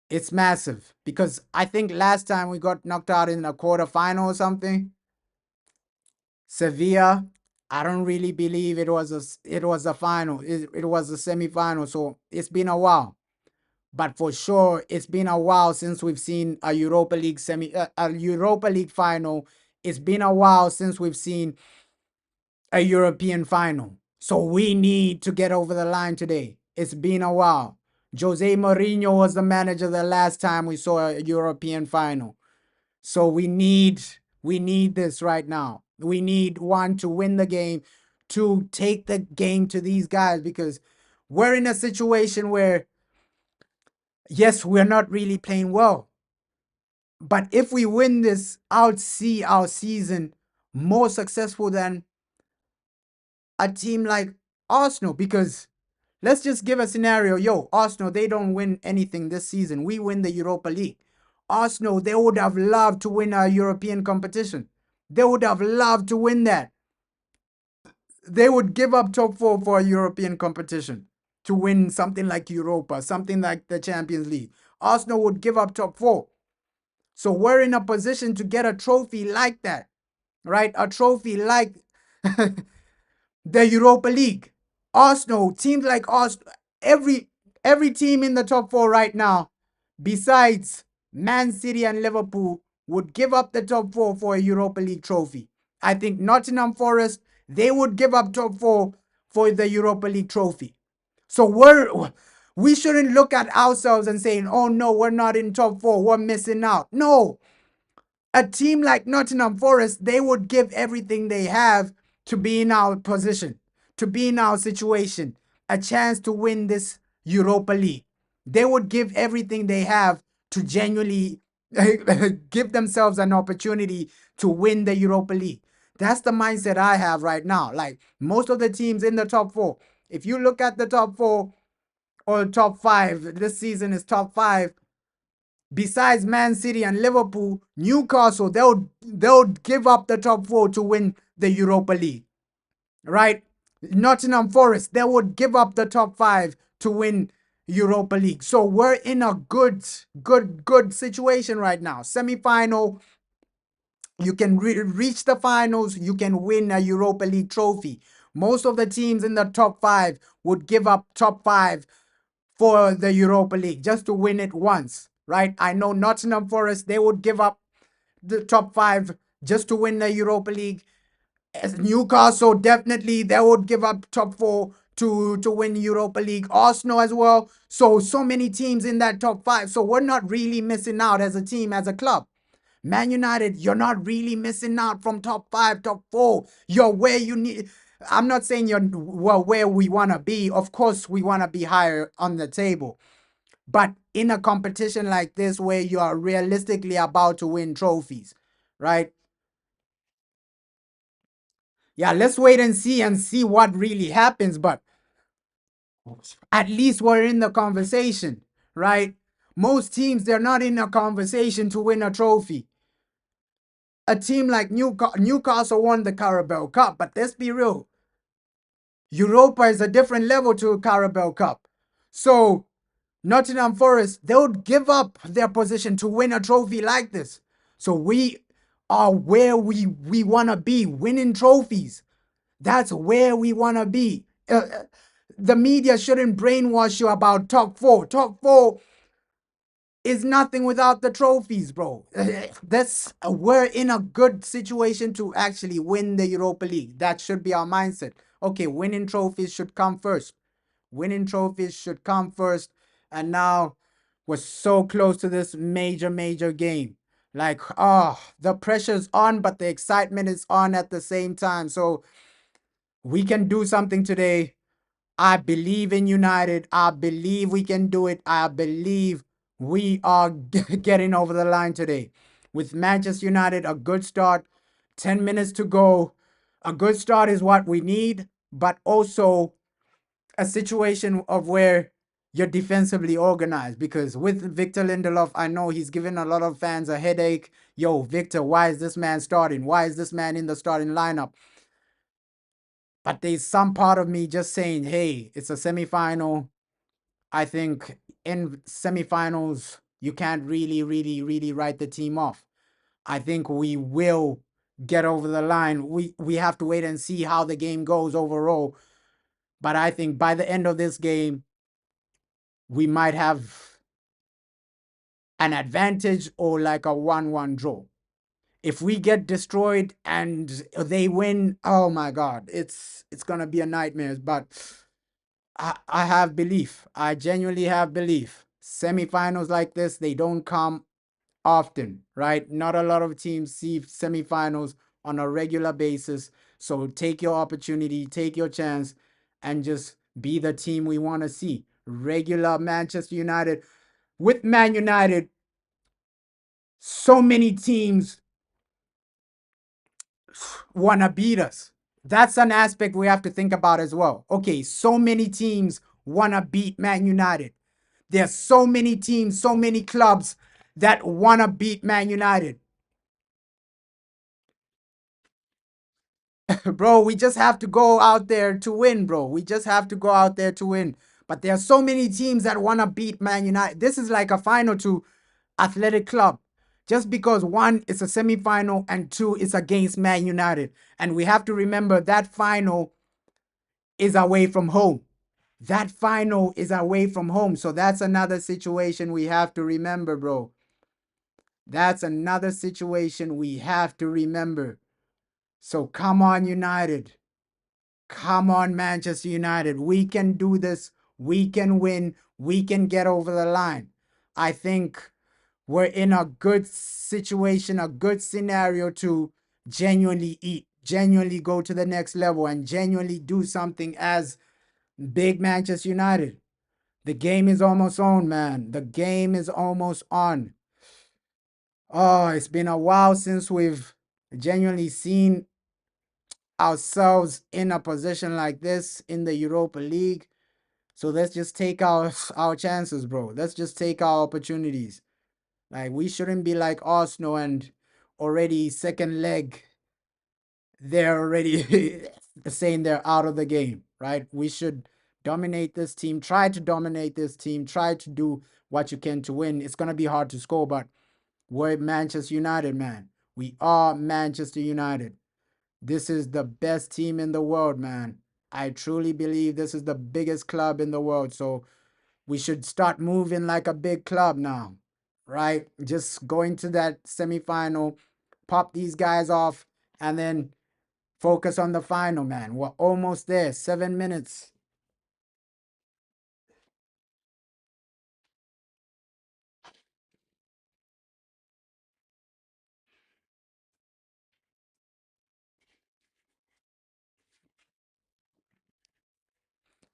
it's massive because I think last time we got knocked out in a quarterfinal or something, Sevilla. I don't really believe it was a final. It was a semi-final. So it's been a while. But for sure, it's been a while since we've seen a Europa League final. It's been a while since we've seen a European final. So we need to get over the line today. It's been a while. Jose Mourinho was the manager the last time we saw a European final. So we need this right now. We need one to win the game, to take the game to these guys because we're in a situation where yes, we're not really playing well. But if we win this, I'll see our season more successful than a team like Arsenal because let's just give a scenario. Yo, Arsenal, they don't win anything this season. We win the Europa League. Arsenal, they would have loved to win a European competition. They would have loved to win that. They would give up top four for a European competition to win something like Europa, something like the Champions League. Arsenal would give up top four. So we're in a position to get a trophy like that, right? A trophy like the Europa League. Arsenal, teams like Arsenal, every team in the top four right now, besides Man City and Liverpool, would give up the top four for a Europa League trophy. I think Nottingham Forest, they would give up top four for the Europa League trophy. So we shouldn't look at ourselves and saying, oh no, we're not in top four, we're missing out. No, a team like Nottingham Forest, they would give everything they have to be in our position, to be in our situation, a chance to win this Europa League. They would give everything they have to genuinely give themselves an opportunity to win the Europa League. That's the mindset I have right now. Like most of the teams in the top four, if you look at the top four or top five, this season is top five, besides Man City and Liverpool, Newcastle, they'll give up the top four to win the Europa League, right? Nottingham Forest, they would give up the top five to win Europa League. So we're in a good situation right now. Semi-final, you can reach the finals, you can win a Europa League trophy. Most of the teams in the top five would give up top five for the Europa League just to win it once, right? I know Nottingham Forest, they would give up the top five just to win the Europa League. As Newcastle, definitely, they would give up top four to win Europa League. Arsenal as well. So many teams in that top five. So we're not really missing out as a team, as a club. Man United, you're not really missing out from top five, top four. You're where you need. I'm not saying you're where we want to be. Of course, we want to be higher on the table. But in a competition like this, where you are realistically about to win trophies, right? Yeah, let's wait and see what really happens. But at least we're in the conversation, right? Most teams, they're not in a conversation to win a trophy. A team like Newcastle won the Carabao Cup, but let's be real. Europa is a different level to a Carabao Cup. So Nottingham Forest, they would give up their position to win a trophy like this. So we are where we want to be, winning trophies. That's where we want to be. The media shouldn't brainwash you about top four. Top four is nothing without the trophies, bro. That's we're in a good situation to actually win the Europa League. That should be our mindset. Okay, winning trophies should come first. Winning trophies should come first. And now we're so close to this major game. Like, the pressure's on, but the excitement is on at the same time. So we can do something today. I believe in United. I believe we can do it. I believe we are getting over the line today. With Manchester United, a good start, 10 minutes to go. A good start is what we need, but also a situation of where you're defensively organized. Because with Victor Lindelof, I know he's giving a lot of fans a headache. Yo, Victor, why is this man starting? Why is this man in the starting lineup? But there's some part of me just saying, hey, it's a semifinal. I think in semifinals, you can't really write the team off. I think we will get over the line. We have to wait and see how the game goes overall. But I think by the end of this game, we might have an advantage or like a 1-1 draw. If we get destroyed and they win, oh my God, it's gonna be a nightmare. But I have belief. I genuinely have belief. Semifinals like this, they don't come often, right? Not a lot of teams see semifinals on a regular basis. So take your opportunity, take your chance, and just be the team we want to see. Regular Manchester United. With Man United, so many teams want to beat us. That's an aspect we have to think about as well. Okay, so many teams want to beat Man United. There's so many teams, so many clubs that want to beat Man United. Bro, we just have to go out there to win, bro. We just have to go out there to win. But there are so many teams that want to beat Man United. This is like a final to Athletic Club. Just because one is a semi-final and two is against Man United. And we have to remember that final is away from home. That final is away from home. So that's another situation we have to remember, bro. That's another situation we have to remember. So come on, United. Come on, Manchester United. We can do this. We can win. We can get over the line. I think we're in a good situation, a good scenario to genuinely eat, genuinely go to the next level, and genuinely do something as big Manchester United. The game is almost on, man. The game is almost on. Oh, it's been a while since we've genuinely seen ourselves in a position like this in the Europa League. So let's just take our chances, bro. Let's just take our opportunities. Like we shouldn't be like Arsenal and already second leg they're already saying they're out of the game, right? We should dominate this team, try to dominate this team, try to do what you can to win. It's going to be hard to score, but we're Manchester United, man. We are Manchester United. This is the best team in the world, man. I truly believe this is the biggest club in the world. So we should start moving like a big club now, right? Just going to that semifinal, pop these guys off, and then focus on the final, man. We're almost there. 7 minutes.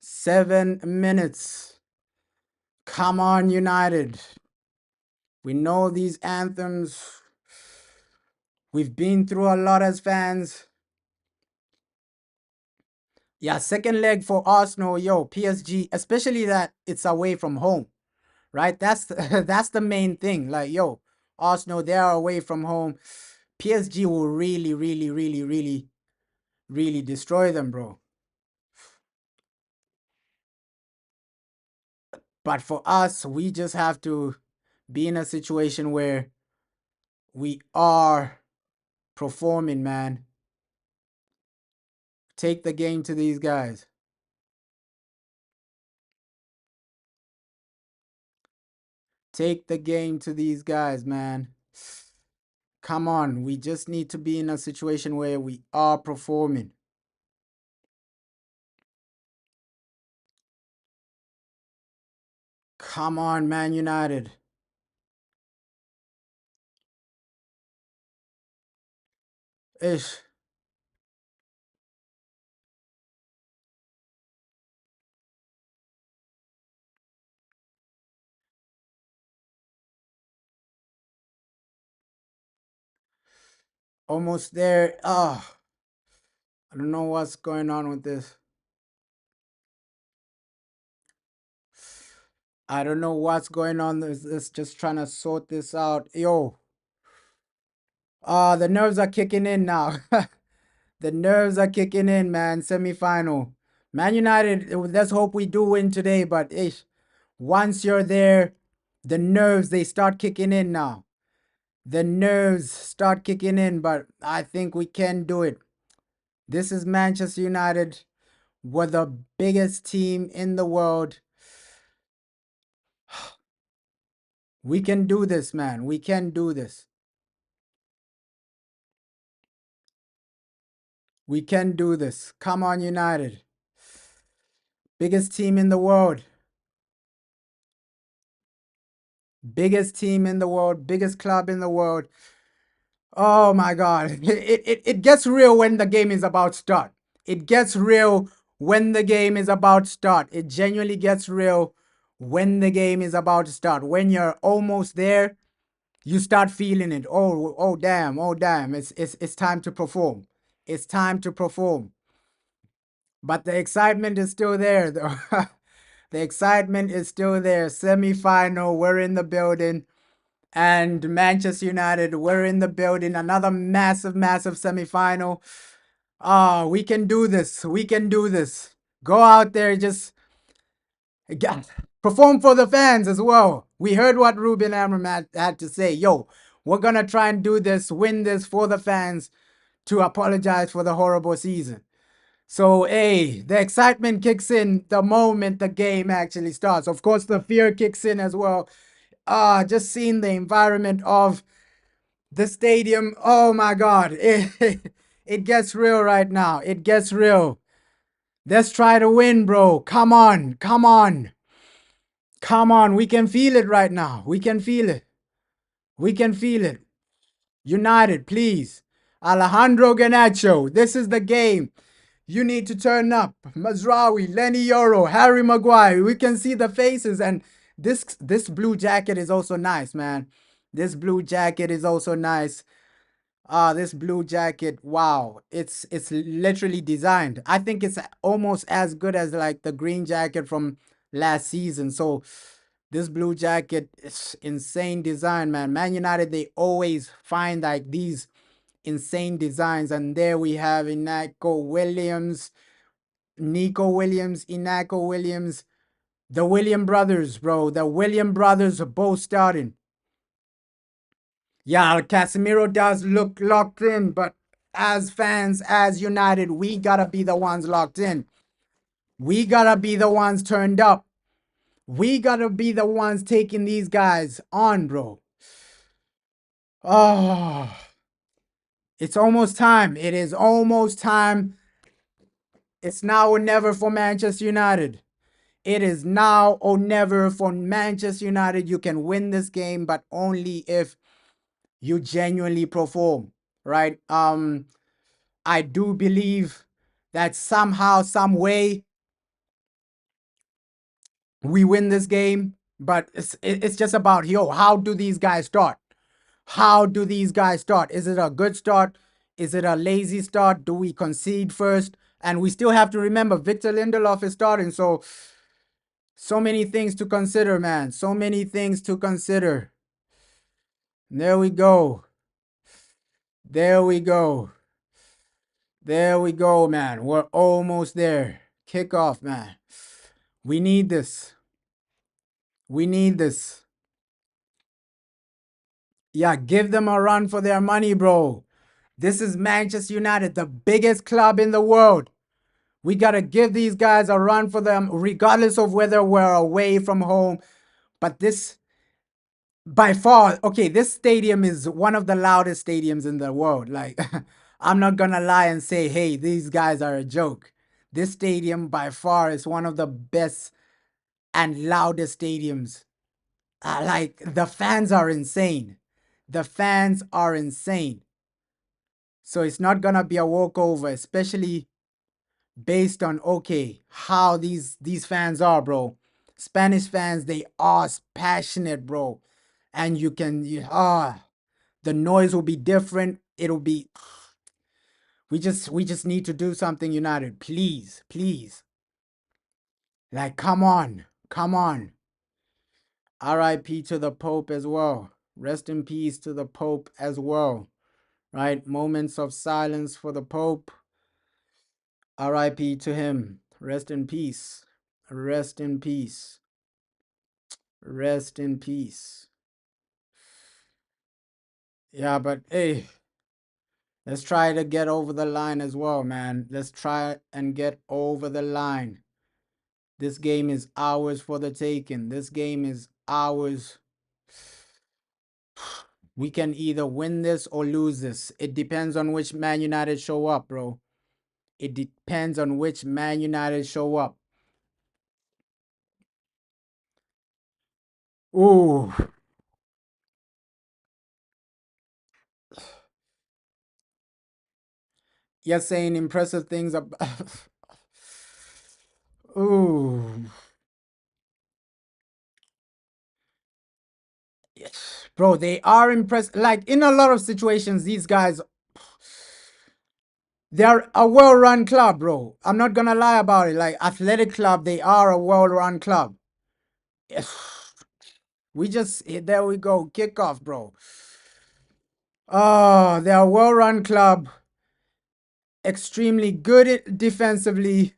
Seven minutes. Come on, United. We know these anthems. We've been through a lot as fans. Yeah, second leg for Arsenal, yo, PSG, especially that it's away from home, right? That's that's the main thing. Like, yo, Arsenal, they are away from home. PSG will really destroy them, bro. But for us, we just have to be in a situation where We are performing, man. Take the game to these guys. Take the game to these guys, man. Come on. We just need to be in a situation where we are performing. Come on, Man United. Ish. Almost there. Ah, I don't know what's going on with this. I don't know what's going on. This just trying to sort this out. Yo. The nerves are kicking in now. The nerves are kicking in, man. Semi-final. Man United, let's hope we do win today, but ish, once you're there, the nerves, they start kicking in now. The nerves start kicking in, but I think we can do it. This is Manchester United. We're the biggest team in the world. We can do this, man. We can do this. We can do this. Come on, United. Biggest team in the world. Biggest team in the world. Biggest club in the world. Oh my God. It gets real when the game is about to start. It gets real when the game is about to start. It genuinely gets real when the game is about to start. When you're almost there, you start feeling it. Oh damn, oh damn. It's time to perform. It's time to perform. But the excitement is still there though. The excitement is still there. Semi-final, we're in the building. And Manchester United, we're in the building. Another massive, massive semi-final. We can do this. We can do this. Go out there, just perform for the fans as well. We heard what Ruben Amram had to say. Yo, we're going to try and do this, win this for the fans to apologize for the horrible season. So, hey, the excitement kicks in the moment the game actually starts. Of course, the fear kicks in as well. Just seeing the environment of the stadium. Oh my God. It gets real right now. It gets real. Let's try to win, bro. Come on. Come on. Come on. We can feel it right now. We can feel it. We can feel it. United, please. Alejandro Garnacho. This is the game. You need to turn up. Mazraoui, Lenny Yoro, Harry Maguire. We can see the faces, and this blue jacket is also nice, man. This blue jacket is also nice. This blue jacket, wow. It's literally designed. I think it's almost as good as like the green jacket from last season. So this blue jacket is insane design, man. Man United, they always find like these insane designs, and there we have Inako Williams, Nico Williams, Inako Williams, the William brothers, bro. The William brothers are both starting. Yeah, Casemiro does look locked in, but as fans, as United, we gotta be the ones locked in. We gotta be the ones turned up. We gotta be the ones taking these guys on, bro. Oh, it's almost time. It is almost time. It's now or never for Manchester United. It is now or never for Manchester United. You can win this game, but only if you genuinely perform, right? I do believe that somehow, some way, we win this game. But it's just about, yo, how do these guys start? How do these guys start? Is it a good start? Is it a lazy start? Do we concede first? And we still have to remember Victor Lindelof is starting. So many things to consider, man. So many things to consider. There we go. There we go. There we go, man. We're almost there. Kickoff, man. We need this. We need this. Yeah, give them a run for their money, bro. This is Manchester United, the biggest club in the world. We got to give these guys a run for them, regardless of whether we're away from home. But this, by far, okay, this stadium is one of the loudest stadiums in the world. Like, I'm not going to lie and say, hey, these guys are a joke. This stadium, by far, is one of the best and loudest stadiums. Like, the fans are insane. The fans are insane. So it's not going to be a walkover, especially based on okay how these fans are, bro. Spanish fans, they are passionate, bro. And the noise will be different. It'll be we just need to do something, United. Please, please. Like come on. Come on. RIP to the Pope as well. Rest in peace to the Pope as well. Right? Moments of silence for the Pope. RIP to him. Rest in peace. Rest in peace. Rest in peace. Yeah, but hey, let's try to get over the line as well, man. Let's try and get over the line. This game is ours for the taking. This game is ours. We can either win this or lose this. It depends on which Man United show up, bro. It depends on which Man United show up. Ooh. You're saying impressive things about. Ooh. Bro, they are impressed. Like in a lot of situations, these guys, they're a well-run club, bro. I'm not gonna lie about it. Like athletic club, they are a well-run club. We just there we go, kickoff, bro. Oh, they're a well-run club, extremely good defensively,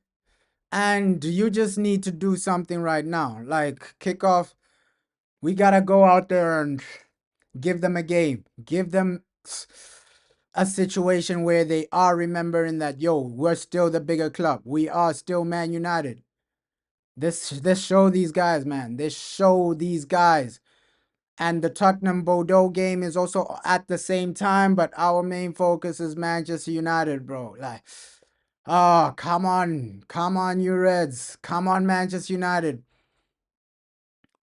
and you just need to do something right now. Like kickoff, we gotta go out there and give them a game. Give them a situation where they are remembering that, yo, we're still the bigger club. We are still Man United. This show these guys, man. This show these guys. And the Tottenham Bordeaux game is also at the same time, but our main focus is Manchester United, bro. Like, oh, come on. Come on, you Reds. Come on, Manchester United.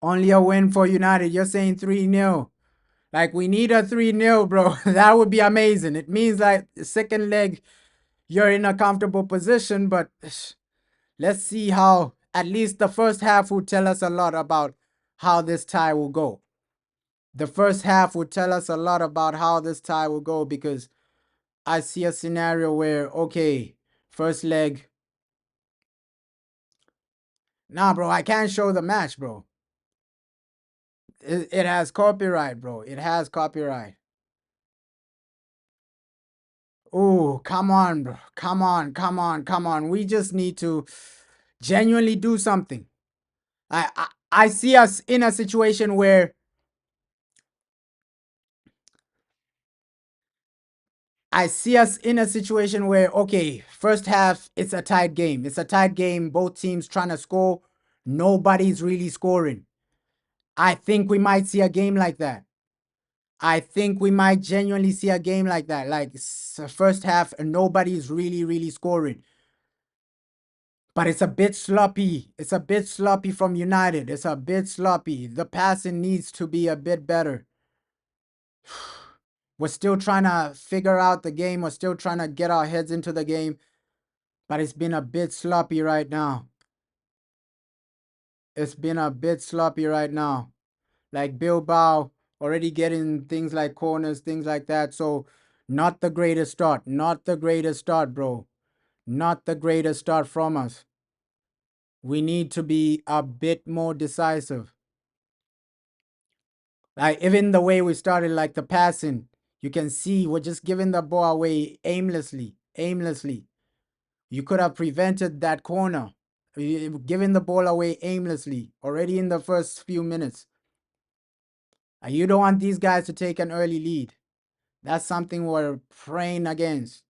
Only a win for United. You're saying 3-0. Like, we need a 3-0, bro. That would be amazing. It means, like, the second leg, you're in a comfortable position, but let's see how at least the first half will tell us a lot about how this tie will go. The first half will tell us a lot about how this tie will go because I see a scenario where, okay, first leg. Nah, bro, I can't show the match, bro. It has copyright, bro. It has copyright. Oh, come on, bro. Come on, come on, come on. We just need to genuinely do something. I see us in a situation where okay, first half, it's a tight game. It's a tight game. Both teams trying to score. Nobody's really scoring. I think we might see a game like that. I think we might genuinely see a game like that. Like first half, nobody's really scoring. But it's a bit sloppy. It's a bit sloppy from United. It's a bit sloppy. The passing needs to be a bit better. We're still trying to figure out the game. We're still trying to get our heads into the game. But it's been a bit sloppy right now. It's been a bit sloppy right now. Like Bilbao already getting things like corners, things like that. So not the greatest start. Not the greatest start, bro. Not the greatest start from us. We need to be a bit more decisive. Like even the way we started, like the passing, you can see we're just giving the ball away aimlessly. Aimlessly. You could have prevented that corner. Giving the ball away aimlessly already in the first few minutes. And you don't want these guys to take an early lead. That's something we're praying against.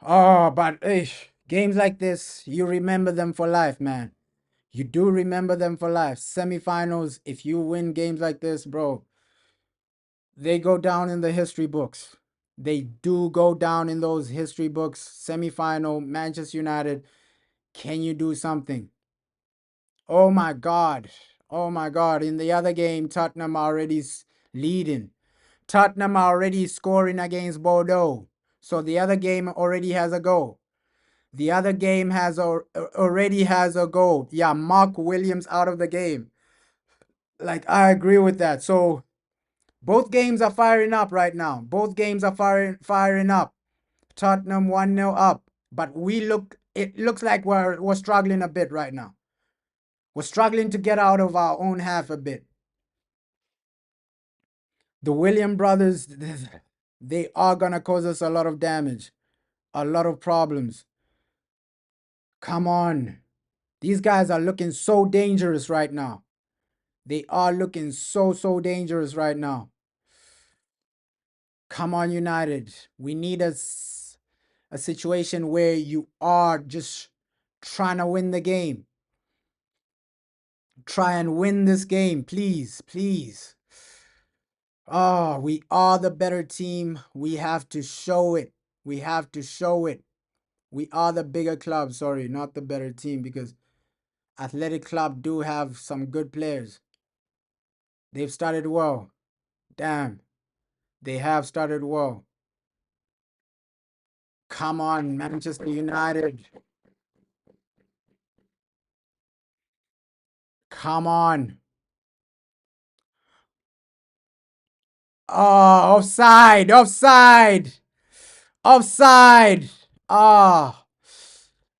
Oh, but games like this, you remember them for life, man. You do remember them for life. Semifinals, if you win games like this, bro, they go down in the history books. They do go down in those history books. Semifinal, Manchester United. Can you do something? Oh my God. Oh my God. In the other game, Tottenham already leading. Tottenham already scoring against Bordeaux. So the other game already has a goal. The other game already has a goal. Yeah, Mark Williams out of the game. Like, I agree with that. So both games are firing up right now. Both games are firing up. Tottenham 1-0 up. But it looks like we're struggling a bit right now. We're struggling to get out of our own half a bit. The William brothers, they are gonna cause us a lot of damage, a lot of problems. Come on. These guys are looking so dangerous right now. They are looking so dangerous right now. Come on, United. We need a situation where you are just trying to win the game. Try and win this game, please, please. Oh, we are the better team. We have to show it. We have to show it. We are the bigger club. Sorry, not the better team, because Athletic Club do have some good players. They've started well. Damn. They have started well. Come on, Manchester United. Come on. Oh, offside, offside, offside. Ah,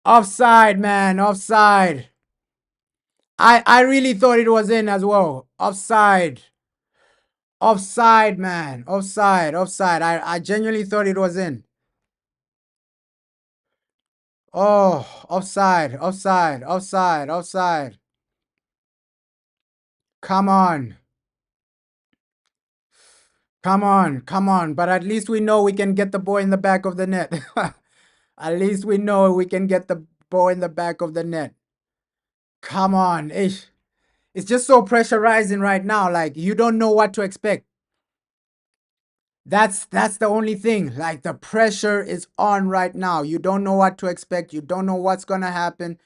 offside, man, offside. I really thought it was in as well. Offside. Offside, man. Offside, offside. I genuinely thought it was in. Oh, offside, offside, offside, offside. Come on. Come on, come on. But at least we know we can get the ball in the back of the net. At least we know we can get the ball in the back of the net. Come on. Ish. It's just so pressurizing right now. Like, you don't know what to expect. That's the only thing. Like, the pressure is on right now. You don't know what to expect. You don't know what's gonna happen.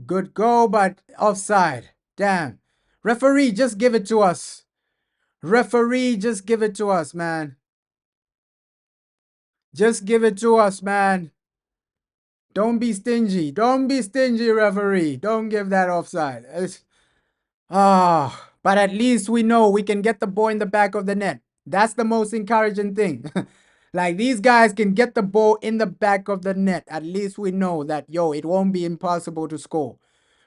Good goal, but offside. Damn. Referee, just give it to us. Referee, just give it to us, man. Just give it to us, man. Don't be stingy. Don't be stingy, referee. Don't give that offside. But at least we know we can get the ball in the back of the net. That's the most encouraging thing. Like, these guys can get the ball in the back of the net. At least we know that, yo, it won't be impossible to score.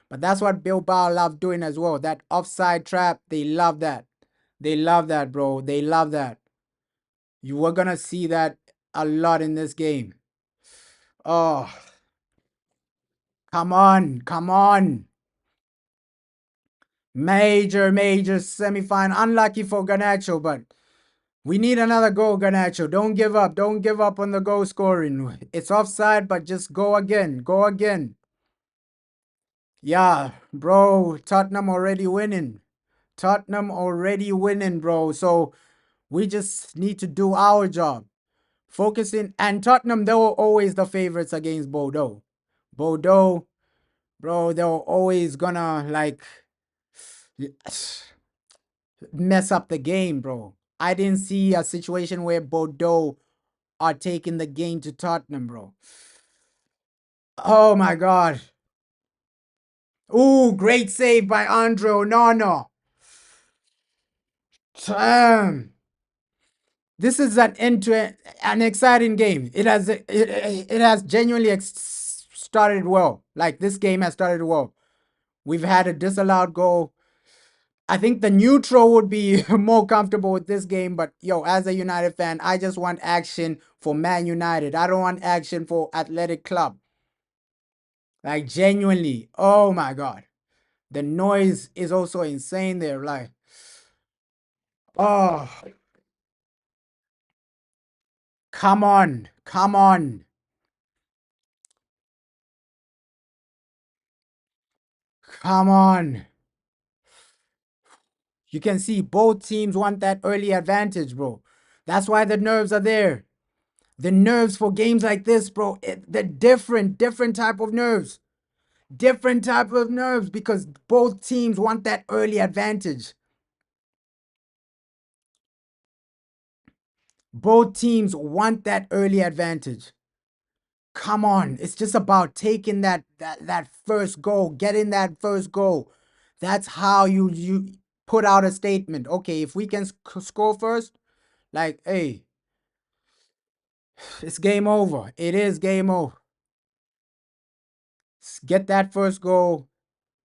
But that's what Bilbao love doing as well. That offside trap, they love that. They love that, bro. They love that. You were gonna see that a lot in this game. Oh, come on, come on. Major semi-final. Unlucky for Garnacho, but we need another goal, Garnacho. Don't give up. Don't give up on the goal scoring. It's offside, but just go again. Go again. Yeah, bro. Tottenham already winning. Tottenham already winning, bro. So we just need to do our job. Focusing. And Tottenham, they were always the favorites against Bordeaux. Bordeaux, bro, they were always gonna, like, mess up the game, bro. I didn't see a situation where Bordeaux are taking the game to Tottenham, bro. Oh my God. Ooh, great save by Andre Onana. Damn. This is an exciting game. It has genuinely started well. Like, this game has started well. We've had a disallowed goal. I think the neutral would be more comfortable with this game, but yo, as a United fan, I just want action for Man United. I don't want action for Athletic Club. Like genuinely. Oh my god. The noise is also insane there. Like, oh, come on. Come on. Come on. You can see both teams want that early advantage, bro. That's why the nerves are there. The nerves for games like this, bro, they're different type of nerves. Different type of nerves because both teams want that early advantage. Both teams want that early advantage. Come on, it's just about taking that first goal, getting that first goal. That's how you put out a statement. Okay, if we can score first, like, hey, it's game over. It is game over. Get that first goal.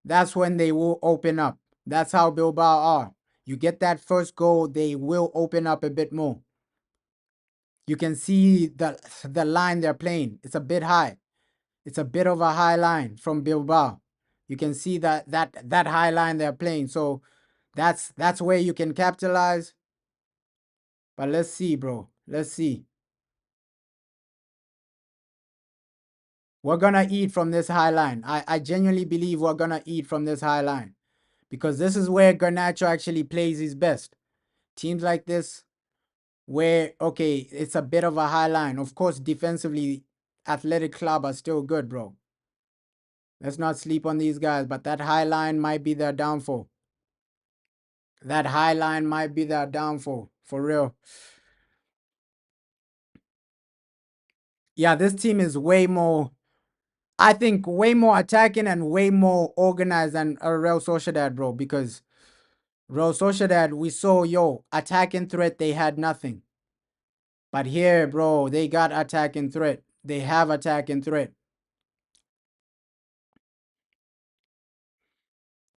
That's when they will open up. That's how Bilbao are. You get that first goal, they will open up a bit more. You can see the line they're playing. It's a bit high. It's a bit of a high line from Bilbao. You can see that high line they're playing. So that's where you can capitalize. But let's see, bro. Let's see. We're gonna eat from this high line. I genuinely believe we're gonna eat from this high line. Because this is where Garnacho actually plays his best. Teams like this, where, okay, it's a bit of a high line. Of course, defensively, Athletic Club are still good, bro. Let's not sleep on these guys, but that high line might be their downfall. That high line might be their downfall, for real. Yeah, this team is way more, I think, way more attacking and way more organized than Real Sociedad, bro, because Real Sociedad, we saw, yo, attacking threat, they had nothing. But here, bro, they got attacking threat. They have attacking threat.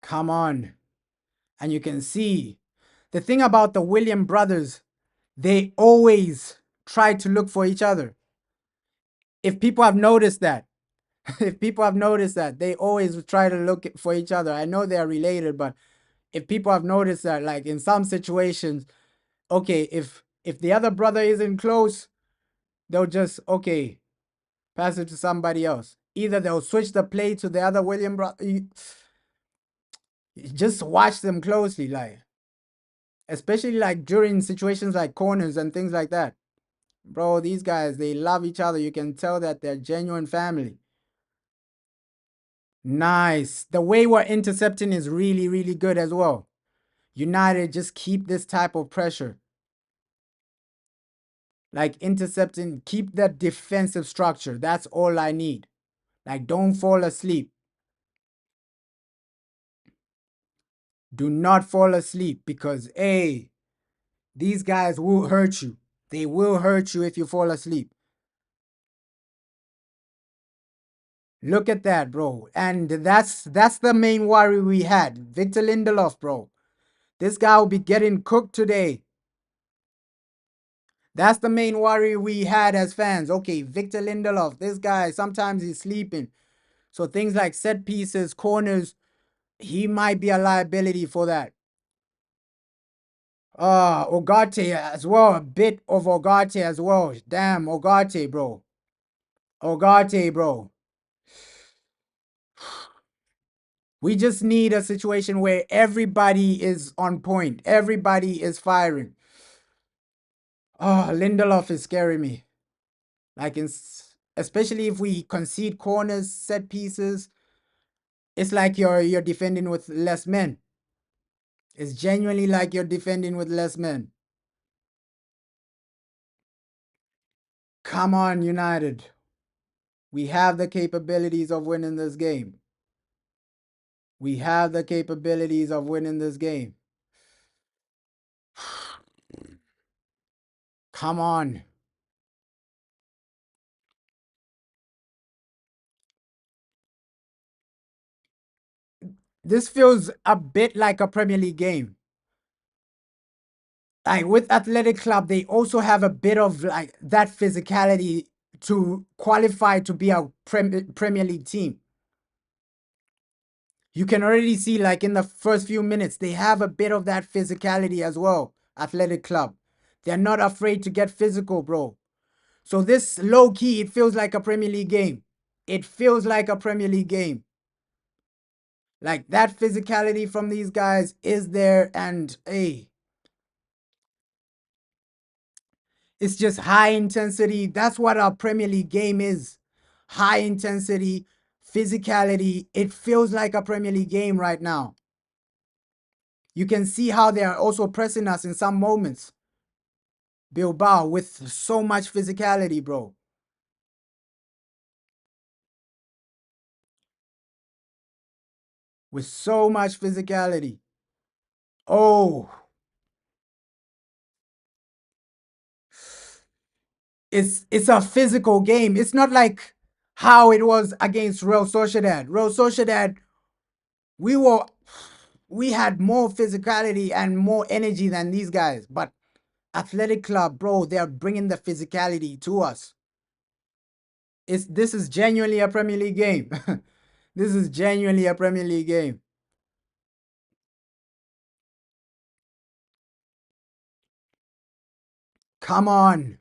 Come on. And you can see the thing about the William brothers, they always try to look for each other. If people have noticed that, if people have noticed that, they always try to look for each other. I know they're related, but if people have noticed that, like in some situations, okay, if the other brother isn't close, they'll just, okay, pass it to somebody else. Either they'll switch the play to the other William brother. Just watch them closely, like, especially like during situations like corners and things like that. Bro, these guys, they love each other. You can tell that they're genuine family. Nice. The way we're intercepting is really, really good as well. United, just keep this type of pressure. Like intercepting, keep that defensive structure. That's all I need. Like, don't fall asleep. Do not fall asleep because, hey, these guys will hurt you. They will hurt you if you fall asleep. Look at that, bro. And that's the main worry we had. Victor Lindelof, bro. This guy will be getting cooked today. That's the main worry we had as fans. Okay, Victor Lindelof, this guy, sometimes he's sleeping. So things like set pieces, corners, he might be a liability for that. Ogate as well. A bit of Ogate as well. Damn, Ogate, bro. Ogate, bro. We just need a situation where everybody is on point. Everybody is firing. Oh, Lindelof is scaring me. Like, especially if we concede corners, set pieces, it's like you're defending with less men. It's genuinely like you're defending with less men. Come on, United. We have the capabilities of winning this game. We have the capabilities of winning this game. Come on. This feels a bit like a Premier League game. Like with Athletic Club, they also have a bit of like that physicality to qualify to be a Premier League team. You can already see, like in the first few minutes, they have a bit of that physicality as well. Athletic Club. They're not afraid to get physical, bro. So this low key, it feels like a Premier League game. It feels like a Premier League game. Like that physicality from these guys is there, and hey, it's just high intensity. That's what our Premier League game is. High intensity, physicality. It feels like a Premier League game right now. You can see how they are also pressing us in some moments. Bilbao with so much physicality, bro. With so much physicality. Oh, it's a physical game. It's not like how it was against Real Sociedad. Real Sociedad, we were we had more physicality and more energy than these guys. But Athletic Club, bro, they're bringing the physicality to us. This is genuinely a Premier League game. This is genuinely a Premier League game. Come on.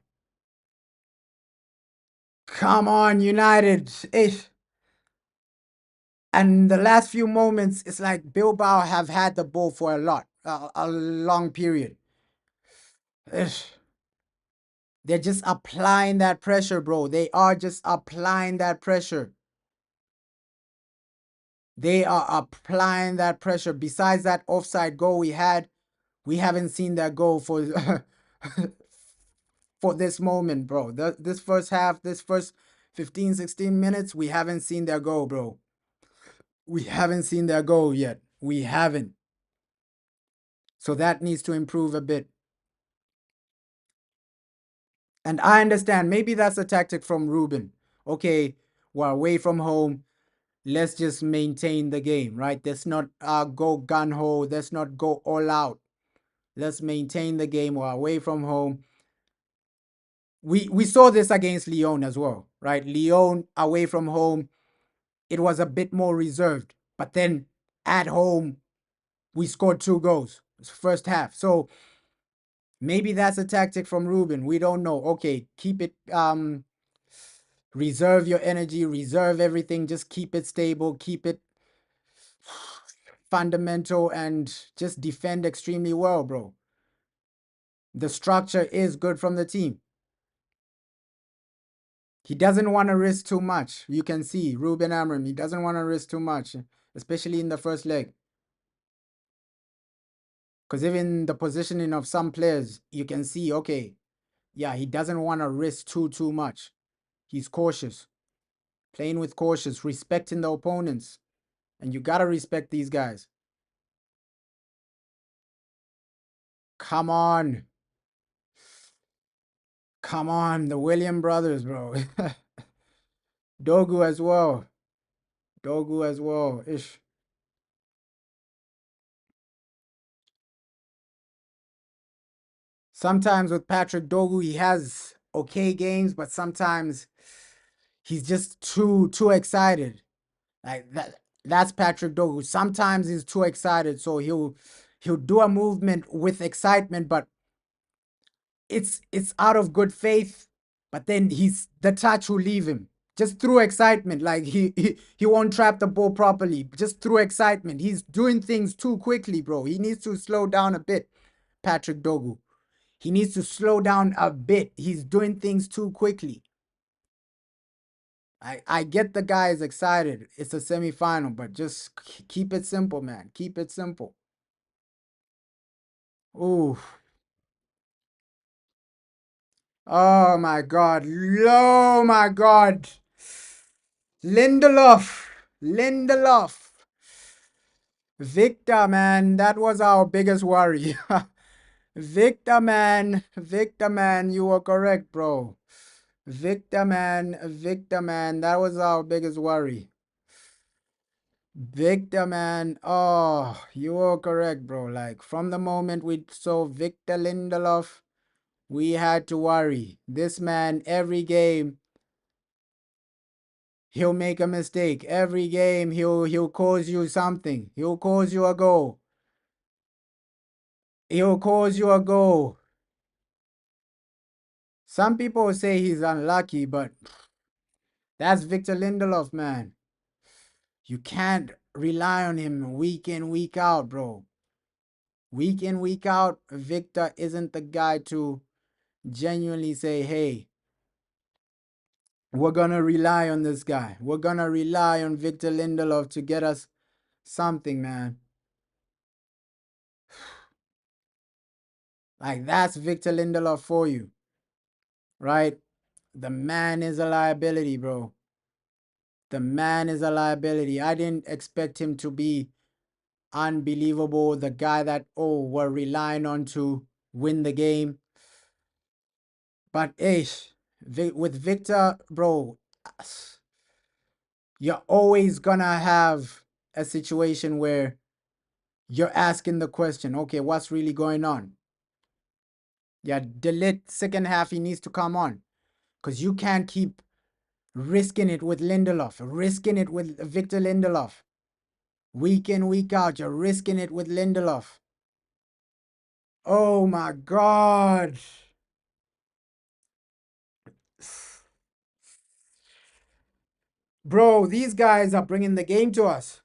Come on, United. Ish. And the last few moments, it's like Bilbao have had the ball for a long period. Ish. They're just applying that pressure, bro. They are just applying that pressure. They are applying that pressure. Besides that offside goal we haven't seen that goal for for this moment, bro. This first half, this first 15, 16 minutes, we haven't seen their goal, bro. We haven't seen their goal yet. We haven't. So that needs to improve a bit. And I understand maybe that's a tactic from Ruben. Okay, we're away from home. Let's just maintain the game, right? Let's not go gun ho. Let's not go all out. Let's maintain the game. We're away from home. We saw this against Lyon as well, right? Lyon away from home, it was a bit more reserved. But then at home, we scored 2 goals first half. So maybe that's a tactic from Ruben. We don't know. Okay, keep it reserve your energy, reserve everything, just keep it stable, keep it fundamental, and just defend extremely well, bro. The structure is good from the team. He doesn't want to risk too much. You can see Ruben Amorim, he doesn't want to risk too much, especially in the first leg. Because even the positioning of some players, you can see, okay, yeah, he doesn't want to risk too much. He's cautious, playing with cautious, respecting the opponents. And you got to respect these guys. Come on. Come on, the William brothers, bro. Dogu as well. Dogu as well. Ish. Sometimes with Patrick Dogu, he has okay games, but sometimes he's just too excited. Like that's Patrick Dogu. Sometimes he's too excited, so he'll do a movement with excitement, but it's out of good faith. But then the touch will leave him just through excitement. Like he won't trap the ball properly just through excitement. He's doing things too quickly, bro. He needs to slow down a bit, Patrick Dogu. He needs to slow down a bit. He's doing things too quickly. I get the guy is excited. It's a semifinal, but just keep it simple, man. Keep it simple. Ooh. Oh my God. Oh my God. Lindelof. Lindelof. Victor, man. That was our biggest worry. Victor, man. Victor, man. You were correct, bro. Victor, man. Victor, man. That was our biggest worry. Victor, man. Oh, you were correct, bro. Like, from the moment we saw Victor Lindelof, we had to worry. This man, every game, He'll make a mistake. Every game he'll cause you something. He'll cause you a goal. He'll cause you a goal. Some people say he's unlucky, but that's Victor Lindelof, man. You can't rely on him week in, week out, bro. Week in, week out, Victor isn't the guy to genuinely say, hey, we're going to rely on this guy. We're going to rely on Victor Lindelof to get us something, man. Like, that's Victor Lindelof for you, right? The man is a liability, bro. The man is a liability. I didn't expect him to be unbelievable. The guy that, we're relying on to win the game. But, with Victor, bro, you're always gonna have a situation where you're asking the question, okay, what's really going on? Yeah, delete second half, he needs to come on. Because you can't keep risking it with Lindelof, risking it with Victor Lindelof. Week in, week out, you're risking it with Lindelof. Oh my God. Bro, these guys are bringing the game to us.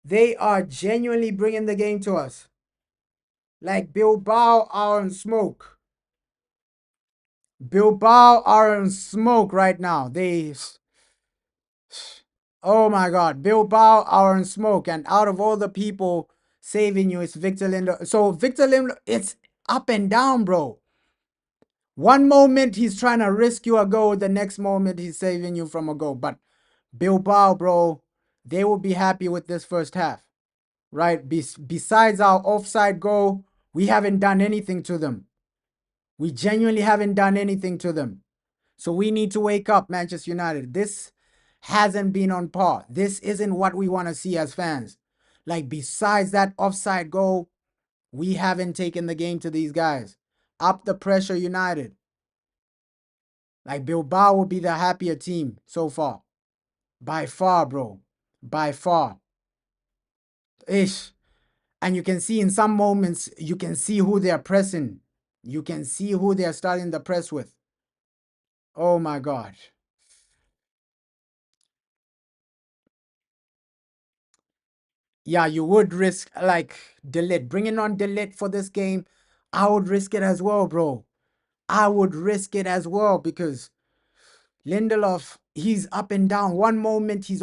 They are genuinely bringing the game to us. Like Bilbao are on smoke. Bilbao are on smoke right now. Oh my God, Bilbao are on smoke. And out of all the people saving you, it's Victor Lindelof. So Victor Lindelof, it's up and down, bro. One moment he's trying to risk you a goal, the next moment he's saving you from a goal. But Bilbao, bro, they will be happy with this first half, right? Besides our offside goal, we haven't done anything to them. We genuinely haven't done anything to them. So we need to wake up, Manchester United. This hasn't been on par. This isn't what we want to see as fans. Like, besides that offside goal, we haven't taken the game to these guys. Up the pressure, United. Like, Bilbao will be the happier team so far. By far, bro. By far. Ish. And you can see in some moments, you can see who they're pressing. You can see who they're starting the press with. Oh my God. Yeah, you would risk like Delete. Bringing on Delete for this game, I would risk it as well, bro. I would risk it as well because Lindelof, he's up and down. One moment he's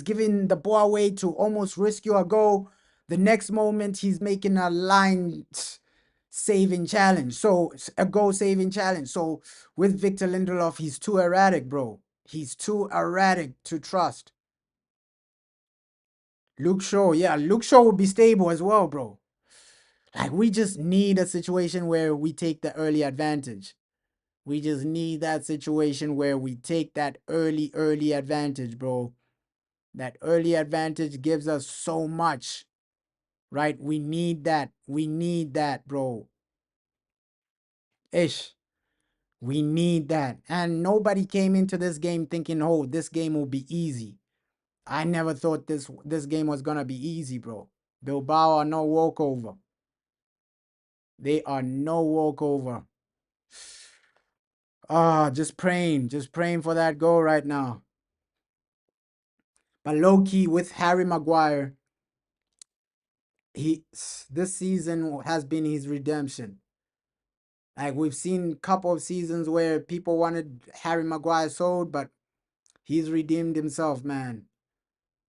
giving the ball away to almost risk you a goal. The next moment he's making a line saving challenge. So a goal saving challenge. So with Victor Lindelof, he's too erratic, bro. He's too erratic to trust. Luke Shaw, yeah, Luke Shaw will be stable as well, bro. Like, we just need a situation where we take the early advantage. We just need that situation where we take that early advantage, bro. That early advantage gives us so much, right? We need that. We need that, bro. Ish. We need that. And nobody came into this game thinking, oh, this game will be easy. I never thought this game was gonna be easy, bro. Bilbao are no walkover. They are no walkover. Just praying for that goal right now. But low key with Harry Maguire, this season has been his redemption. Like, we've seen a couple of seasons where people wanted Harry Maguire sold, but he's redeemed himself, man.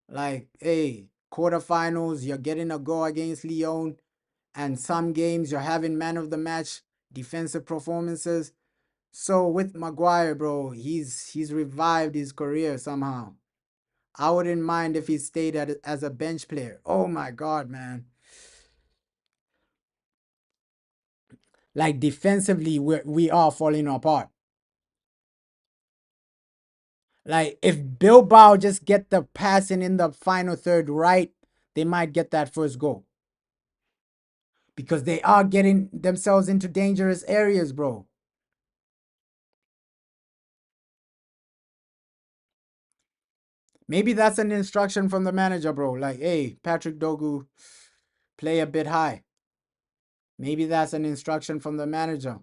Like, hey, quarterfinals, you're getting a goal against Lyon, and some games you're having man of the match defensive performances. So with Maguire, bro, he's revived his career somehow. I wouldn't mind if he stayed as a bench player. Oh my God, man. Like, defensively, we are falling apart. Like, if Bilbao just get the passing in the final third right, they might get that first goal. Because they are getting themselves into dangerous areas, bro. Maybe that's an instruction from the manager, bro. Like, hey, Patrick Dogu, play a bit high. Maybe that's an instruction from the manager.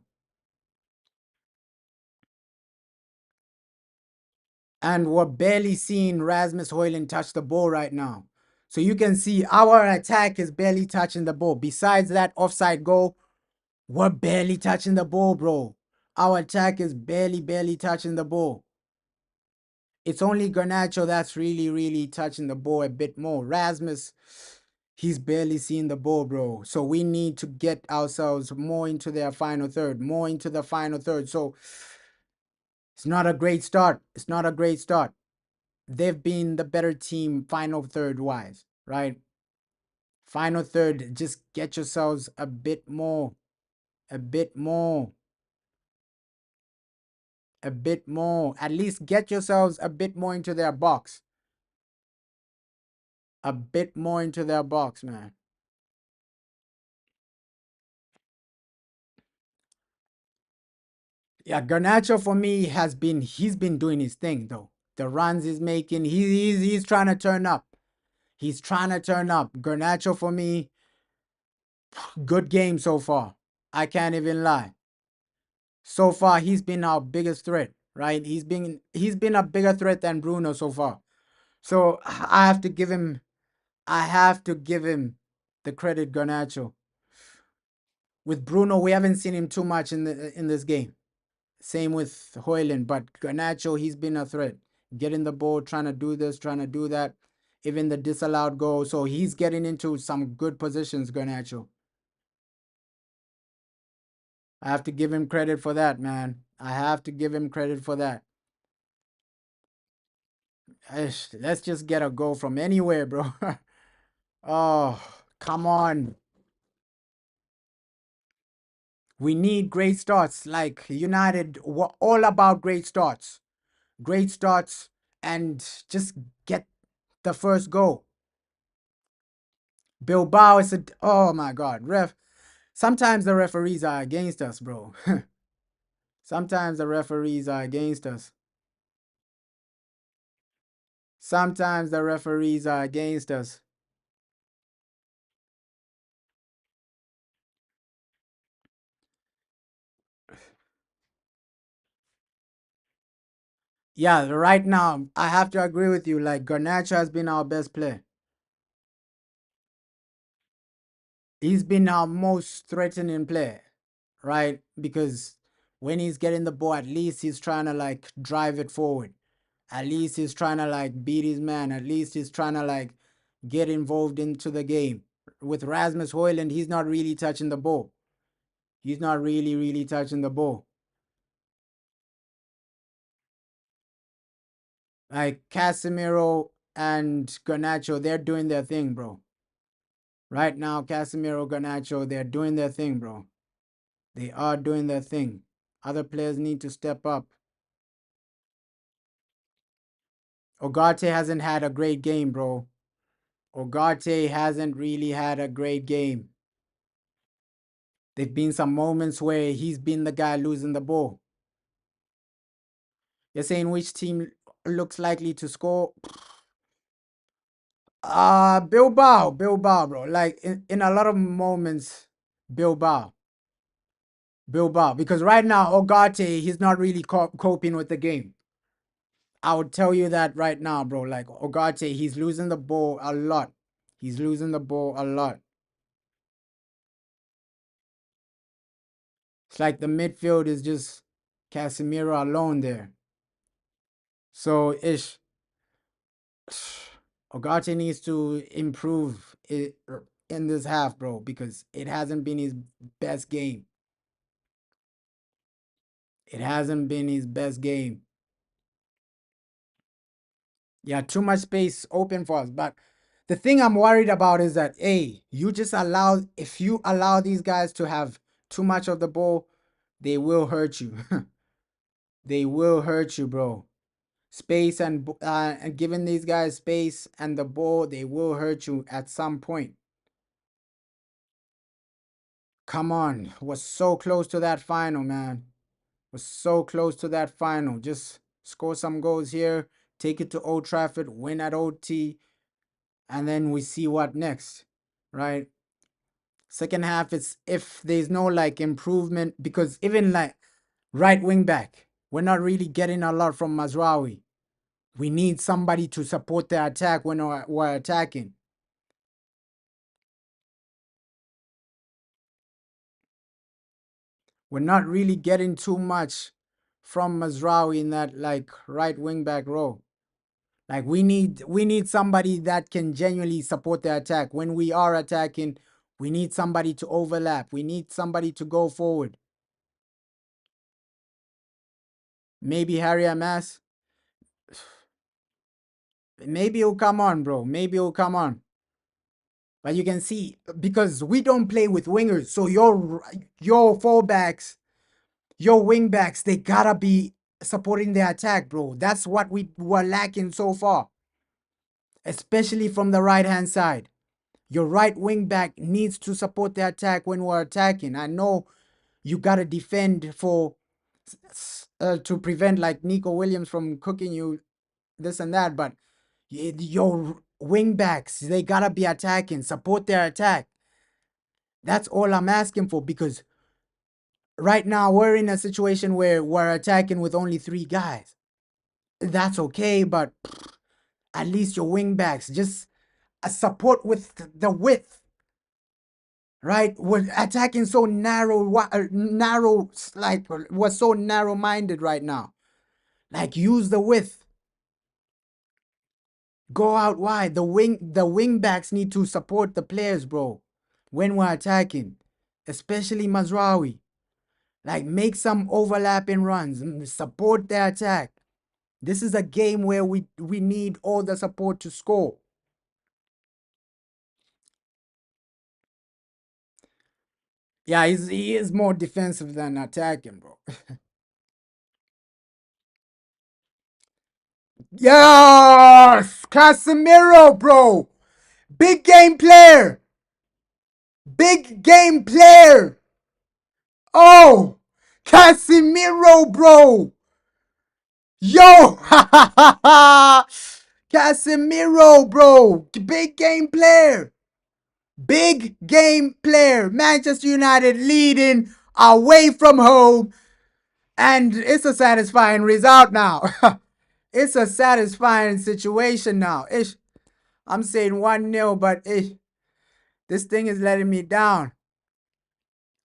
And we're barely seeing Rasmus Højlund touch the ball right now. So you can see our attack is barely touching the ball. Besides that offside goal, we're barely touching the ball, bro. Our attack is barely touching the ball. It's only Garnacho that's really touching the ball a bit more. Rasmus, he's barely seeing the ball, bro. So we need to get ourselves more into their final third, more into the final third. So it's not a great start. It's not a great start. They've been the better team final third wise, right? Final third, just get yourselves a bit more, a bit more, a bit more. At least get yourselves a bit more into their box. A bit more into their box, man. Yeah, Garnacho for me he's been doing his thing though. The runs he's making, he's trying to turn up. He's trying to turn up. Garnacho for me, good game so far. I can't even lie. So far, he's been our biggest threat, right? He's been a bigger threat than Bruno so far. So I have to give him the credit, Garnacho. With Bruno, we haven't seen him too much in this game. Same with Hoyland, but Garnacho, he's been a threat. Getting the ball, trying to do this, trying to do that. Even the disallowed goal. So he's getting into some good positions, Garnacho. I have to give him credit for that, man. I have to give him credit for that. Let's just get a goal from anywhere, bro. Oh, come on. We need great starts. Like United were all about great starts. Great starts and just get the first goal. Bilbao is oh my god, ref. Sometimes the referees are against us, bro. Sometimes the referees are against us. Sometimes the referees are against us. Yeah, right now I have to agree with you. Like Garnacho has been our best player. He's been our most threatening player, right? Because when he's getting the ball, at least he's trying to like drive it forward. At least he's trying to like beat his man. At least he's trying to like get involved into the game. With Rasmus Højlund, he's not really touching the ball. He's not really touching the ball. Like Casemiro and Garnacho, they're doing their thing, bro. Right now, Casemiro, Garnacho, they're doing their thing, bro. They are doing their thing. Other players need to step up. Ogate hasn't had a great game, bro. Ogate hasn't really had a great game. There've been some moments where he's been the guy losing the ball. You're saying which team looks likely to score? Bilbao, bro. Like in a lot of moments, Bilbao. Bilbao. Because right now, Ogate, he's not really coping with the game. I would tell you that right now, bro. Like Ogate, he's losing the ball a lot. He's losing the ball a lot. It's like the midfield is just Casemiro alone there. So ish. Ogate needs to improve it in this half, bro, because it hasn't been his best game. It hasn't been his best game. Yeah, too much space open for us. But the thing I'm worried about is that, hey, if you allow these guys to have too much of the ball, they will hurt you. They will hurt you, bro. Space and giving these guys space and the ball, they will hurt you at some point. Come on, we're so close to that final, man. We're so close to that final. Just score some goals here, take it to Old Trafford, win at OT, and then we see what next, right? Second half, it's if there's no like improvement, because even like right wing back, we're not really getting a lot from Mazraoui. We need somebody to support the attack when we're attacking. We're not really getting too much from Mazraoui in that like right wing back role. Like we need somebody that can genuinely support the attack. When we are attacking, we need somebody to overlap. We need somebody to go forward. Maybe Harry Amas. Maybe he'll come on, bro. Maybe he'll come on. But you can see because we don't play with wingers, so your fullbacks, your wingbacks, they gotta be supporting the attack, bro. That's what we were lacking so far, especially from the right hand side. Your right wing back needs to support the attack when we're attacking. I know you gotta defend for to prevent like Nico Williams from cooking you this and that, but your wing backs, they gotta be attacking, support their attack. That's all I'm asking for, because right now we're in a situation where we're attacking with only 3 guys. That's okay, but at least your wing backs just support with the width, right? We're attacking so narrow, narrow, like we're so narrow minded right now. Like use the width, go out wide. The wing backs need to support the players, bro, when we're attacking, especially Mazraoui. Like make some overlapping runs, support the attack. This is a game where we need all the support to score. Yeah, he is more defensive than attacking, bro. Yes, Casemiro, bro. Big game player. Big game player. Oh, Casemiro, bro. Yo, Casemiro, bro. Big game player. Big game player. Manchester United leading away from home. And it's a satisfying result now. It's a satisfying situation now. I'm saying 1-0, but this thing is letting me down.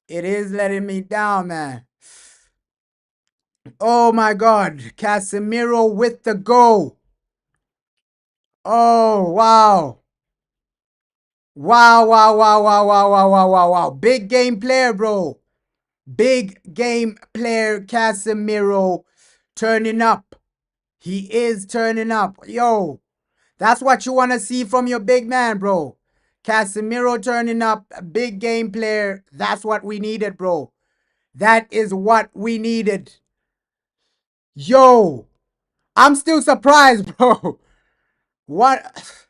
It is letting me down, man. Oh my God. Casemiro with the goal. Oh, wow. Wow, wow, wow, wow, wow, wow, wow, wow, wow. Big game player, bro. Big game player Casemiro turning up. He is turning up. Yo, that's what you want to see from your big man, bro. Casemiro turning up, a big game player. That's what we needed, bro. That is what we needed. Yo, I'm still surprised, bro. What?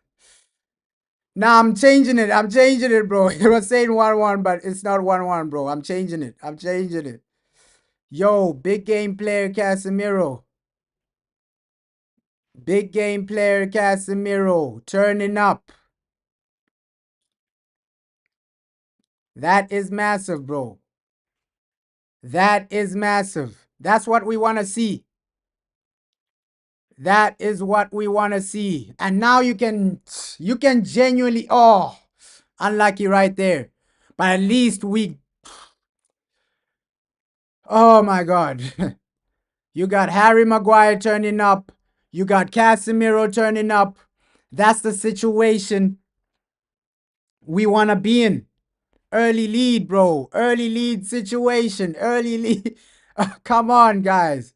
Nah, I'm changing it. I'm changing it, bro. You were saying 1-1, but it's not 1-1, bro. I'm changing it. I'm changing it. Yo, big game player Casemiro. Big game player Casemiro turning up. That is massive, bro. That is massive. That's what we want to see. That is what we want to see. And now you can genuinely, oh, unlucky right there. But at least oh my God. You got Harry Maguire turning up. You got Casemiro turning up. That's the situation we want to be in. Early lead, bro. Early lead situation. Early lead. Come on, guys.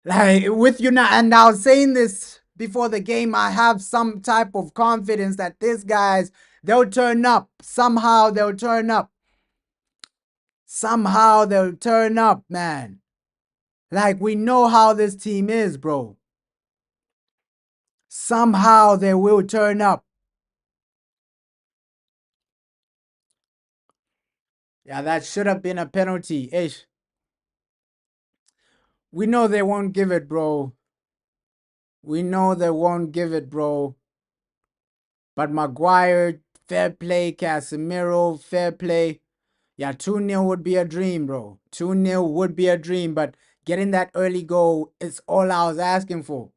Like with you now, and I was saying this before the game, I have some type of confidence that these guys, they'll turn up. Somehow they'll turn up. Somehow they'll turn up, man. Like we know how this team is, bro. Somehow they will turn up. Yeah, that should have been a penalty. Ish. We know they won't give it, bro. We know they won't give it, bro. But Maguire, fair play. Casemiro, fair play. Yeah, 2-0 would be a dream, bro. 2-0 would be a dream, but getting that early goal is all I was asking for.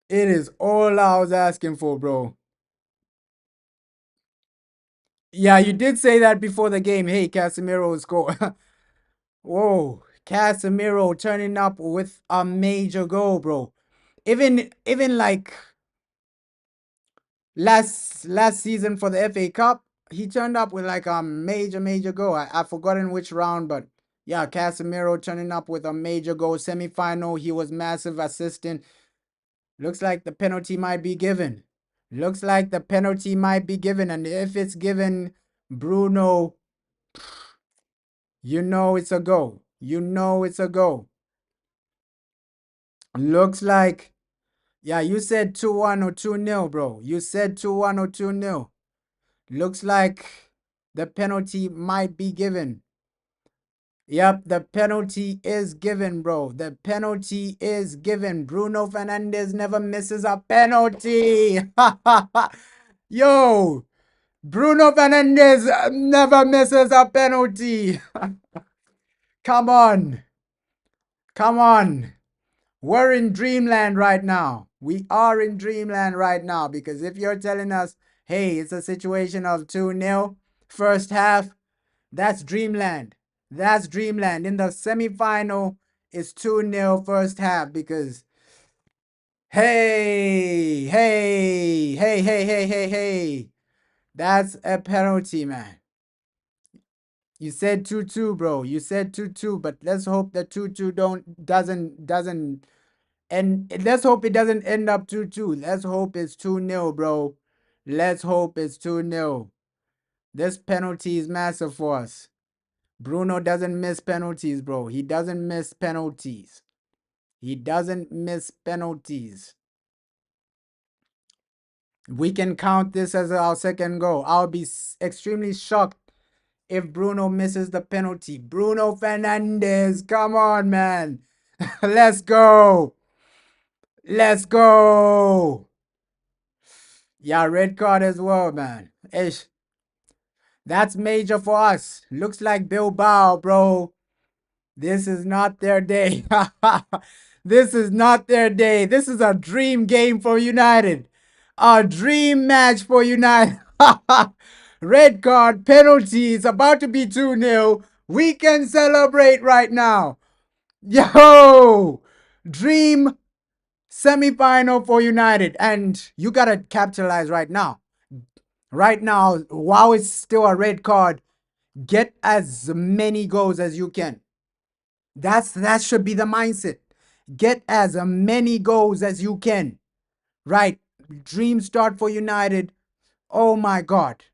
It is all I was asking for, bro. Yeah, you did say that before the game. Hey, Casemiro score. Whoa, Casemiro turning up with a major goal, bro. Even like last season for the FA Cup, he turned up with like a major goal. I've forgotten which round, but yeah, Casemiro turning up with a major goal. Semi-final, he was massive assistant. Looks like the penalty might be given. Looks like the penalty might be given, and if it's given, Bruno, you know it's a go. You know it's a go. Looks like, yeah, you said 2-1 or 2-0, bro. You said 2-1 or 2-0. Looks like the penalty might be given. Yep, the penalty is given, bro. The penalty is given. Bruno Fernandes never misses a penalty. Yo, Bruno Fernandes never misses a penalty. Come on. Come on. We're in dreamland right now. We are in dreamland right now, because if you're telling us, hey, it's a situation of 2-0 first half, that's dreamland. That's dreamland. In the semi-final, it's 2-0 first half, because hey, that's a penalty, man. You said 2-2, bro. You said 2-2, but let's hope that 2-2 doesn't and let's hope it doesn't end up 2-2. Let's hope it's 2-0, bro. Let's hope it's 2-0. This penalty is massive for us. Bruno doesn't miss penalties, bro. He doesn't miss penalties. He doesn't miss penalties. We can count this as our second goal. I'll be extremely shocked if Bruno misses the penalty. Bruno Fernandes, come on, man. Let's go. Let's go. Yeah, red card as well, man. Ish. That's major for us. Looks like Bilbao, bro. This is not their day. This is not their day. This is a dream game for United. A dream match for United. Red card, penalty. It's about to be 2-0. We can celebrate right now. Yo! Dream semi-final for United. And you got to capitalize right now. Right now, while it's still a red card, get as many goals as you can. That should be the mindset. Get as many goals as you can. Right. Dream start for United. Oh my God.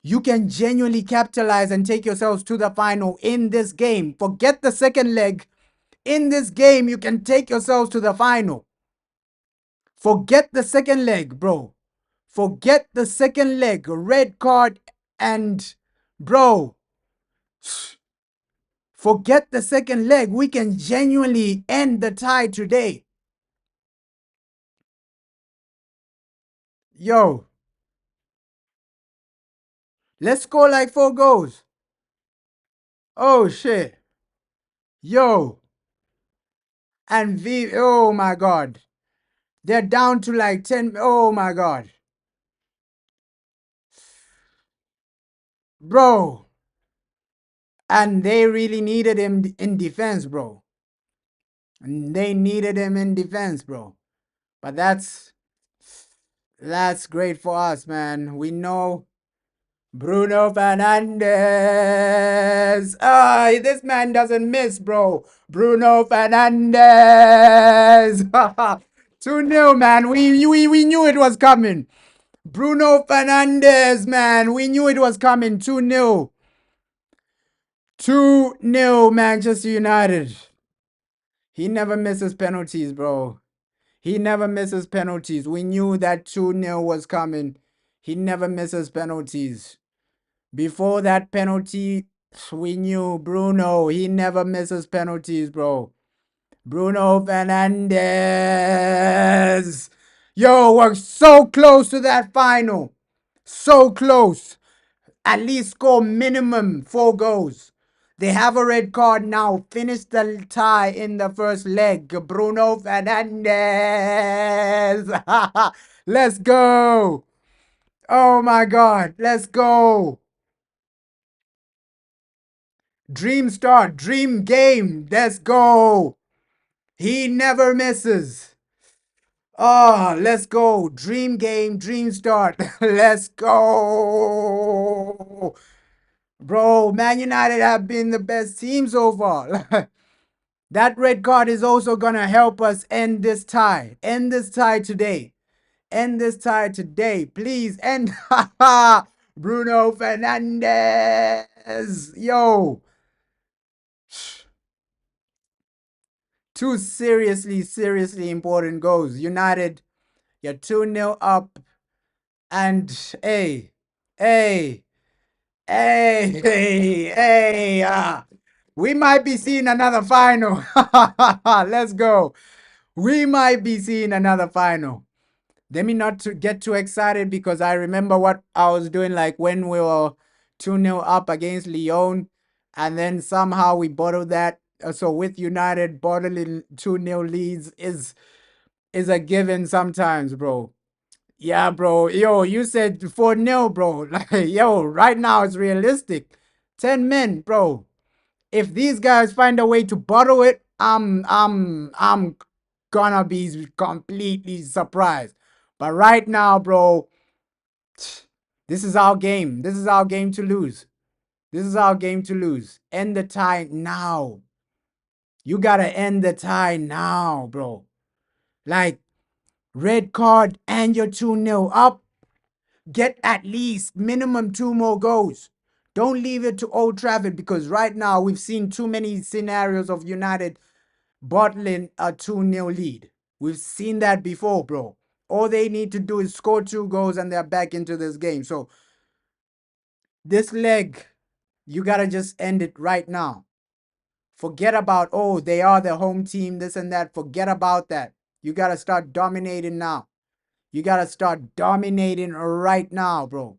You can genuinely capitalize and take yourselves to the final in this game. Forget the second leg. In this game, you can take yourselves to the final. Forget the second leg, bro. Forget the second leg. Red card and, bro, forget the second leg. We can genuinely end the tie today. Yo, let's score like 4 goals. Oh, shit. Yo. And oh my God. They're down to like 10. Oh my God. Bro. And they really needed him in defense, bro. And they needed him in defense, bro. But that's great for us, man. We know Bruno Fernandes. Ah, this man doesn't miss, bro. Bruno Fernandes. 2-0, man. We knew it was coming. Bruno Fernandes, man. We knew it was coming. 2-0. 2-0, Manchester United. He never misses penalties, bro. He never misses penalties. We knew that 2-0 was coming. He never misses penalties. Before that penalty, we knew Bruno. He never misses penalties, bro. Bruno Fernandes. Yo, we're so close to that final. So close. At least score minimum 4 goals. They have a red card now. Finish the tie in the first leg. Bruno Fernandes. Let's go. Oh my God. Let's go. Dream start. Dream game. Let's go. He never misses. Oh, let's go. Dream game, dream start. Let's go. Bro, Man United have been the best team so far. That red card is also going to help us end this tie. End this tie today. End this tie today. Please end. Bruno Fernandes. Yo. Two seriously important goals. United, you're 2-0 up. And hey, hey, hey, we might be seeing another final. Let's go. We might be seeing another final. Let me not to get too excited because I remember what I was doing like when we were 2-0 up against Lyon and then somehow we bottled that. So with United, bottling 2-0 leads is a given sometimes, bro. Yeah, bro. Yo, you said 4-0, bro. Like, yo, right now it's realistic. 10 men, bro. If these guys find a way to bottle it, I'm gonna be completely surprised. But right now, bro, this is our game. This is our game to lose. This is our game to lose. End the tie now. You gotta end the tie now, bro. Like, red card and you're 2-0 up. Get at least minimum 2 more goals. Don't leave it to Old Trafford because right now we've seen too many scenarios of United bottling a 2-0 lead. We've seen that before, bro. All they need to do is score 2 goals and they're back into this game. So this leg, you got to just end it right now. Forget about, oh, they are the home team, this and that. Forget about that. You got to start dominating now. You got to start dominating right now, bro.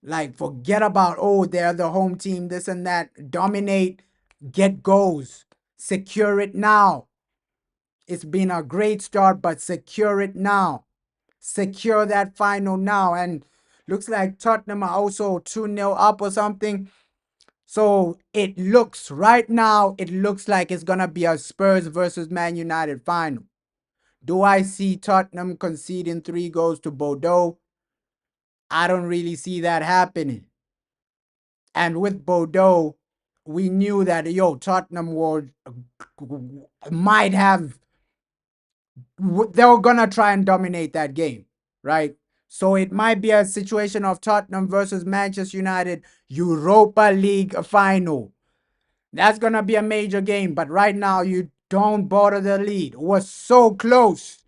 Like, forget about, oh, they're the home team, this and that. Dominate, get goals, secure it now. It's been a great start, but secure it now. Secure that final now. And looks like Tottenham are also 2-0 up or something. So it looks, right now, it looks like it's going to be a Spurs versus Man United final. Do I see Tottenham conceding 3 goals to Bordeaux? I don't really see that happening. And with Bordeaux, we knew that, yo, Tottenham might have, they were going to try and dominate that game, right? So it might be a situation of Tottenham versus Manchester United Europa League final. That's going to be a major game. But right now, you don't bother the lead. It was so close.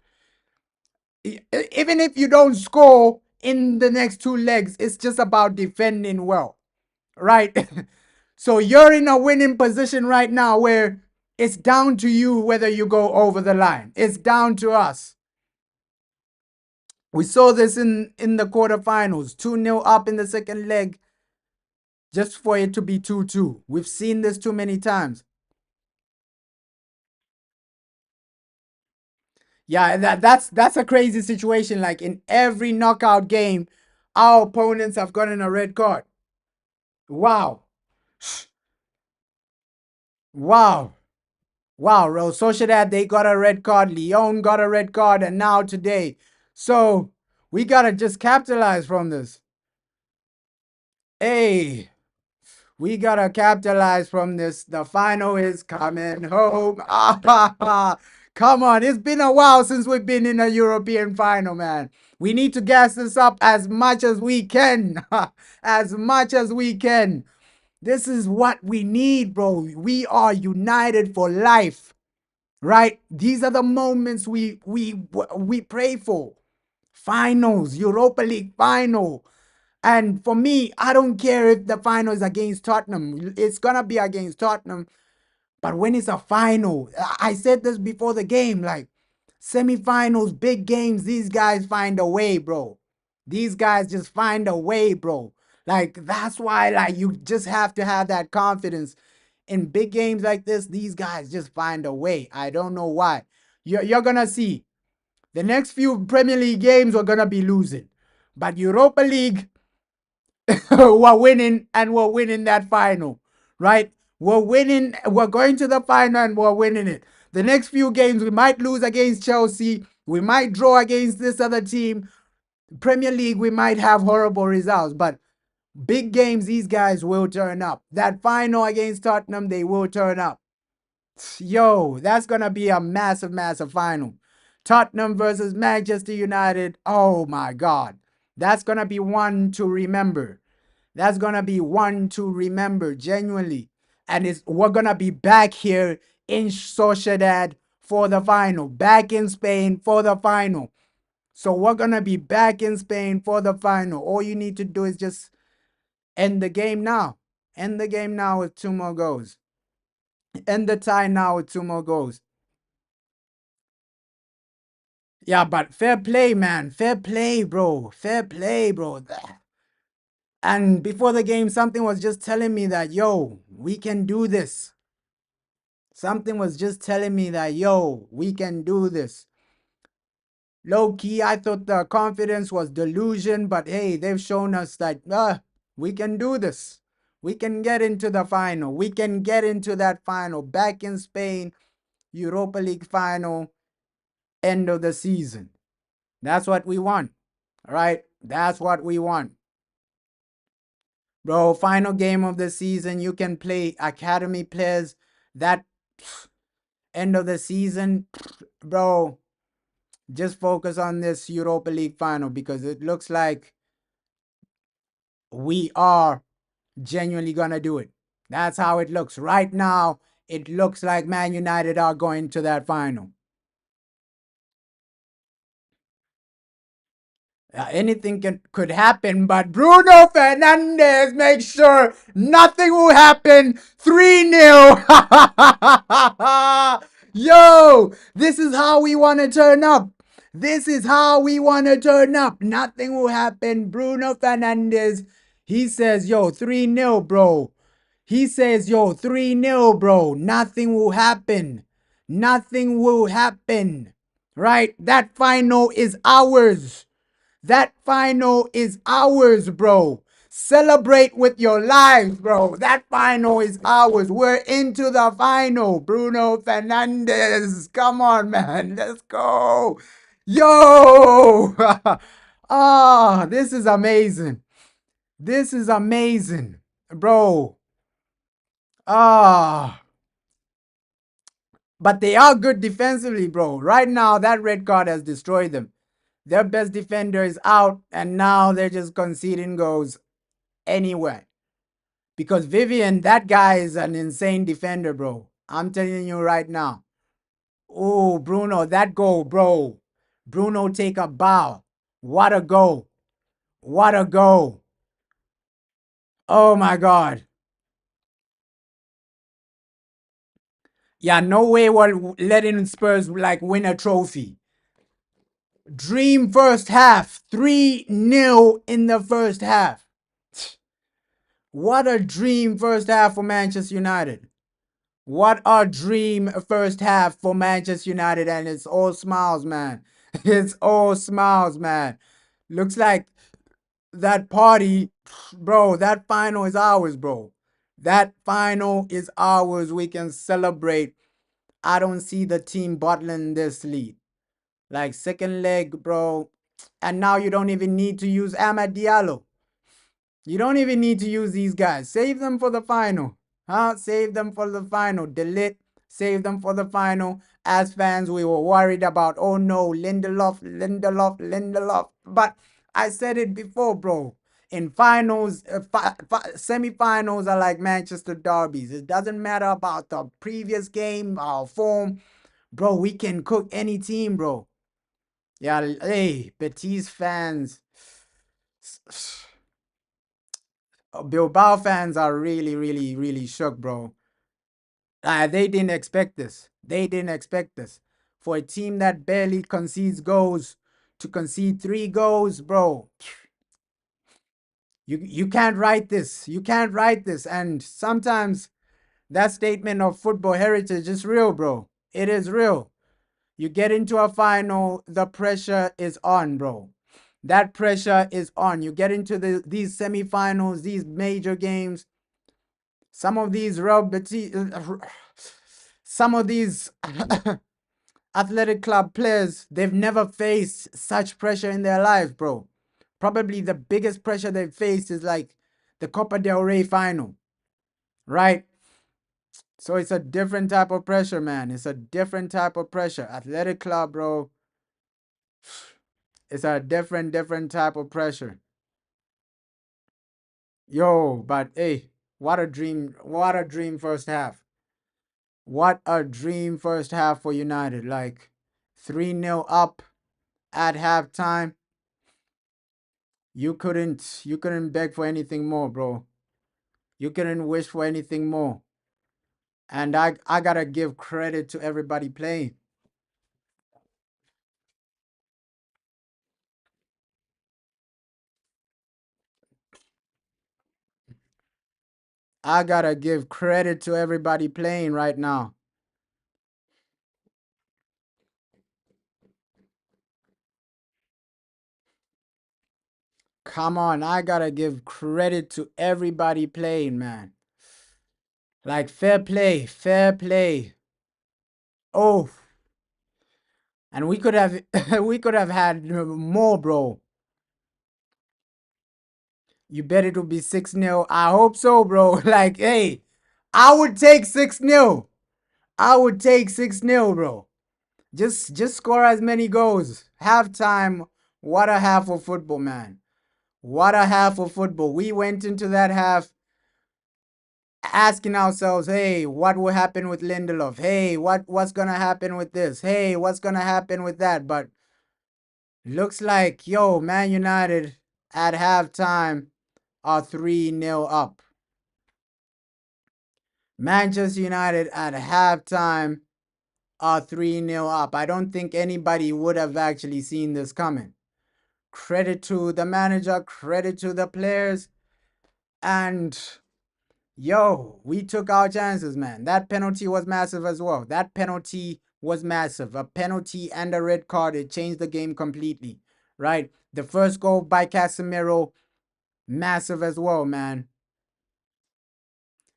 Even if you don't score in the next 2 legs, it's just about defending well, right? So you're in a winning position right now where it's down to you whether you go over the line. It's down to us. We saw this in the quarterfinals. 2-0 up in the second leg just for it to be 2-2. We've seen this too many times. Yeah, that's a crazy situation. Like in every knockout game, our opponents have gotten a red card. Wow. Wow. Wow, Real Sociedad, they got a red card. Lyon got a red card. And now today. So we got to just capitalize from this. Hey, we got to capitalize from this. The final is coming home. Come on. It's been a while since we've been in a European final, man. We need to gas this up as much as we can. As much as we can. This is what we need, bro. We are united for life. Right? These are the moments we pray for. Finals, Europa League final. And for me, I don't care if the final is against Tottenham. It's going to be against Tottenham. But when it's a final, I said this before the game, like semifinals, big games, these guys find a way, bro. These guys just find a way, bro. Like that's why, like you just have to have that confidence in big games like this. These guys just find a way. I don't know why. You're gonna see the next few Premier League games we're gonna be losing, but Europa League we're winning, and we're winning that final, right? We're winning, we're going to the final and we're winning it. The next few games we might lose against Chelsea, we might draw against this other team. Premier League we might have horrible results, but big games these guys will turn up. That final against Tottenham, they will turn up. Yo, that's gonna be a massive, massive final. Tottenham versus Manchester United. Oh my God. That's gonna be one to remember. That's gonna be one to remember, genuinely. And we're gonna be back here in Sociedad for the final, back in Spain for the final. So we're gonna be back in Spain for the final. All you need to do is just end the game now. End the game now with 2 more goals. End the tie now with 2 more goals. Yeah, but fair play, man. Fair play, bro. Fair play, bro. And before the game, something was just telling me that, yo, we can do this. Something was just telling me that, yo, we can do this. Low key, I thought the confidence was delusion, but hey, they've shown us that we can do this. We can get into the final. We can get into that final. Back in Spain, Europa League final, end of the season. That's what we want. All right? That's what we want. Bro, final game of the season, you can play academy players. That end of the season, bro, just focus on this Europa League final because it looks like we are genuinely gonna do it. That's how it looks. Right now, it looks like Man United are going to that final. Anything could happen, but Bruno Fernandes makes sure nothing will happen. 3-0. Yo, this is how we want to turn up. This is how we want to turn up. Nothing will happen. Bruno Fernandes, he says, yo, 3-0, bro. He says, yo, 3-0, bro. Nothing will happen. Nothing will happen. Right? That final is ours. That final is ours, bro. Celebrate with your lives, bro. That final is ours. We're into the final. Bruno Fernandes. Come on, man. Let's go. Yo. Ah, this is amazing. This is amazing, bro. Ah. But they are good defensively, bro. Right now, that red card has destroyed them. Their best defender is out, and now they're just conceding goals anywhere. Because Vivian, that guy is an insane defender, bro. I'm telling you right now. Oh, Bruno, that goal, bro. Bruno take a bow. What a goal. What a goal. Oh my God. Yeah, no way we're letting Spurs like win a trophy. Dream first half. 3-0 in the first half. What a dream first half for Manchester United. What a dream first half for Manchester United, and it's all smiles, man. It's all smiles, man. Looks like that party, bro, that final is ours, bro. That final is ours. We can celebrate. I don't see the team bottling this lead. Like second leg, bro. And now you don't even need to use Amad Diallo. You don't even need to use these guys. Save them for the final. Huh? Save them for the final. Delete. Save them for the final. As fans, we were worried about, oh no, Lindelof, Lindelof, Lindelof. But I said it before, bro. In finals, semi-finals are like Manchester derbies. It doesn't matter about the previous game, our form. Bro, we can cook any team, bro. Yeah, hey, Betis fans. Bilbao fans are really, really, really shook, bro. They didn't expect this. They didn't expect this. For a team that barely concedes goals to concede 3 goals, bro. You can't write this. You can't write this. And sometimes that statement of football heritage is real, bro. It is real. You get into a final, the pressure is on, bro. That pressure is on. You get into these semifinals, these major games. Some of these some of these athletic club players, they've never faced such pressure in their lives, bro. Probably the biggest pressure they've faced is like the Copa del Rey final, right? So it's a different type of pressure, man. It's a different type of pressure. Athletic club, bro. It's a different type of pressure. Yo, but hey, what a dream. What a dream first half. What a dream first half for United. Like 3-0 up at halftime. You couldn't beg for anything more, bro. You couldn't wish for anything more. And I gotta give credit to everybody playing. I gotta give credit to everybody playing right now. Come on, I gotta give credit to everybody playing, man. Like fair play, fair play. Oh, and we could have we could have had more, bro. You bet it'll be 6-0. I hope so, bro. Like, hey, I would take 6-0. I would take 6-0, bro. Just score as many goals. Halftime. What a half of football, man. What a half of football. We went into that half asking ourselves, hey, what will happen with Lindelof? Hey, what's gonna happen with this? Hey, what's gonna happen with that? But looks like, yo, Man United at halftime are 3-0 up. Manchester United at halftime are 3-0 up. I don't think anybody would have actually seen this coming. Credit to the manager, credit to the players, and yo, we took our chances, man. That penalty was massive as well. That penalty was massive. A penalty and a red card, it changed the game completely, right? The first goal by Casemiro, massive as well, man.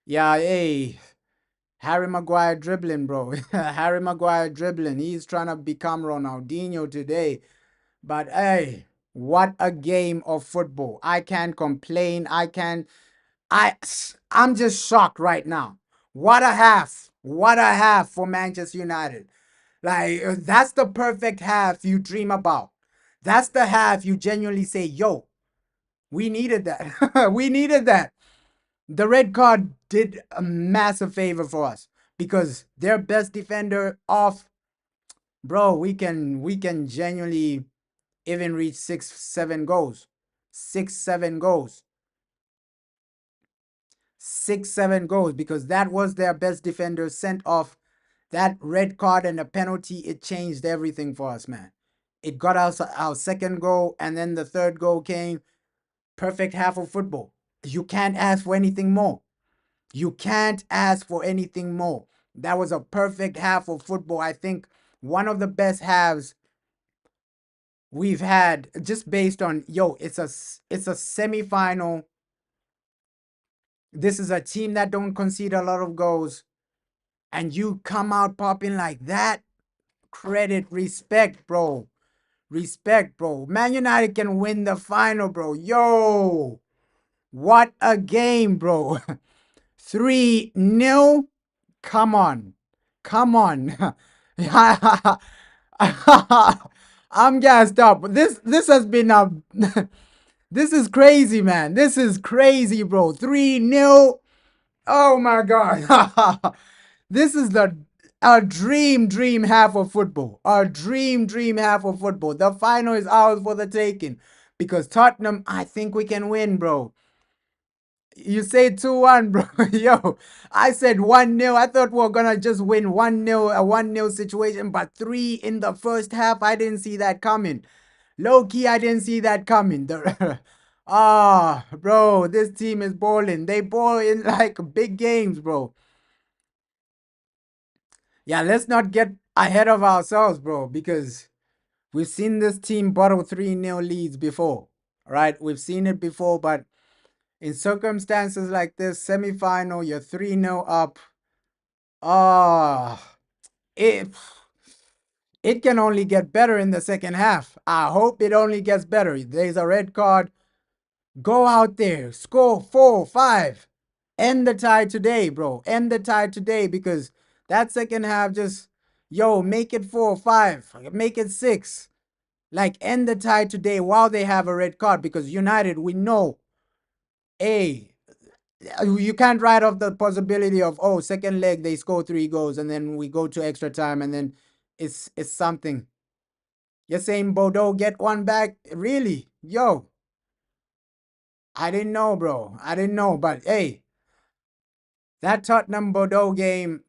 Yeah, hey, Harry Maguire dribbling, bro. Harry Maguire dribbling. He's trying to become Ronaldinho today. But hey, what a game of football. I can't complain. I'm just shocked right now. What a half. What a half for Manchester United. Like that's the perfect half you dream about. That's the half you genuinely say, "Yo, we needed that. We needed that." The red card did a massive favor for us because their best defender off, bro, we can genuinely even reach 6, 7 goals. 6, 7 goals. 6, 7 goals because that was their best defender sent off. That red card and the penalty, it changed everything for us, man. It got us our second goal, and then the third goal came. Perfect half of football. You can't ask for anything more. You can't ask for anything more. That was a perfect half of football. I think one of the best halves we've had just based on it's a semi-final. This is a team that don't concede a lot of goals and you come out popping like that. Credit, respect, bro. Respect, bro. Man United can win the final, bro. Yo, what a game, bro. 3-0. Come on. Come on. I'm gassed up. This has been a this is crazy, man. This is crazy, bro. 3-0. Oh my god. This is the a dream half of football. A dream half of football. The final is ours for the taking. Because Tottenham, I think we can win, bro. You say 2-1, bro. Yo, I said 1-0. I thought we were gonna just win 1-0, a 1-0 situation, but three in the first half. I didn't see that coming. Low key, I didn't see that coming. Bro, this team is balling. They ball in like big games, bro. Yeah, let's not get ahead of ourselves, bro, because we've seen this team bottle 3-0 leads before, right? We've seen it before, but in circumstances like this, semi-final, you're 3-0 up. Ah, it it can only get better in the second half. I hope it only gets better. There's a red card. Go out there, score 4, 5. End the tie today, bro. End the tie today because that second half just, yo, make it 4, 5, make it 6. Like, end the tie today while they have a red card because United, we know, hey, you can't write off the possibility of, oh, second leg they score 3 goals and then we go to extra time and then it's something. You're saying Bordeaux get one back? Really? Yo, I didn't know, bro. I didn't know, but hey, that Tottenham Bordeaux game,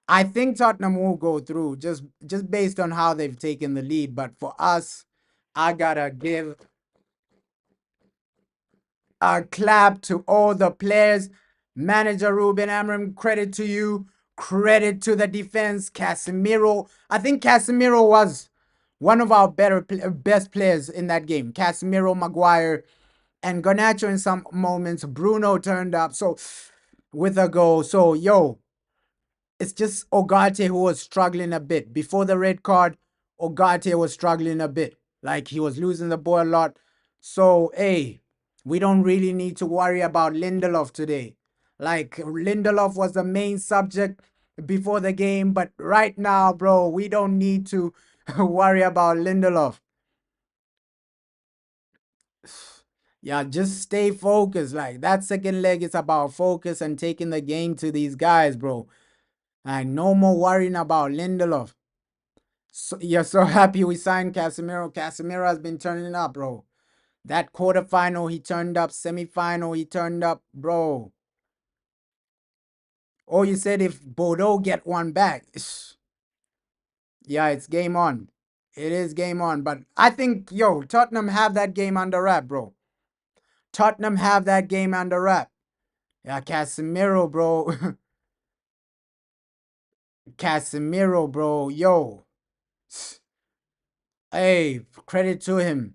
I think Tottenham will go through just based on how they've taken the lead. But for us, I gotta give a clap to all the players. Manager Ruben Amorim, credit to you. Credit to the defense. Casemiro. I think Casemiro was one of our best players in that game. Casemiro, Maguire, and Garnacho in some moments. Bruno turned up with a goal. So, yo, it's just Ogate who was struggling a bit. Before the red card, Ogate was struggling a bit. Like he was losing the ball a lot. So, hey, we don't really need to worry about Lindelof today. Like Lindelof was the main subject before the game, but right now, bro, we don't need to worry about Lindelof. Yeah, just stay focused. Like that second leg is about focus and taking the game to these guys, bro. Like no more worrying about Lindelof. So, you're so happy we signed Casemiro. Casemiro has been turning up, bro. That quarterfinal, he turned up. Semi-final, he turned up, bro. Oh, you said if Bordeaux get one back. Yeah, it's game on. It is game on. But I think, yo, Tottenham have that game under wrap, bro. Tottenham have that game under wrap. Yeah, Casemiro, bro. Casemiro, bro. Yo. Hey, credit to him.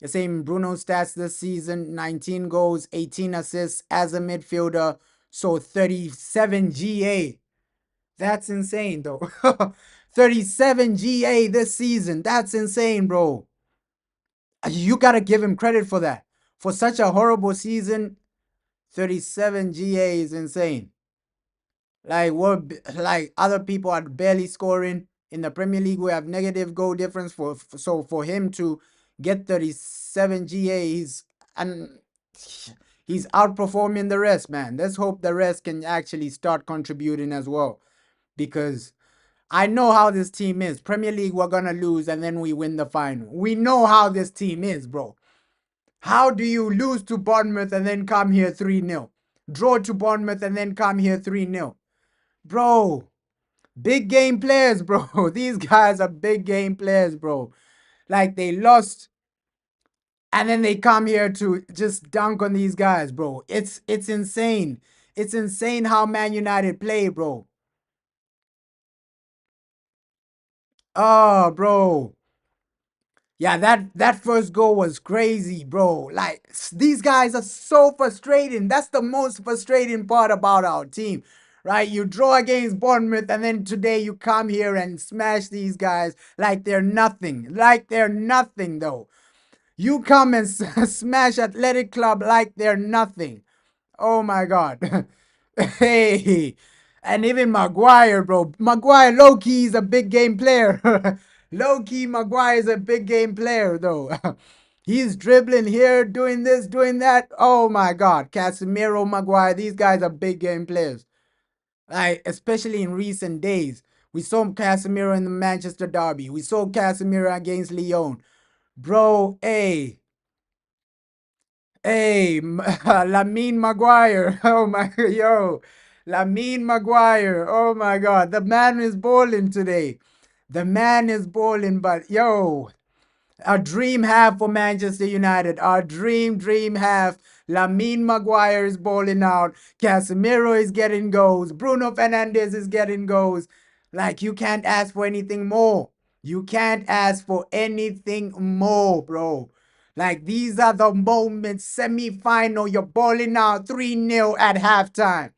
You're saying Bruno stats this season 19 goals, 18 assists as a midfielder. So 37 GA. That's insane, though. 37 GA this season. That's insane, bro. You got to give him credit for that. For such a horrible season, 37 GA is insane. Like like other people are barely scoring in the Premier League. We have negative goal difference so for him to get 37 GA, and he's outperforming the rest, man. Let's hope the rest can actually start contributing as well, because I know how this team is. Premier League, we're gonna lose and then we win the final. We know how this team is, bro. How do you lose to Bournemouth and then come here 3-0? Draw to Bournemouth and then come here 3-0? Bro, big game players, bro. These guys are big game players, bro. Like they lost and then they come here to just dunk on these guys, bro. It's insane. It's insane how Man United play, bro. Oh, bro. Yeah, that first goal was crazy, bro. Like these guys are so frustrating. That's the most frustrating part about our team, right? You draw against Bournemouth, and then today you come here and smash these guys like they're nothing. Like they're nothing, though. You come and smash Athletic Club like they're nothing. Oh my God. Hey, and even Maguire, bro. Maguire, low key, is a big game player. Low key, Maguire is a big game player, though. He's dribbling here, doing this, doing that. Oh my God. Casemiro, Maguire, these guys are big game players. Like, especially in recent days. We saw Casemiro in the Manchester Derby. We saw Casemiro against Lyon. Bro, hey, Hey, Lamine Maguire. Oh my, yo, Lamine Maguire. Oh my God, the man is balling today. The man is balling, but yo, a dream half for Manchester United. Our dream half. Lamine Maguire is balling out. Casemiro is getting goals. Bruno Fernandes is getting goals. Like, you can't ask for anything more. You can't ask for anything more, bro. Like, these are the moments, semi-final, you're balling out 3-0 at halftime.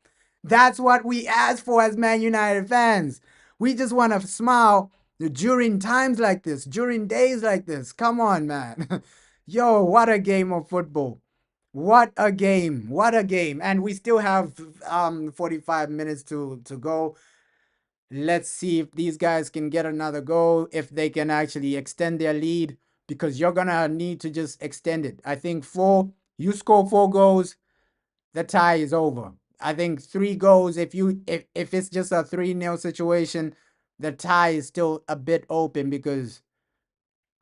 That's what we ask for as Man United fans. We just want to smile during times like this, during days like this. Come on, man. Yo, what a game of football. What a game. What a game. And we still have 45 minutes to go. Let's see if these guys can get another goal, if they can actually extend their lead, because you're going to need to just extend it. I think you score 4 goals, the tie is over. I think 3 goals, if it's just a 3-0 situation, the tie is still a bit open because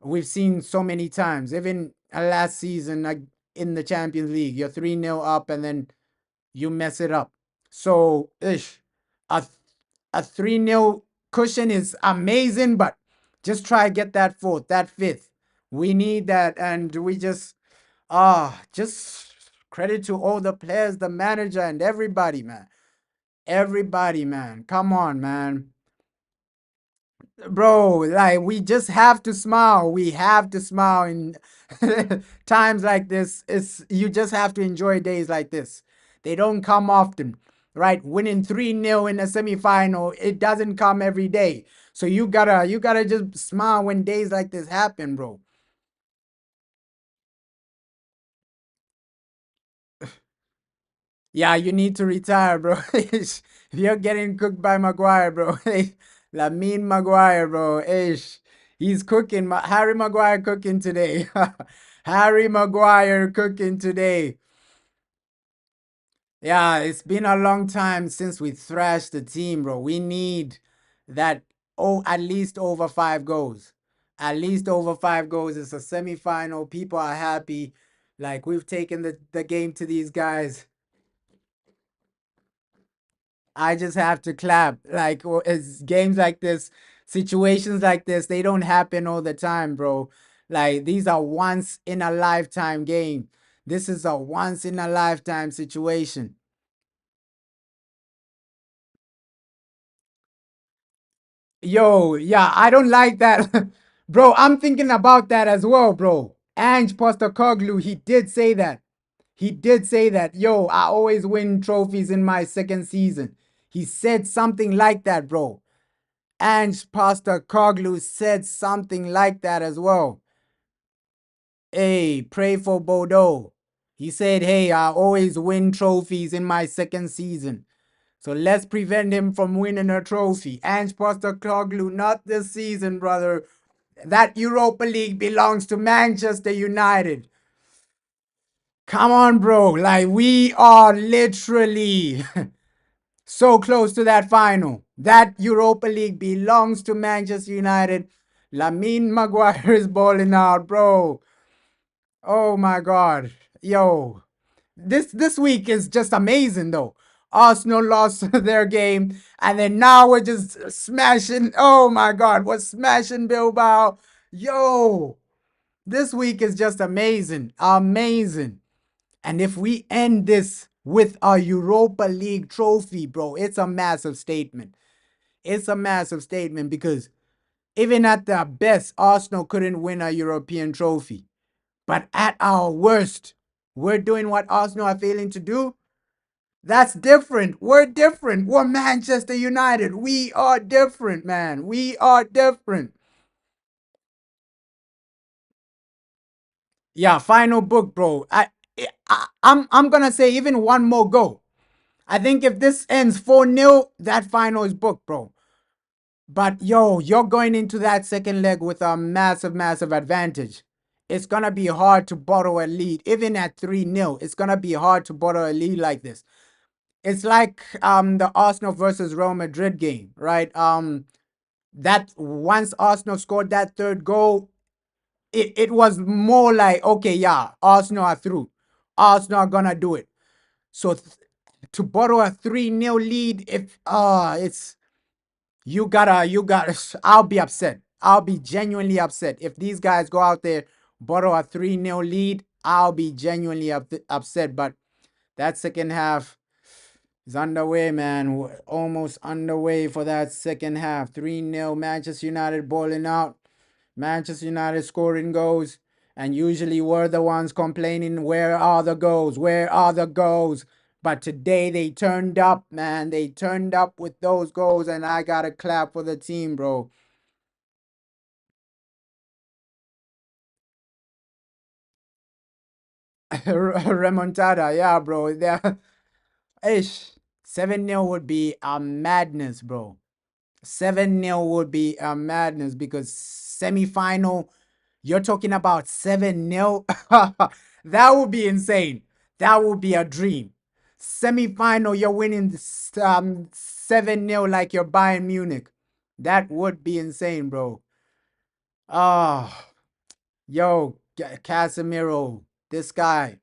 we've seen so many times, even last season, like in the Champions League, you're 3-0 up and then you mess it up. So, a a 3-0 cushion is amazing, but just try get that fourth, that fifth. We need that, and we just credit to all the players, the manager, and everybody, man. Everybody, man. Come on, man. Bro, like, we just have to smile. We have to smile in times like this. You just have to enjoy days like this. They don't come often, right? Winning 3-0 in a semifinal, it doesn't come every day. So you gotta just smile when days like this happen, bro. Yeah, you need to retire, bro. If you're getting cooked by Maguire, bro. Lamine Maguire, bro. He's cooking. Harry Maguire cooking today. Harry Maguire cooking today. Yeah, it's been a long time since we thrashed the team, bro. We need that. Oh, at least over 5 goals. At least over 5 goals. It's a semi-final. People are happy. Like, we've taken the game to these guys. I just have to clap. Like, it's games like this, situations like this, they don't happen all the time, bro. Like, these are once in a lifetime game. This is a once in a lifetime situation. Yo, yeah, I don't like that. Bro, I'm thinking about that as well, bro. Ange Postecoglou, he did say that. He did say that. Yo, I always win trophies in my second season. He said something like that, bro. And Pastor Koglu said something like that as well. Hey, pray for Bordeaux. He said, hey, I always win trophies in my second season. So let's prevent him from winning a trophy. And Pastor Koglu, not this season, brother. That Europa League belongs to Manchester United. Come on, bro. Like, we are literally so close to that final. That Europa League belongs to Manchester United. Lamine Maguire is balling out, bro. Oh my God. Yo. This week is just amazing though. Arsenal lost their game, and then now we're just smashing. Oh my God, we're smashing Bilbao. Yo, this week is just amazing. Amazing. And if we end this with a Europa League trophy, bro, it's a massive statement. It's a massive statement because even at their best, Arsenal couldn't win a European trophy. But at our worst, we're doing what Arsenal are failing to do. That's different. We're different. We're Manchester United. We are different, man. We are different. Yeah, final book, bro. I'm gonna say even one more goal. I think if this ends 4-0, that final is booked, bro. But yo, you're going into that second leg with a massive advantage. It's gonna be hard to bottle a lead, even at 3-0. It's gonna be hard to bottle a lead like this. It's like the Arsenal versus Real Madrid game, right? That once Arsenal scored that third goal, it was more like, okay, yeah, Arsenal are through. Arsenal are gonna do it. So to borrow a 3-0 lead, if it's you gotta I'll be upset. I'll be genuinely upset. If these guys go out there, borrow a 3-0 lead, I'll be genuinely upset. But that second half is underway, man. Almost underway for that second half. 3-0, Manchester United balling out. Manchester United scoring goals. And usually we're the ones complaining, where are the goals? Where are the goals? But today they turned up, man. They turned up with those goals, and I got to clap for the team, bro. Remontada, yeah, bro. Ish. 7-0 would be a madness, bro. 7-0 would be a madness because semi-final, you're talking about 7-0. That would be insane. That would be a dream. Semi-final, you're winning 7-0 like you're Bayern Munich. That would be insane, bro. Oh, yo, Casemiro, this guy,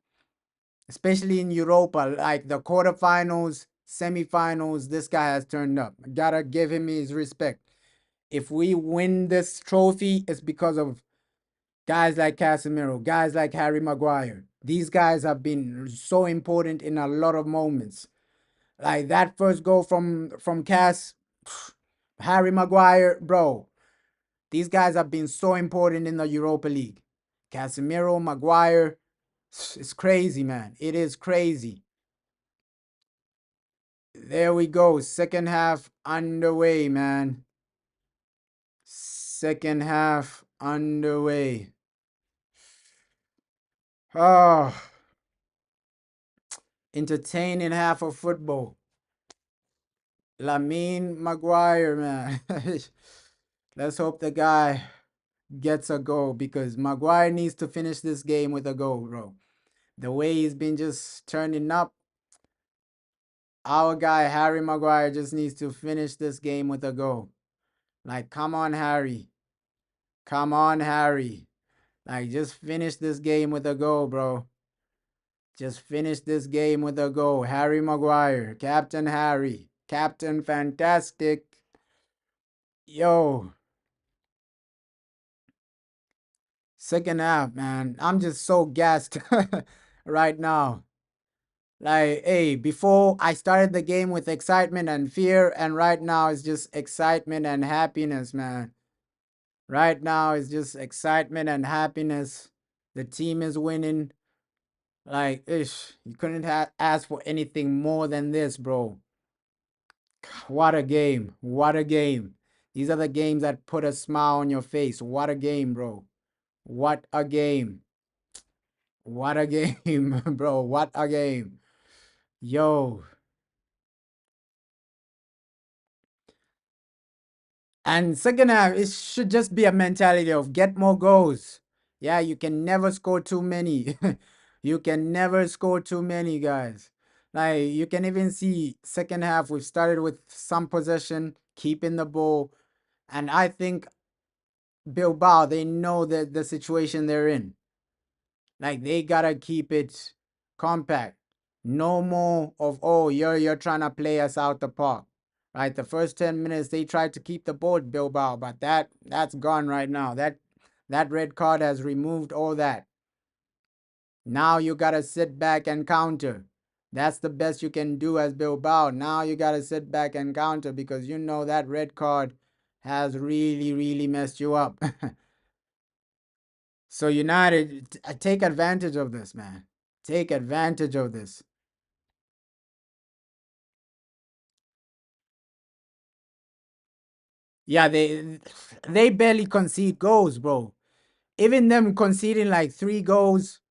especially in Europa, like the quarterfinals, semifinals, this guy has turned up. Gotta give him his respect. If we win this trophy, it's because of guys like Casemiro, guys like Harry Maguire. These guys have been so important in a lot of moments. Like that first goal from Cas, Harry Maguire, bro. These guys have been so important in the Europa League. Casemiro, Maguire, it's crazy, man. It is crazy. There we go. Second half underway, man. Second half underway. Oh, entertaining half of football. Lamine Maguire, man. Let's hope the guy gets a goal because Maguire needs to finish this game with a goal, bro. The way he's been just turning up, our guy Harry Maguire just needs to finish this game with a goal. Like, come on, Harry. Come on, Harry. Like, just finish this game with a goal, bro. Just finish this game with a goal. Harry Maguire, Captain Harry, Captain Fantastic. Yo, second half, man. I'm just so gassed right now. Like, hey, before I started the game with excitement and fear, and right now it's just excitement and happiness, man. Right now it's just excitement and happiness. The team is winning. Like, ish, you couldn't ask for anything more than this, bro. What a game. What a game. These are the games that put a smile on your face. What a game, bro. What a game. What a game, bro. What a game. Yo. And second half, it should just be a mentality of get more goals. Yeah, you can never score too many. You can never score too many, guys. Like, you can even see second half, we've started with some possession, keeping the ball. And I think Bilbao, they know that the situation they're in. Like, they gotta keep it compact. No more of, oh, you're trying to play us out the park. Right? The first 10 minutes they tried to keep the ball, Bilbao, but that's gone right now. That red card has removed all that. Now you gotta sit back and counter. That's the best you can do as Bilbao. Now you gotta sit back and counter because you know that red card has really, really messed you up. So United, take advantage of this, man. Take advantage of this. Yeah, they barely concede goals, bro. Even them conceding like 3 goals,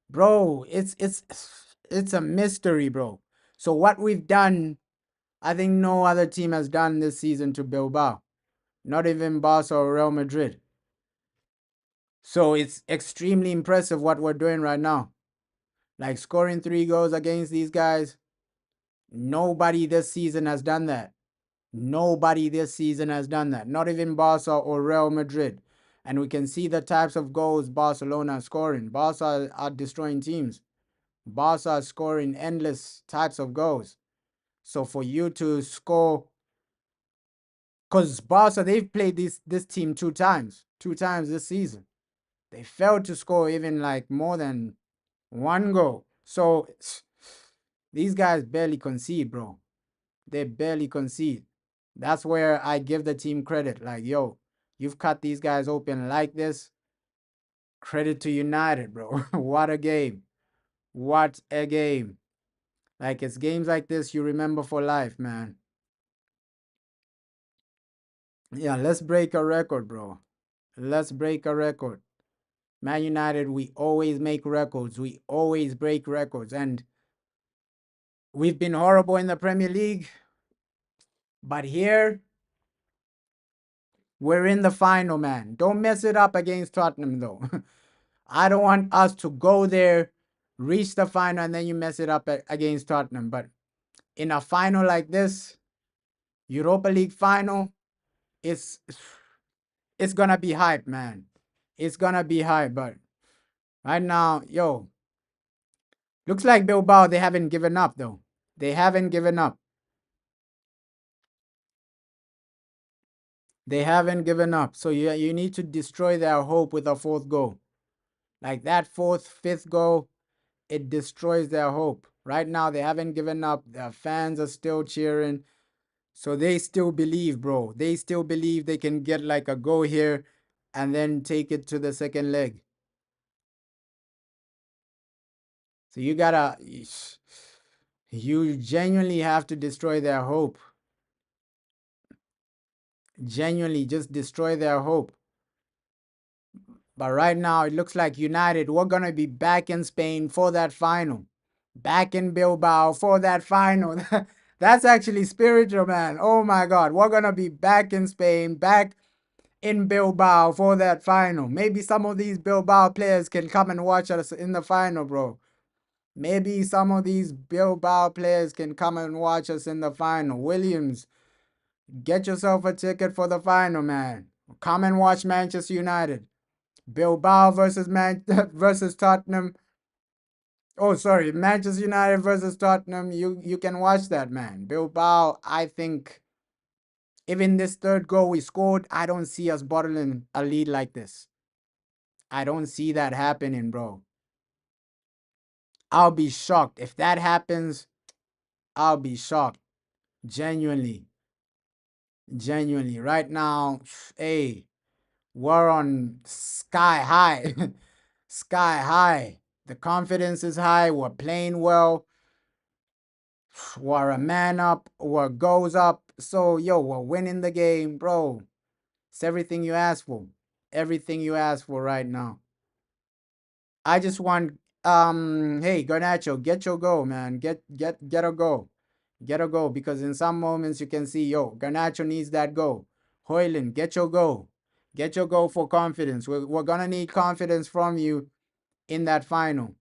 bro. It's a mystery, bro. So what we've done, I think no other team has done this season to Bilbao. Not even Barca or Real Madrid. So it's extremely impressive what we're doing right now. Like scoring 3 goals against these guys. Nobody this season has done that. Nobody this season has done that. Not even Barca or Real Madrid. And we can see the types of goals Barcelona are scoring. Barca are destroying teams. Barca are scoring endless types of goals. So for you to score, because Barca, they've played this team two times this season. They failed to score even like more than one goal. So these guys barely concede, bro. They barely concede. That's where I give the team credit. Like, yo, you've cut these guys open like this. Credit to United, bro. What a game. What a game. Like, it's games like this you remember for life, man. Yeah, let's break a record, bro. Let's break a record. Man United, we always make records. We always break records. And we've been horrible in the Premier League. But here, we're in the final, man. Don't mess it up against Tottenham, though. I don't want us to go there, reach the final, and then you mess it up against Tottenham. But in a final like this, Europa League final, it's it's gonna be hype, man. It's gonna be hype. But right now, yo, looks like Bilbao, they haven't given up, though. They haven't given up. They haven't given up. So you need to destroy their hope with a fourth goal. Like that fourth, fifth goal, it destroys their hope. Right now, they haven't given up. Their fans are still cheering. So they still believe, bro. They still believe they can get like a goal here and then take it to the second leg. So you gotta, you genuinely have to destroy their hope. Genuinely just destroy their hope. But right now, it looks like United, we're going to be back in Spain for that final. Back in Bilbao for that final. That's actually spiritual, man. Oh my God. We're going to be back in Spain, back in Bilbao for that final. Maybe some of these Bilbao players can come and watch us in the final, bro. Maybe some of these Bilbao players can come and watch us in the final. Williams, get yourself a ticket for the final, man. Come and watch Manchester United. Bilbao versus versus Tottenham. Oh, sorry, Manchester United versus Tottenham. You can watch that, man. Bilbao, I think even this third goal we scored, I don't see us bottling a lead like this. I don't see that happening, bro. I'll be shocked if that happens. I'll be shocked. Genuinely. Genuinely. Right now, hey, we're on sky high. Sky high. The confidence is high. We're playing well. We're a man up. We're goes up. So, yo, we're winning the game, bro. It's everything you ask for. Everything you ask for right now. I just want, hey, Garnacho, get your goal, man. Get a goal. Get a goal. Because in some moments you can see, yo, Garnacho needs that goal. Hoyland, get your goal. Get your goal for confidence. We're going to need confidence from you in that final,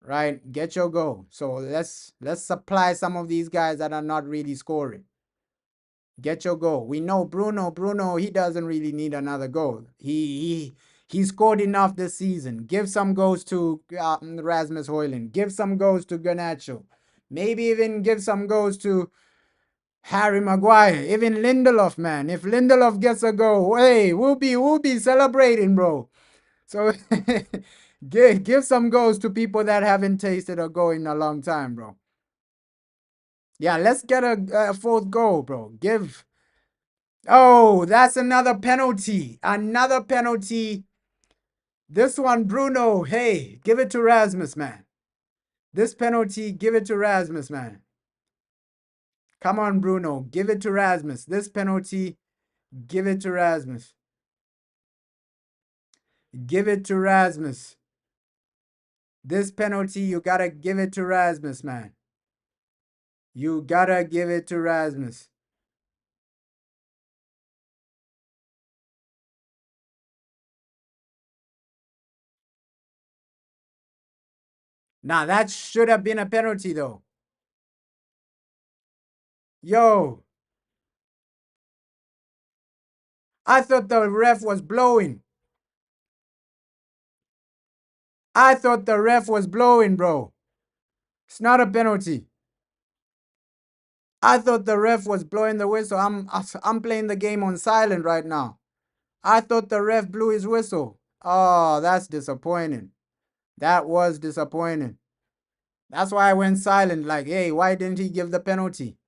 right? Get your goal. So let's supply some of these guys that are not really scoring. Get your goal. We know Bruno, he doesn't really need another goal. He scored enough this season. Give some goals to Rasmus Højlund. Give some goals to Garnacho. Maybe even give some goals to Harry Maguire. Even Lindelof, man. If Lindelof gets a goal, hey, we'll be celebrating, bro. So give some goals to people that haven't tasted a goal in a long time, bro. Yeah, let's get a fourth goal, bro. Give. Oh, that's another penalty. Another penalty. This one, Bruno. Hey, give it to Rasmus, man. This penalty, give it to Rasmus, man. Come on, Bruno. Give it to Rasmus. This penalty, give it to Rasmus. Give it to Rasmus. This penalty, you gotta give it to Rasmus, man. You gotta give it to Rasmus. Nah, that should have been a penalty, though. Yo, I thought the ref was blowing. I thought the ref was blowing, bro. It's not a penalty. I thought the ref was blowing the whistle. I'm playing the game on silent right now. I thought the ref blew his whistle. Oh, that's disappointing. That was disappointing. That's why I went silent. Like, hey, why didn't he give the penalty?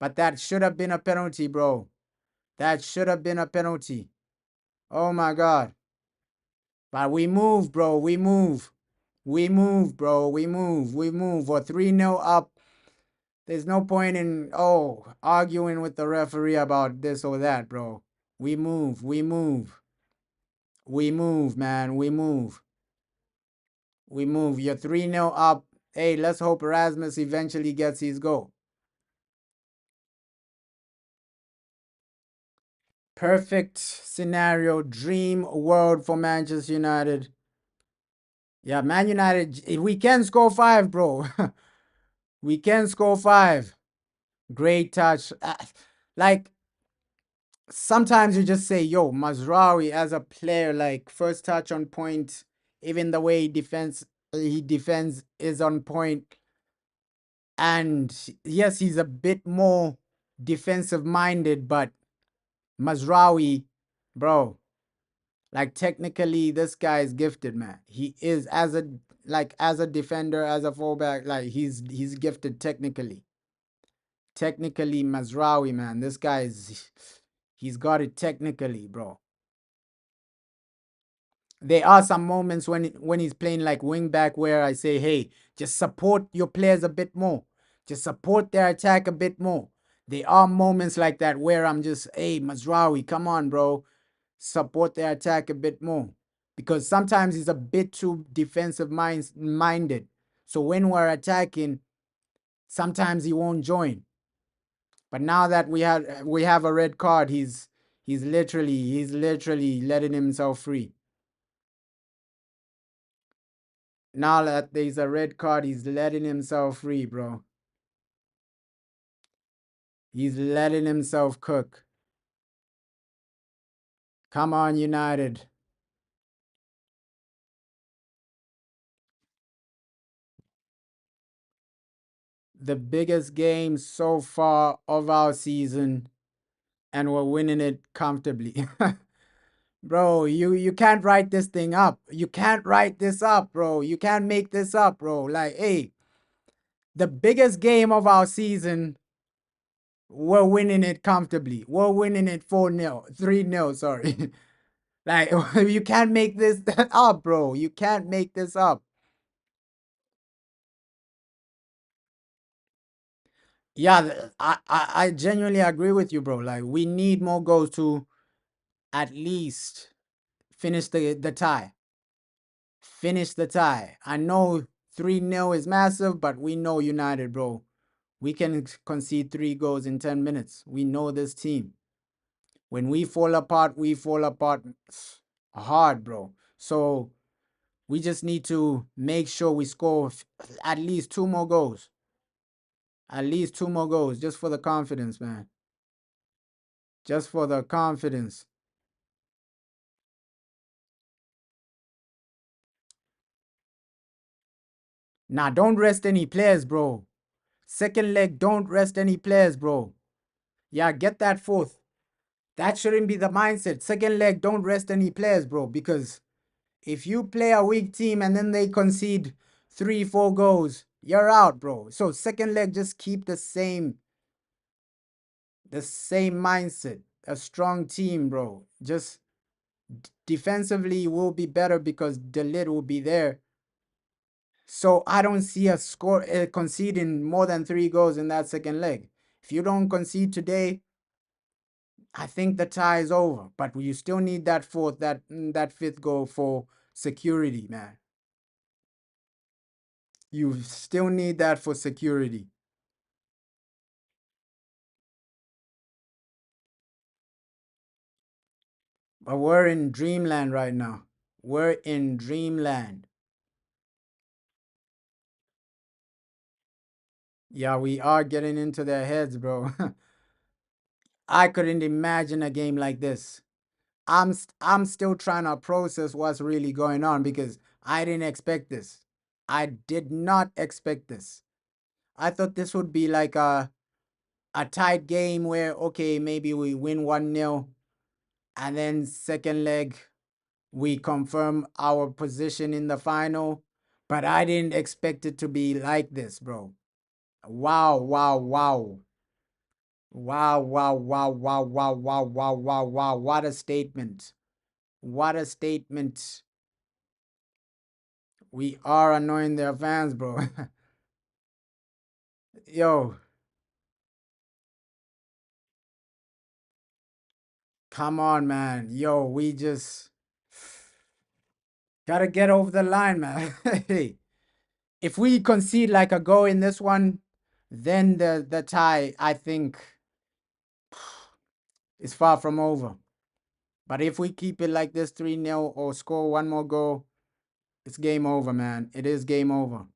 But that should have been a penalty, bro. That should have been a penalty. Oh my God. But we move, bro. We move. We move, bro. We move. We move. We're 3-0 up. There's no point in, arguing with the referee about this or that, bro. We move. We move. We move, man. We move. We move. You're 3-0 up. Hey, let's hope Erasmus eventually gets his goal. Perfect scenario, dream world for Manchester United. Yeah, Man United, we can score 5, bro. We can score 5. Great touch. Like, sometimes you just say, yo, Mazraoui as a player, like, first touch on point, even the way he defends is on point. And yes, he's a bit more defensive minded, but Mazraoui, bro, like technically this guy is gifted, man. He is as a defender, as a fullback, like he's gifted technically. Technically, Mazraoui, man, this guy is he's got it technically, bro. There are some moments when he's playing like wing back where I say, hey, just support your players a bit more. Just support their attack a bit more. There are moments like that where I'm just, hey, Mazraoui, come on, bro. Support their attack a bit more. Because sometimes he's a bit too defensive minded. So when we're attacking, sometimes he won't join. But now that we have a red card, he's literally letting himself free. Now that there's a red card, he's letting himself free, bro. He's letting himself cook. Come on, United. The biggest game so far of our season, and we're winning it comfortably. Bro, you can't write this thing up. You can't write this up, bro. You can't make this up, bro. Like, hey, the biggest game of our season, we're winning it comfortably. We're winning it 4-0, 3-0, sorry. Like, you can't make this up, bro. You can't make this up. Yeah, I genuinely agree with you, bro. Like, we need more goals to at least finish the tie. Finish the tie. I know 3-0 is massive, but we know United, bro. We can concede 3 goals in 10 minutes. We know this team. When we fall apart hard, bro. So we just need to make sure we score at least 2 more goals. At least 2 more goals just for the confidence, man. Just for the confidence. Nah, don't rest any players, bro. Second leg, don't rest any players, bro. Yeah, get that fourth. That shouldn't be the mindset. Second leg, don't rest any players, bro. Because if you play a weak team and then they concede 3, 4 goals, you're out, bro. So second leg, just keep the same mindset. A strong team, bro. Just defensively will be better because the lid will be there. So I don't see a score conceding more than 3 goals in that second leg. If you don't concede today, I think the tie is over. But you still need that fourth, that fifth goal for security, man. You still need that for security. But we're in dreamland right now. We're in dreamland. Yeah, we are getting into their heads, bro. I couldn't imagine a game like this. I'm still trying to process what's really going on because I didn't expect this. I did not expect this. I thought this would be like a tight game where, okay, maybe we win 1-0, and then second leg we confirm our position in the final. But I didn't expect it to be like this, bro. Wow, wow, wow. Wow, wow, wow, wow, wow, wow, wow, wow, wow. What a statement. What a statement. We are annoying their fans, bro. Yo, come on, man. Yo, we just gotta get over the line, man. Hey, if we concede like a goal in this one, then the tie, I think, is far from over. But if we keep it like this 3-0 or score one more goal, it's game over, man. It is game over.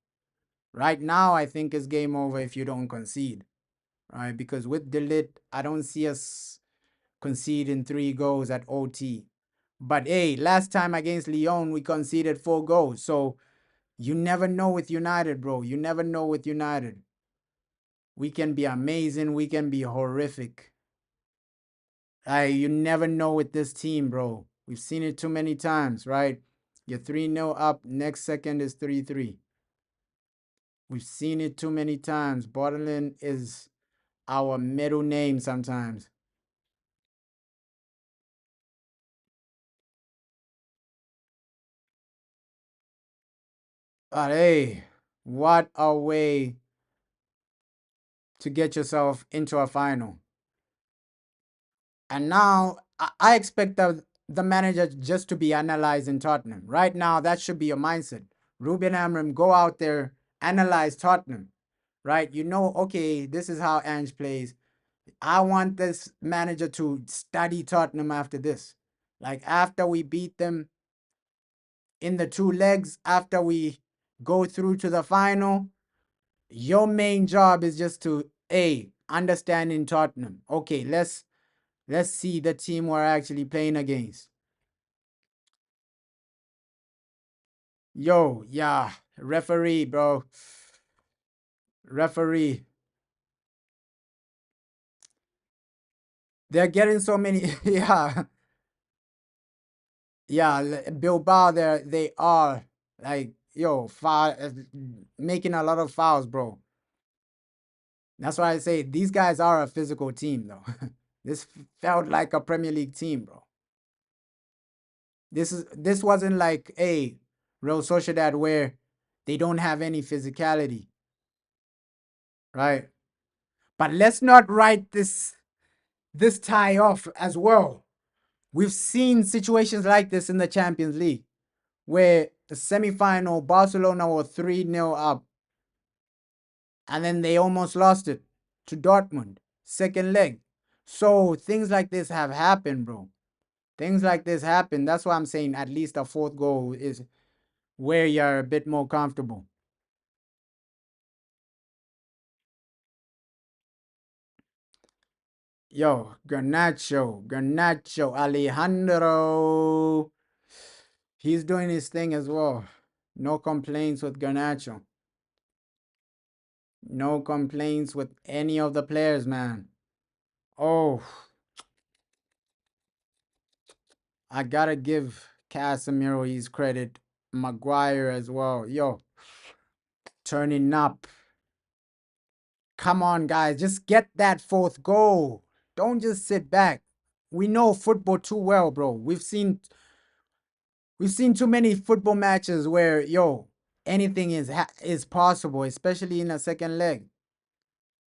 Right now, I think it's game over if you don't concede, right? Because with Delit, I don't see us conceding 3 goals at OT. But hey, last time against Lyon, we conceded 4 goals. So you never know with United, bro. You never know with United. We can be amazing. We can be horrific. You never know with this team, bro. We've seen it too many times, right? You're 3-0 up. Next second is 3-3. We've seen it too many times. Borderland is our middle name sometimes. But hey, what a way to get yourself into a final. And now I expect the manager just to be analyzing Tottenham. Right now, that should be your mindset. Ruben Amorim, go out there, analyze Tottenham. Right? You know, okay, this is how Ange plays. I want this manager to study Tottenham after this. Like after we beat them in the 2 legs, after we go through to the final, your main job is just to understanding Tottenham. Okay, let's see the team we're actually playing against. Yo, yeah, referee, bro. Referee. They're getting so many yeah. Yeah, Bilbao they are like yo, making a lot of fouls, bro. That's why I say these guys are a physical team though. This felt like a Premier League team, bro. This wasn't like a Real Sociedad where they don't have any physicality, right? But let's not write this tie off as well. We've seen situations like this in the Champions League where the semi-final Barcelona were 3-0 up and then they almost lost it to Dortmund, second leg. So things like this have happened, bro. Things like this happen. That's why I'm saying at least a fourth goal is where you're a bit more comfortable. Yo, Garnacho, Alejandro. He's doing his thing as well. No complaints with Garnacho. No complaints with any of the players, man. Oh, I gotta give Casemiro his credit. Maguire as well. Yo, turning up. Come on, guys. Just get that fourth goal. Don't just sit back. We know football too well, bro. We've seen too many football matches where anything is possible, especially in a second leg.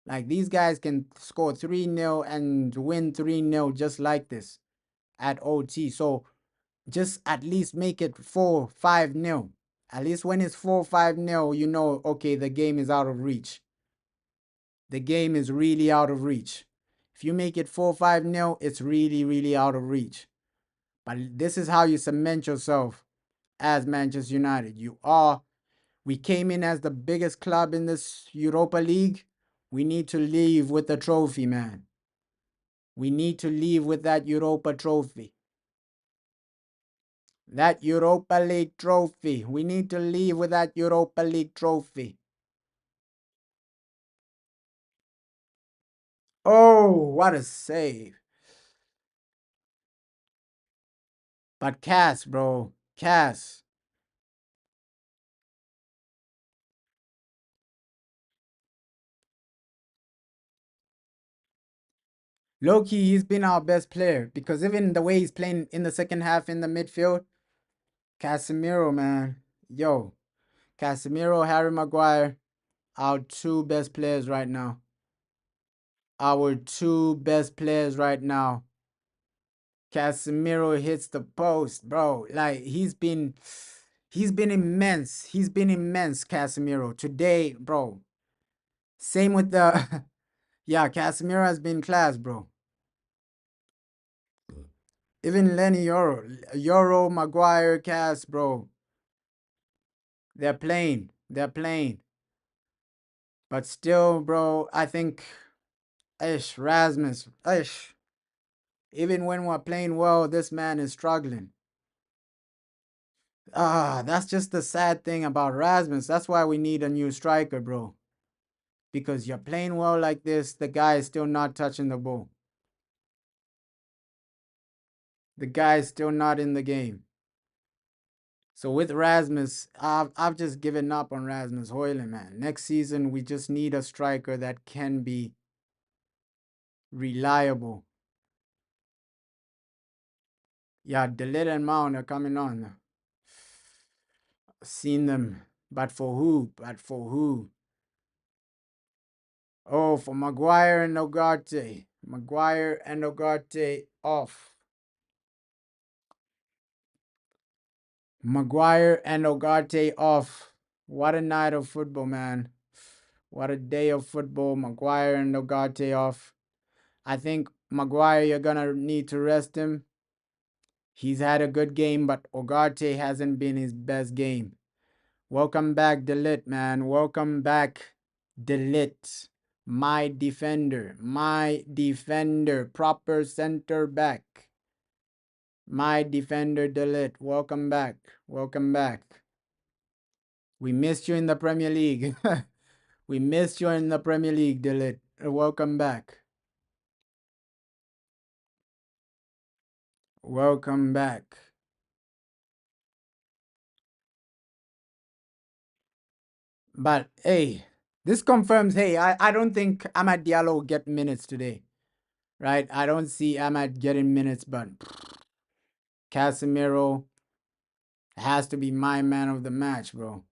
Like these guys can score 3-0 and win 3-0 just like this at OT. So just at least make it 4-5-0. At least when it's 4-5-0, you know, okay, the game is out of reach. The game is really out of reach. If you make it 4-5-0, it's really, really out of reach. But this is how you cement yourself as Manchester United. We came in as the biggest club in this Europa League. We need to leave with the trophy, man. We need to leave with that Europa trophy. That Europa League trophy. We need to leave with that Europa League trophy. Oh, what a save. But Cass, bro. Cass. Low-key, he's been our best player because even the way he's playing in the second half in the midfield, Casemiro, man. Yo, Casemiro, Harry Maguire, our two best players right now. Our two best players right now. Casemiro hits the post, bro. Like he's been immense. He's been immense, Casemiro. Today, bro. Same with the yeah, Casemiro has been class, bro. Even Lenny Euro, Maguire, Cass, bro. They're playing. They're playing. But still, bro, I think Rasmus, even when we're playing well, this man is struggling. That's just the sad thing about Rasmus. That's why we need a new striker, bro. Because you're playing well like this, the guy is still not touching the ball. The guy is still not in the game. So with Rasmus, I've just given up on Rasmus Højlund, man. Next season, we just need a striker that can be reliable. Yeah, Delit and Mount are coming on. Seen them. But for who? But for who? Oh, for Maguire and Ugarte. Maguire and Ugarte off. Maguire and Ugarte off. What a night of football, man. What a day of football. Maguire and Ugarte off. I think Maguire, you're going to need to rest him. He's had a good game, but Ugarte hasn't been his best game. Welcome back, Delit, man. Welcome back, Delit. My defender. My defender. Proper center back. My defender, Delit. Welcome back. Welcome back. We missed you in the Premier League. We missed you in the Premier League, Delit. Welcome back. Welcome back. But hey, this confirms, hey, I don't think Amad Diallo will get minutes today. Right? I don't see Amad getting minutes, but Casemiro has to be my man of the match, bro.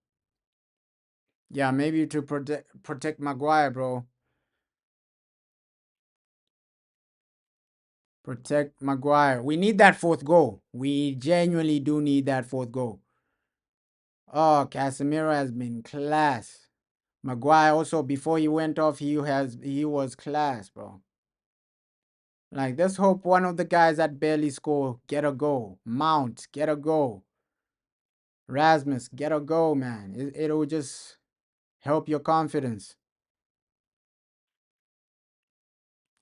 Yeah, maybe to protect Maguire, bro. Protect Maguire. We need that fourth goal. We genuinely do need that fourth goal. Oh, Casemiro has been class. Maguire also, before he went off, he was class, bro. Like, let's hope one of the guys that barely score get a goal. Mount, get a goal. Rasmus, get a goal, man. It'll just help your confidence.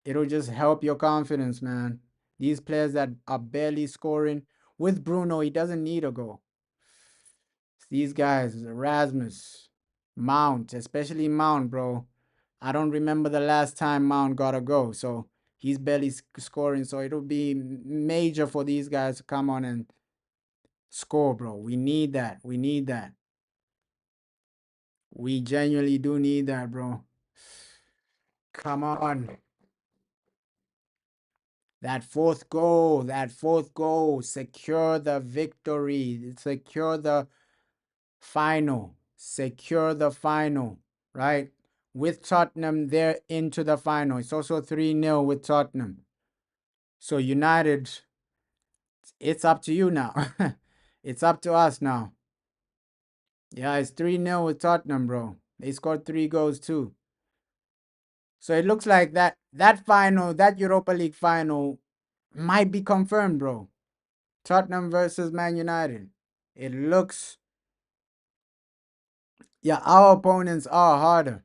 It'll just help your confidence, man. These players that are barely scoring. With Bruno, he doesn't need a goal. These guys, Rasmus, Mount, especially Mount, bro. I don't remember the last time Mount got a goal, so he's barely scoring. So it'll be major for these guys to come on and score, bro. We need that. We need that. We genuinely do need that, bro. Come on. That fourth goal, secure the victory, secure the final, right? With Tottenham, they're into the final. It's also 3-0 with Tottenham. So United, it's up to you now. It's up to us now. Yeah, it's 3-0 with Tottenham, bro. They scored 3 goals too. So it looks like that final, that Europa League final might be confirmed, bro. Tottenham versus Man United. It looks, yeah, our opponents are harder.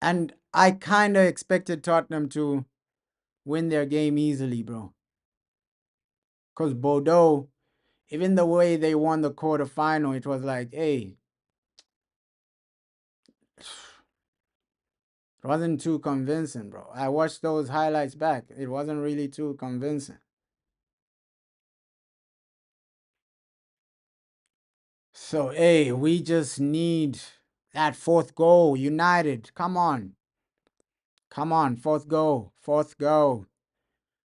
And I kind of expected Tottenham to win their game easily, bro. Because Bordeaux Even the way they won the quarterfinal, it was like, hey, it wasn't too convincing, bro. I watched those highlights back. It wasn't really too convincing. So, hey, we just need that fourth goal. United, come on. Come on, fourth goal. Fourth goal.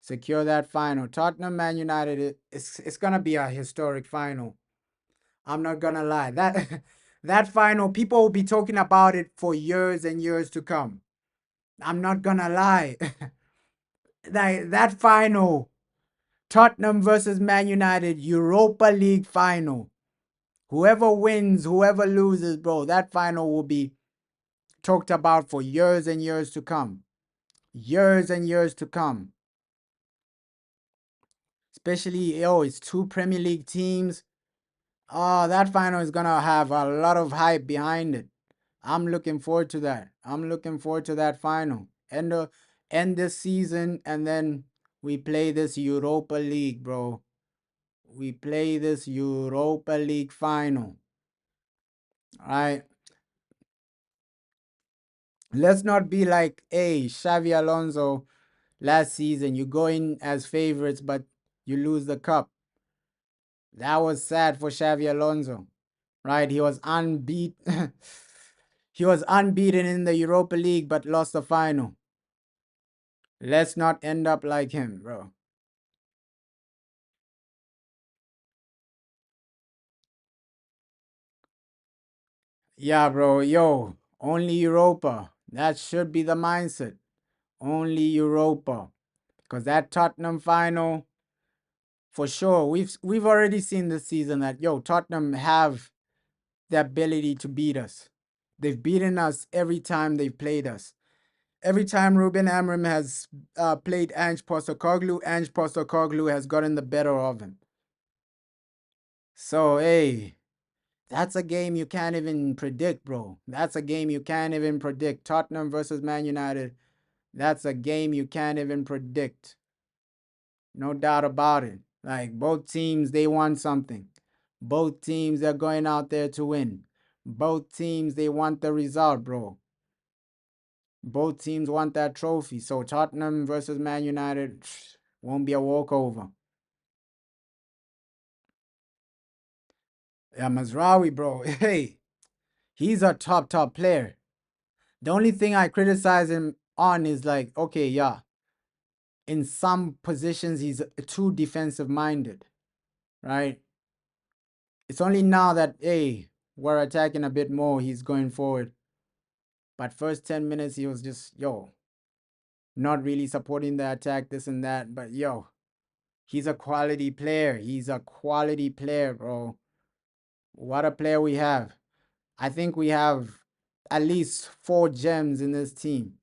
Secure that final. Tottenham Man United, it's going to be a historic final. I'm not going to lie. That that final, people will be talking about it for years and years to come. I'm not going to lie. That final, Tottenham versus Man United Europa League final. Whoever wins, whoever loses, bro, that final will be talked about for years and years to come. Years and years to come. Especially, it's two Premier League teams. Oh, that final is gonna have a lot of hype behind it. I'm looking forward to that. I'm looking forward to that final. End this season, and then we play this Europa League, bro. We play this Europa League final. All right. Let's not be like, hey, Xavi Alonso last season. You go in as favorites, but you lose the cup. That was sad for Xavi Alonso, right? He was unbeaten. He was unbeaten in the Europa League, but lost the final. Let's not end up like him, bro. Yeah, bro. Yo, only Europa. That should be the mindset. Only Europa. Because that Tottenham final, for sure, we've already seen this season that, Tottenham have the ability to beat us. They've beaten us every time they've played us. Every time Ruben Amorim has played Ange Postecoglou has gotten the better of him. So, hey, that's a game you can't even predict, bro. That's a game you can't even predict. Tottenham versus Man United. That's a game you can't even predict. No doubt about it. Like, both teams, they want something. Both teams are going out there to win. Both teams, they want the result, bro. Both teams want that trophy. So Tottenham versus Man United won't be a walkover. Yeah, Mazraoui, bro. Hey, he's a top player. The only thing I criticize him on is like, okay, yeah, in some positions he's too defensive minded, right? It's only now that, hey, we're attacking a bit more, he's going forward. But first 10 minutes, he was just, not really supporting the attack, this and that. But, he's a quality player. He's a quality player, bro. What a player we have. I think we have at least 4 gems in this team.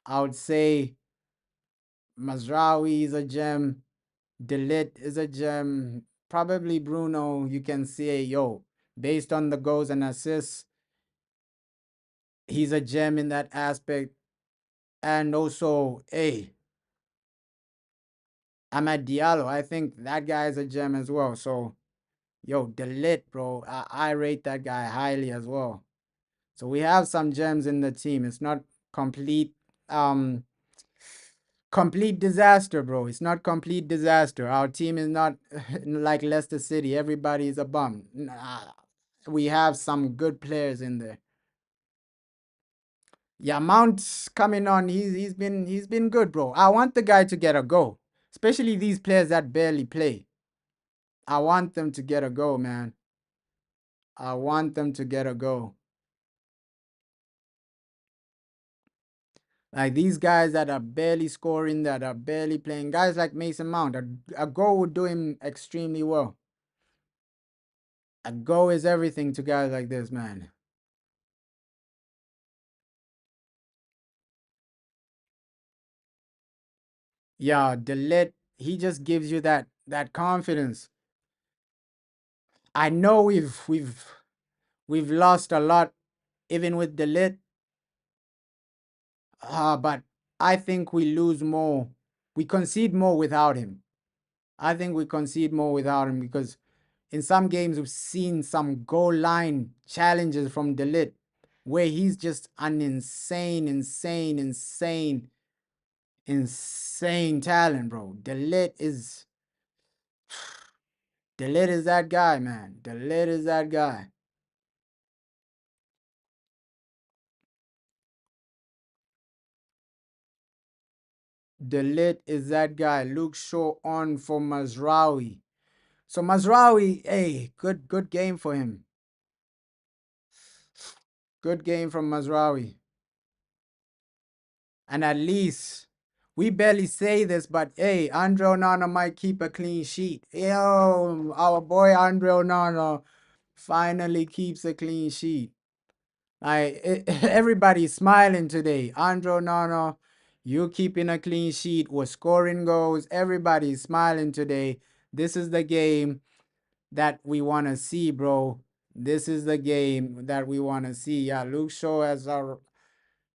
I would say Mazraoui is a gem. Delit is a gem. Probably Bruno, you can say, based on the goals and assists, he's a gem in that aspect. And also, Amad Diallo, I think that guy is a gem as well. So, Delit, bro, I rate that guy highly as well. So we have some gems in the team. It's not complete um complete disaster, bro. It's not complete disaster. Our team is not like Leicester City. Everybody is a bum. Nah, we have some good players in there. Yeah, Mount's coming on. He's been good, bro. I want the guy to get a go, especially these players that barely play. I want them to get a go, man. I want them to get a go. Like these guys that are barely scoring, that are barely playing, guys like Mason Mount, a goal would do him extremely well. A goal is everything to guys like this, man. Yeah, Delit, he just gives you that confidence. I know we've lost a lot even with Delit, but I think we lose more. We concede more without him. I think we concede more without him because in some games we've seen some goal line challenges from Delit where he's just an insane talent, bro. Delit is that guy, man. Delit is that guy. Delit is that guy. Luke Shaw on for Mazraoui. So Mazraoui, hey, good game for him. Good game from Mazraoui. And at least we barely say this, but hey, Andre Onana might keep a clean sheet. Yo, our boy Andre Onana finally keeps a clean sheet. Everybody's smiling today. Andre Onana, you keeping a clean sheet. We're scoring goals. Everybody's smiling today. This is the game that we want to see, bro. This is the game that we want to see. Yeah, Luke Shaw as our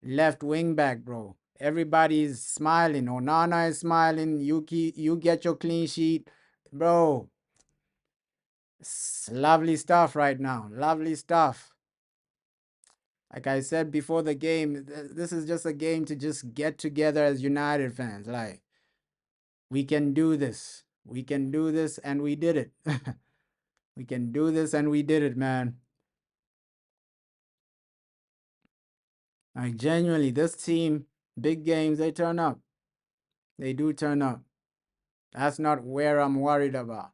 left wing back, bro. Everybody's smiling. Onana is smiling. You get your clean sheet, bro. It's lovely stuff right now. Lovely stuff. Like I said before the game, this is just a game to just get together as United fans. Like, we can do this. We can do this, and we did it. We can do this, and we did it, man. Like, genuinely, this team, big games, they turn up. They do turn up. That's not where I'm worried about.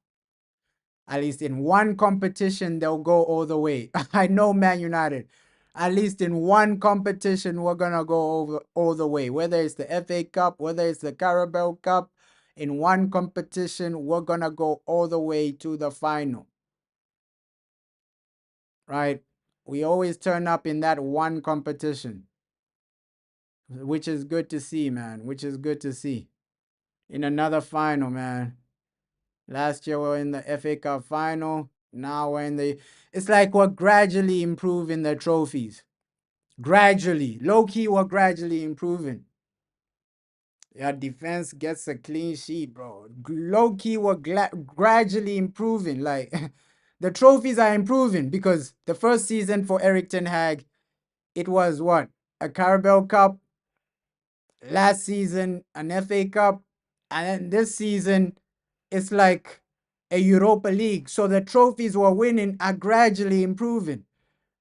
At least in one competition, they'll go all the way. I know Man United. At least in one competition, we're going to go over all the way. Whether it's the FA Cup, whether it's the Carabao Cup, in one competition, we're going to go all the way to the final. Right? We always turn up in that one competition, which is good to see, man. Which is good to see. In another final, man. Last year we were in the FA Cup final. Now we're in the. It's like we're gradually improving the trophies. Gradually, low key, we're gradually improving. Yeah, defense gets a clean sheet, bro. Low key, we're gradually improving. Like the trophies are improving because the first season for Eric Ten Hag, it was what, a Carabao Cup. Last season, an FA Cup, and then this season, it's like a Europa League. So the trophies we're winning are gradually improving.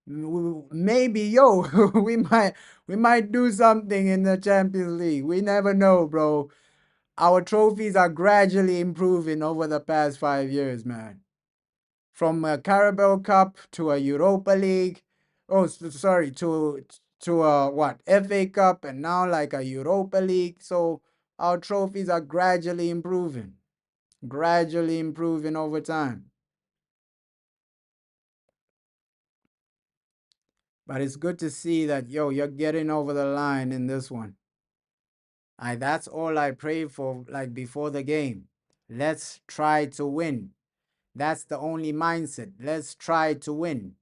Maybe, yo, we might do something in the Champions League. We never know, bro. Our trophies are gradually improving over the past 5 years, man. From a Carabao Cup to a Europa League. Oh, sorry, to a what, FA Cup, and now like a Europa League. So our trophies are gradually improving over time. But it's good to see that, yo, you're getting over the line in this one. That's all I pray for, like before the game. Let's try to win. That's the only mindset. Let's try to win.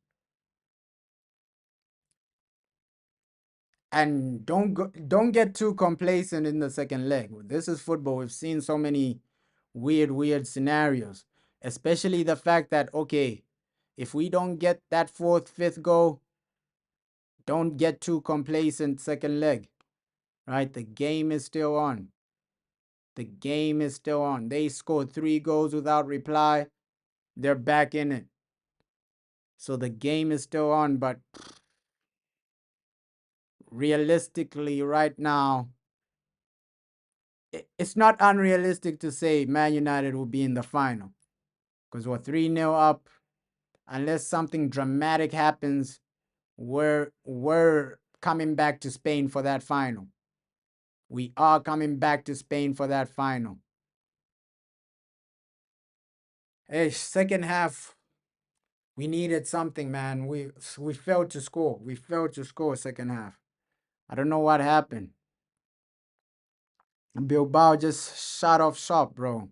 And don't get too complacent in the second leg. This is football. We've seen so many weird scenarios, especially the fact that, okay, if we don't get that fourth, fifth goal, don't get too complacent second leg, right? The game is still on. The game is still on. They scored 3 goals without reply. They're back in it. So the game is still on, but realistically, right now, it's not unrealistic to say Man United will be in the final because we're 3-0 up. Unless something dramatic happens, we're coming back to Spain for that final. We are coming back to Spain for that final. Hey, second half, we needed something, man. We failed to score. We failed to score second half. I don't know what happened. Bilbao just shot off shop, bro.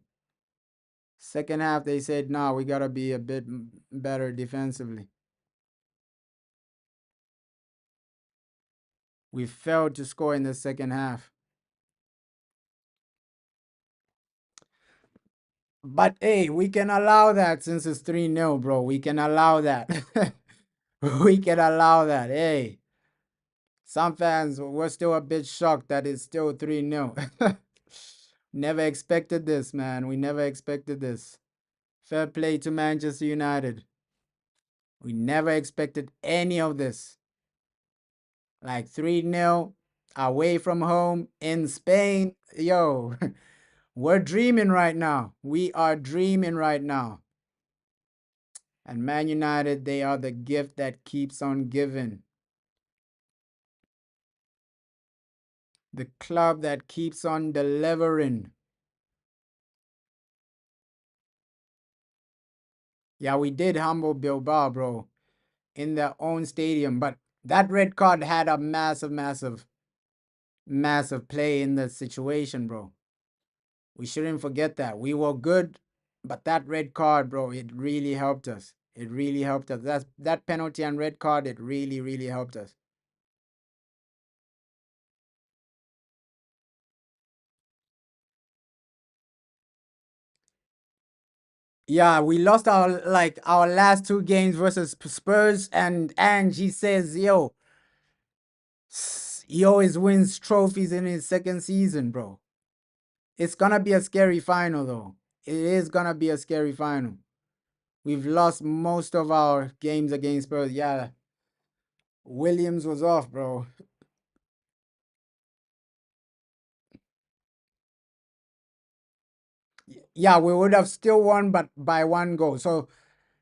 Second half, they said, no, we got to be a bit better defensively. We failed to score in the second half. But hey, we can allow that since it's 3-0, bro. We can allow that. We can allow that. Hey, some fans were still a bit shocked that it's still 3-0. Never expected this, man. We never expected this. Fair play to Manchester United. We never expected any of this. Like 3-0 away from home in Spain. Yo, we're dreaming right now. We are dreaming right now. And Man United, they are the gift that keeps on giving. The club that keeps on delivering. Yeah, we did humble Bilbao, bro, in their own stadium. But that red card had a massive, massive, massive play in the situation, bro. We shouldn't forget that. We were good, but that red card, bro, it really helped us. It really helped us. That penalty and red card, it really, really helped us. Yeah, we lost our last two games versus Spurs, and Angie says, yo, he always wins trophies in his second season, bro. It's gonna be a scary final, though. It is gonna be a scary final. We've lost most of our games against Spurs. Yeah, Williams was off, bro. Yeah, we would have still won, but by one goal. So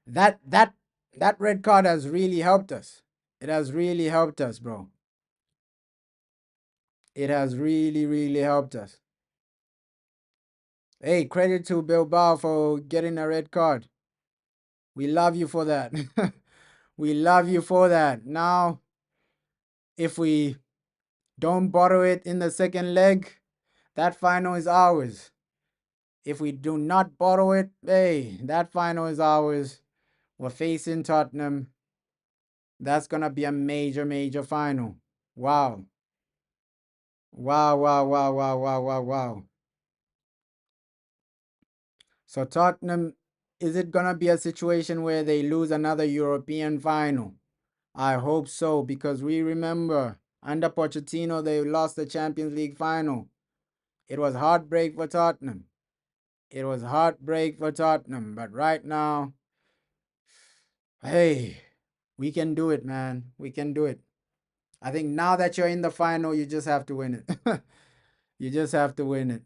that that that red card has really helped us. It has really helped us, bro. It has really, really helped us. Hey, credit to Bilbao for getting a red card. We love you for that. We love you for that. Now, if we don't borrow it in the second leg, that final is ours. If we do not borrow it, hey, that final is ours. We're facing Tottenham. That's gonna be a major, major final. Wow. Wow, wow, wow, wow, wow, wow, wow. So Tottenham, is it gonna be a situation where they lose another European final? I hope so, because we remember under Pochettino they lost the Champions League final. It was heartbreak for Tottenham. It was heartbreak for Tottenham. But right now, hey, we can do it, man. We can do it. I think now that you're in the final, you just have to win it. You just have to win it.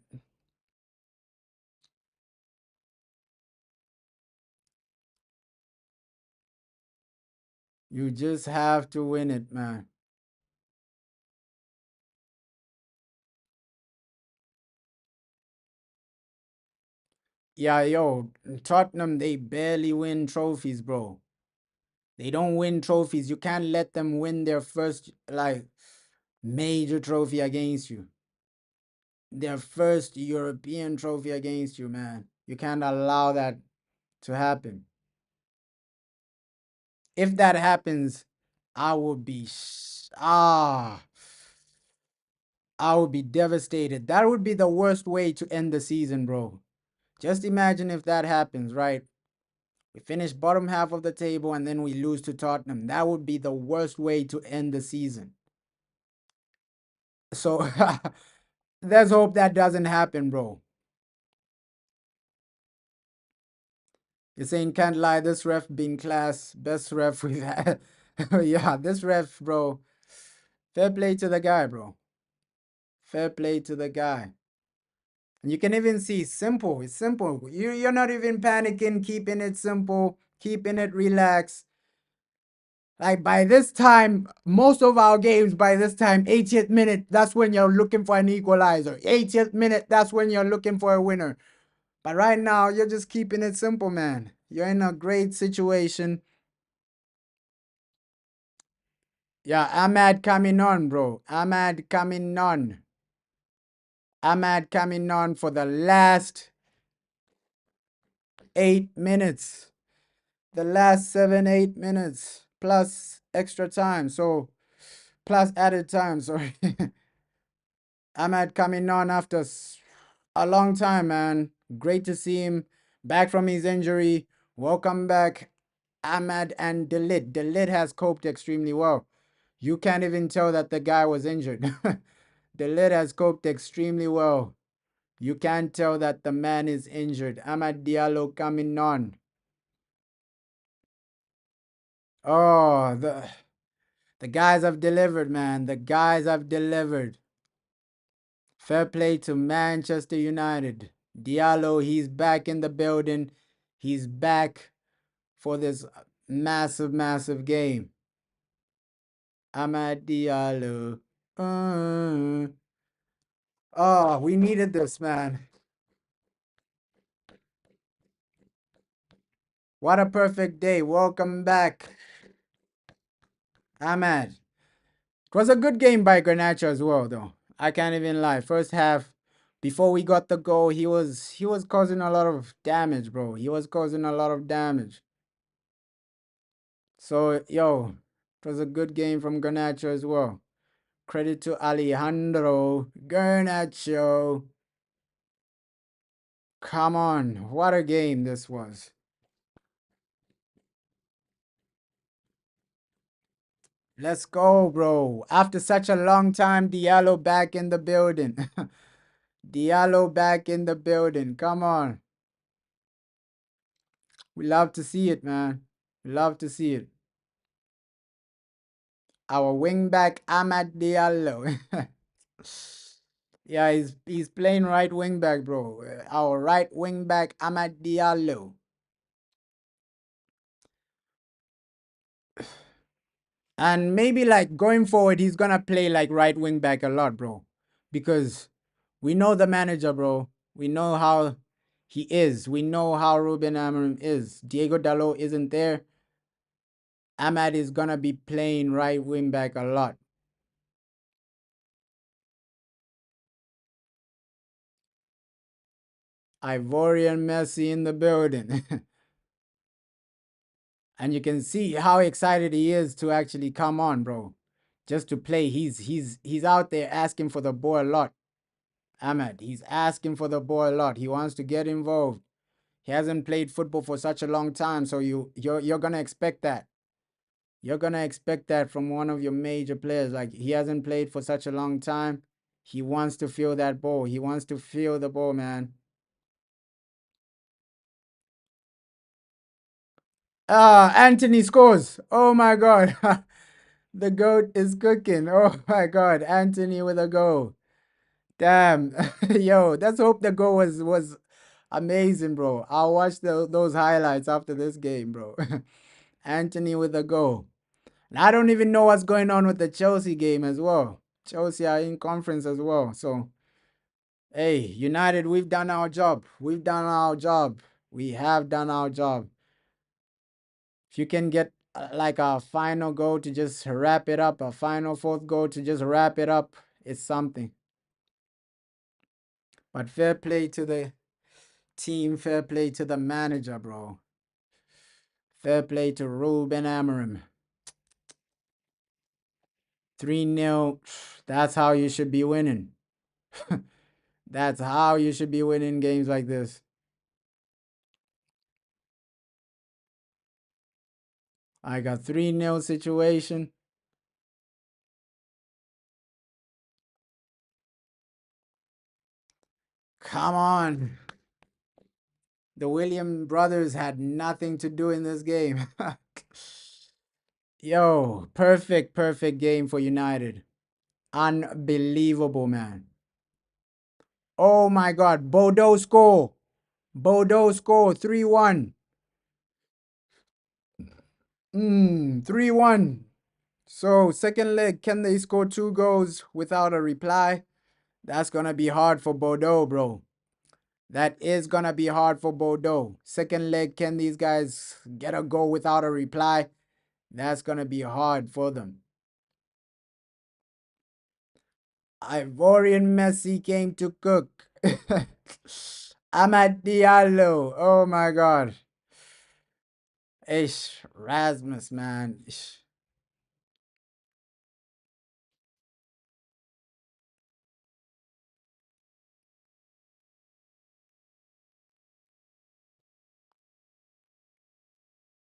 You just have to win it, man. Yeah, yo, Tottenham, they barely win trophies, bro. They don't win trophies. You can't let them win their first, like, major trophy against you. Their first European trophy against you, man. You can't allow that to happen. If that happens, I would be, I would be devastated. That would be the worst way to end the season, bro. Just imagine if that happens, right? We finish bottom half of the table and then we lose to Tottenham. That would be the worst way to end the season. So let's hope that doesn't happen, bro. You're saying can't lie, this ref being class, best ref we've had. Yeah, this ref, bro. Fair play to the guy, bro. Fair play to the guy. And you can even see simple. It's simple. You're not even panicking, keeping it simple, keeping it relaxed. Like by this time, most of our games by this time, 80th minute, that's when you're looking for an equalizer. 80th minute, that's when you're looking for a winner. But right now, you're just keeping it simple, man. You're in a great situation. Yeah, Ahmad coming on, bro. Ahmad coming on. Ahmad coming on for the last 8 minutes. The last 7, 8 minutes. Plus extra time. So, plus added time, sorry. Ahmad coming on after a long time, man. Great to see him back from his injury. Welcome back, Ahmad and Delit. Delit has coped extremely well. You can't even tell that the guy was injured. Delit has coped extremely well. You can't tell that the man is injured. Ahmad Diallo coming on. Oh, the guys have delivered, man. The guys have delivered. Fair play to Manchester United. Diallo, he's back in the building. He's back for this massive, massive game. Ahmad Diallo. Oh, we needed this, man. What a perfect day. Welcome back, Ahmad. It was a good game by Garnacho as well, though. I can't even lie. First half, before we got the goal, he was causing a lot of damage, bro. He was causing a lot of damage. So, yo, it was a good game from Garnacho as well. Credit to Alejandro Garnacho. Come on, what a game this was. Let's go, bro. After such a long time, Diallo back in the building. Diallo back in the building. Come on. We love to see it, man. We love to see it. Our wingback Ahmad Diallo. Yeah, he's playing right wingback, bro. Our right wingback Ahmad Diallo. And maybe like going forward, he's gonna play like right wing back a lot, bro. Because we know the manager, bro. We know how he is. We know how Ruben Amorim is. Diego Dalot isn't there. Ahmad is gonna be playing right wing back a lot. Ivorian Messi in the building. And you can see how excited he is to actually come on, bro. Just to play. He's out there asking for the ball a lot. Ahmad, he's asking for the ball a lot. He wants to get involved. He hasn't played football for such a long time, so you're gonna expect that. You're gonna expect that from one of your major players. Like he hasn't played for such a long time. He wants to feel that ball. He wants to feel the ball, man. Ah, Anthony scores. Oh my god. The goat is cooking. Oh my god. Anthony with a goal. Damn. Yo, let's hope the goal was amazing, bro. I'll watch those highlights after this game, bro. Anthony with a goal. And I don't even know what's going on with the Chelsea game as well. Chelsea are in conference as well. So, hey, United, we've done our job. We've done our job. We have done our job. If you can get like a final goal to just wrap it up, a final fourth goal to just wrap it up, it's something. But fair play to the team, fair play to the manager, bro. Fair play to Ruben Amorim. 3-0. That's how you should be winning. That's how you should be winning games like this. I got 3-0 situation. Come on. The William brothers had nothing to do in this game. Yo, perfect, perfect game for United. Unbelievable, man. Oh my God. Bordeaux score. Bordeaux score 3-1. 3-1. So, second leg, can they score 2 goals without a reply? That's going to be hard for Bordeaux, bro. That is going to be hard for Bordeaux. Second leg, can these guys get a goal without a reply? That's going to be hard for them. Ivorian Messi came to cook. Amad Diallo. Oh my God. Ish. Rasmus, man. Ish.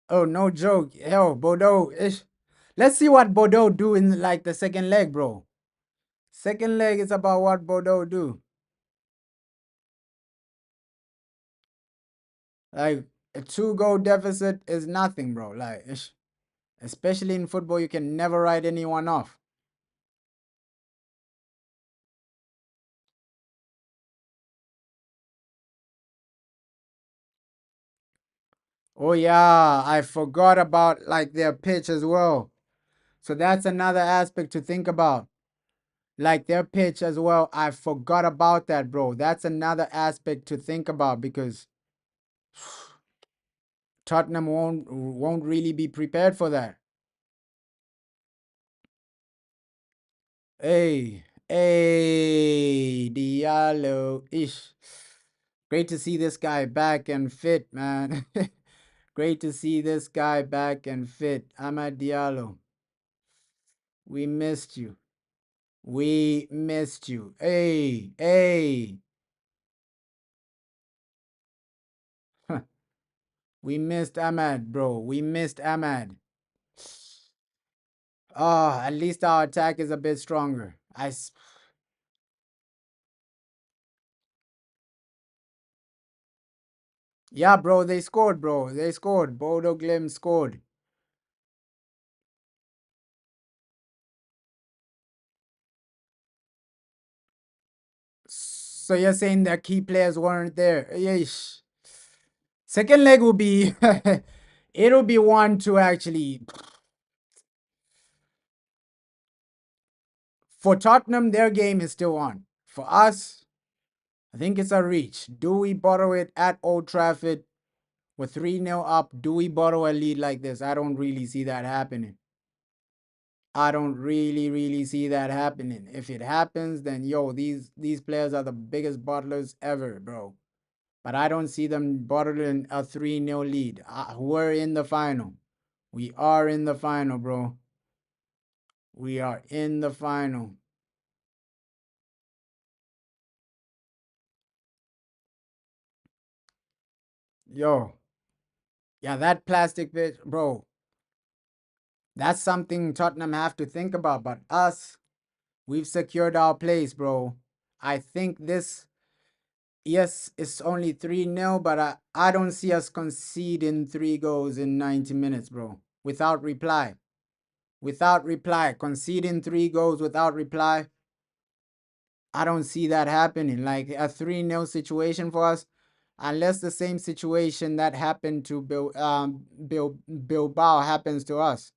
Oh, no joke. Hell, Bordeaux. Let's see what Bordeaux do in like the second leg, bro. Second leg is about what Bordeaux do. Like a 2 goal deficit is nothing, bro. Like, especially in football, you can never write anyone off. Oh yeah, I forgot about like their pitch as well. So that's another aspect to think about. Like their pitch as well. I forgot about that, bro. That's another aspect to think about because Tottenham won't really be prepared for that. Hey, hey, Diallo. Ish. Great to see this guy back and fit, man. Great to see this guy back and fit. Amad Diallo. We missed you. We missed you. Hey, hey. We missed Ahmad, bro. We missed Ahmad. Oh, at least our attack is a bit stronger. Yeah, bro, they scored, bro. They scored. Bodo Glim scored. So you're saying that key players weren't there? Yeesh. Second leg will be it'll be one to actually for Tottenham, their game is still on. For us, I think it's a reach. Do we bottle it at Old Trafford? We're 3-0 up. Do we bottle a lead like this? I don't really see that happening. I don't really see that happening. If it happens, then yo, these players are the biggest bottlers ever, bro. But I don't see them bottling a 3-0 lead. We're in the final. We are in the final, bro. We are in the final. Yo, yeah, that plastic pitch, bro. That's something Tottenham have to think about. But us, we've secured our place, bro. I think this, yes, it's only 3-0, but I don't see us conceding 3 goals in 90 minutes, bro. Without reply. Without reply. Conceding 3 goals without reply. I don't see that happening. Like a 3-0 situation for us, unless the same situation that happened to Bilbao happens to us.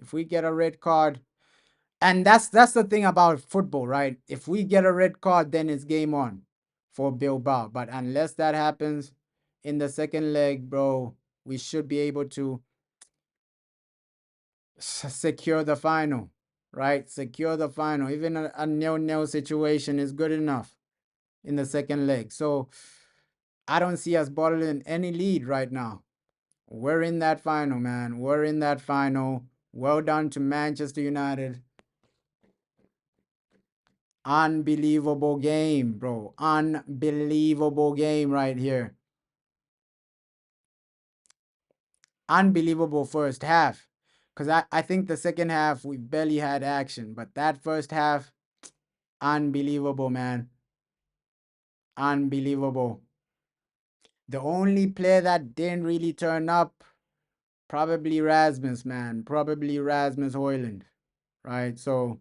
If we get a red card, and that's the thing about football, right? If we get a red card, then it's game on for Bilbao. But unless that happens in the second leg, bro, we should be able to secure the final, right? Secure the final. Even a nil-nil situation is good enough in the second leg. So I don't see us bottling any lead right now. We're in that final, man. We're in that final. Well done to Manchester United. Unbelievable game, bro. Unbelievable game right here. Unbelievable first half. Because I think the second half, we barely had action. But that first half, unbelievable, man. Unbelievable. The only player that didn't really turn up, probably Rasmus, man. Probably Rasmus Hoyland, right? So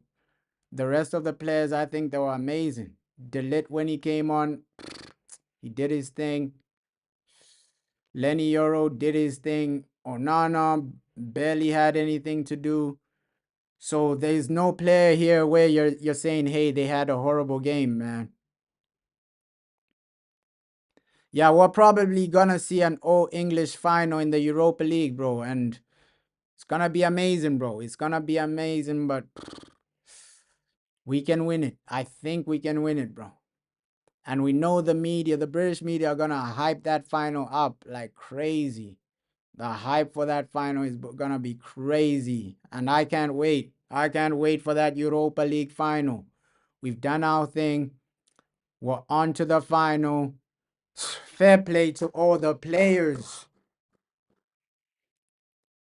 the rest of the players, I think they were amazing. Delit, when he came on, he did his thing. Lenny Euro did his thing. Onana barely had anything to do. So there's no player here where you're saying, hey, they had a horrible game, man. Yeah, we're probably gonna see an all English final in the Europa League, bro, and it's gonna be amazing, bro. It's gonna be amazing, but we can win it. I think we can win it, bro. And we know the media, the British media, are gonna hype that final up like crazy. The hype for that final is gonna be crazy. And I can't wait. I can't wait for that Europa League final. We've done our thing. We're on to the final. Fair play to all the players.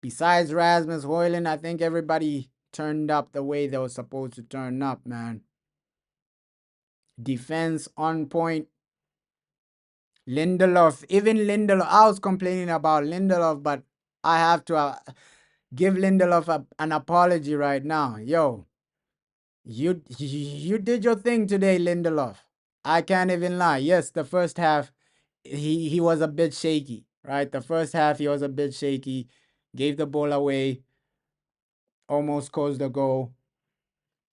Besides Rasmus Hoyland, I think everybody turned up the way they were supposed to turn up, man. Defense on point. Lindelof, even Lindelof, I was complaining about Lindelof, but I have to give Lindelof an apology right now. Yo, you did your thing today, Lindelof. I can't even lie. Yes, the first half he was a bit shaky, right? The first half he was a bit shaky, gave the ball away, almost caused a goal.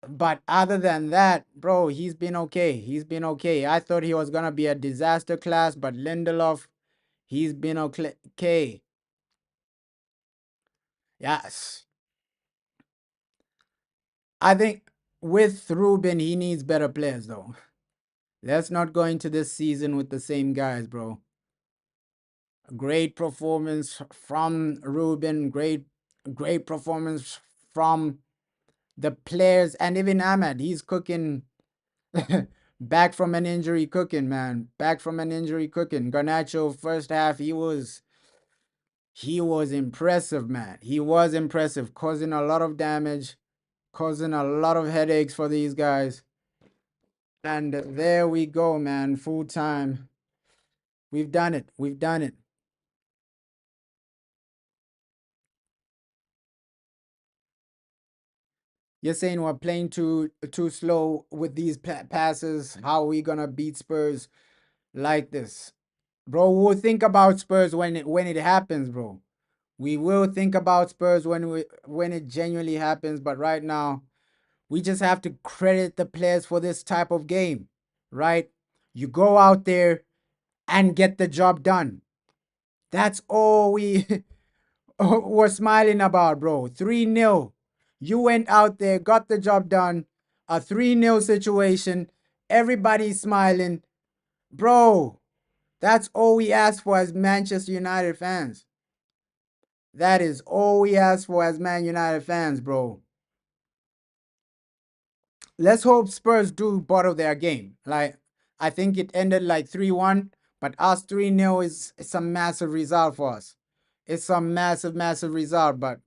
But other than that, bro, he's been okay. He's been okay. I thought he was gonna be a disaster class, but Lindelof, he's been okay. Yes. I think with Ruben, he needs better players though. Let's not go into this season with the same guys, bro. Great performance from Ruben, great performance from the players, and even Ahmed, he's cooking. Back from an injury cooking, man. Back from an injury cooking. Garnacho first half, he was impressive, man. He was impressive, causing a lot of damage, causing a lot of headaches for these guys. And there we go, man. Full time. We've done it. We've done it. You're saying we're playing too slow with these passes. How are we gonna beat Spurs like this, bro? We'll think about Spurs when it happens, bro. We will think about Spurs when it genuinely happens. But right now, we just have to credit the players for this type of game, right? You go out there and get the job done. That's all we were smiling about, bro. 3-0. You went out there, got the job done. A 3-0 situation. Everybody's smiling. Bro, that's all we ask for as Manchester United fans. That is all we ask for as Man United fans, bro. Let's hope Spurs do bottle their game. Like, I think it ended like 3-1, but us 3-0 is it's a massive result for us. It's a massive result, but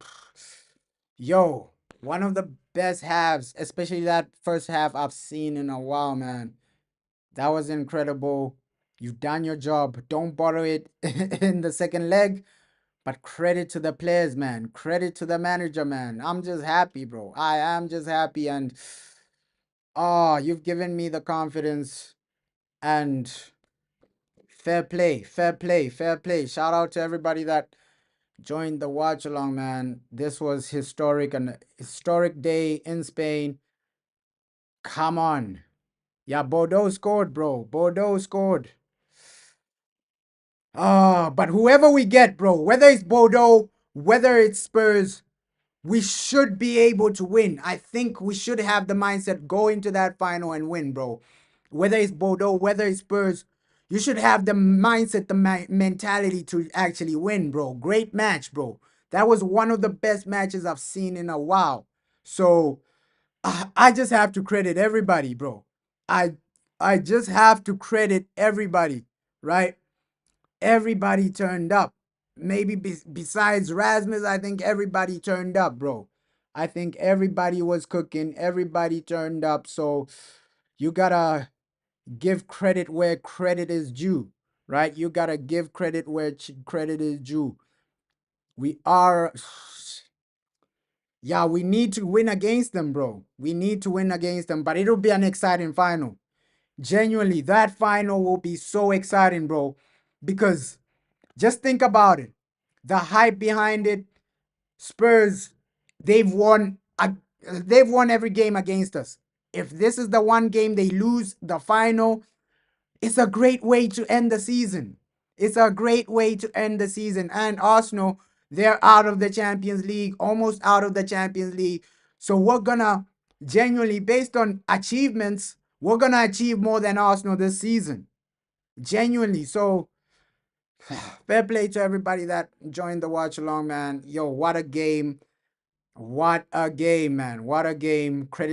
yo, one of the best halves, especially that first half I've seen in a while, man. That was incredible. You've done your job. Don't bottle it in the second leg. But credit to the players, man. Credit to the manager, man. I'm just happy, bro. I am just happy. And oh, you've given me the confidence. And fair play, fair play, fair play. Shout out to everybody that joined the watch along, man. This was historic, an historic day in Spain. Come on. Yeah, Bordeaux scored, bro. Bordeaux scored. But whoever we get, bro, whether it's Bordeaux, whether it's Spurs, we should be able to win. I think we should have the mindset go into that final and win, bro. Whether it's Bordeaux, whether it's Spurs, you should have the mindset, the mentality to actually win, bro. Great match, bro. That was one of the best matches I've seen in a while. So I just have to credit everybody, bro. I I just have to credit everybody, right? Everybody turned up. Maybe besides Rasmus, I think everybody turned up, bro. I think everybody was cooking. Everybody turned up. So you gotta give credit where credit is due, right? You gotta give credit where credit is due. We are, yeah, we need to win against them, bro. We need to win against them, but it'll be an exciting final. Genuinely, that final will be so exciting, bro, because just think about it. The hype behind it, Spurs, they've won they've won every game against us. If this is the one game they lose the final, it's a great way to end the season. It's a great way to end the season. And Arsenal, they're out of the Champions League, almost out of the Champions League. So we're gonna genuinely, based on achievements, we're gonna achieve more than Arsenal this season. Genuinely. So fair play to everybody that joined the watch along, man. Yo, what a game. What a game, man. What a game. Credit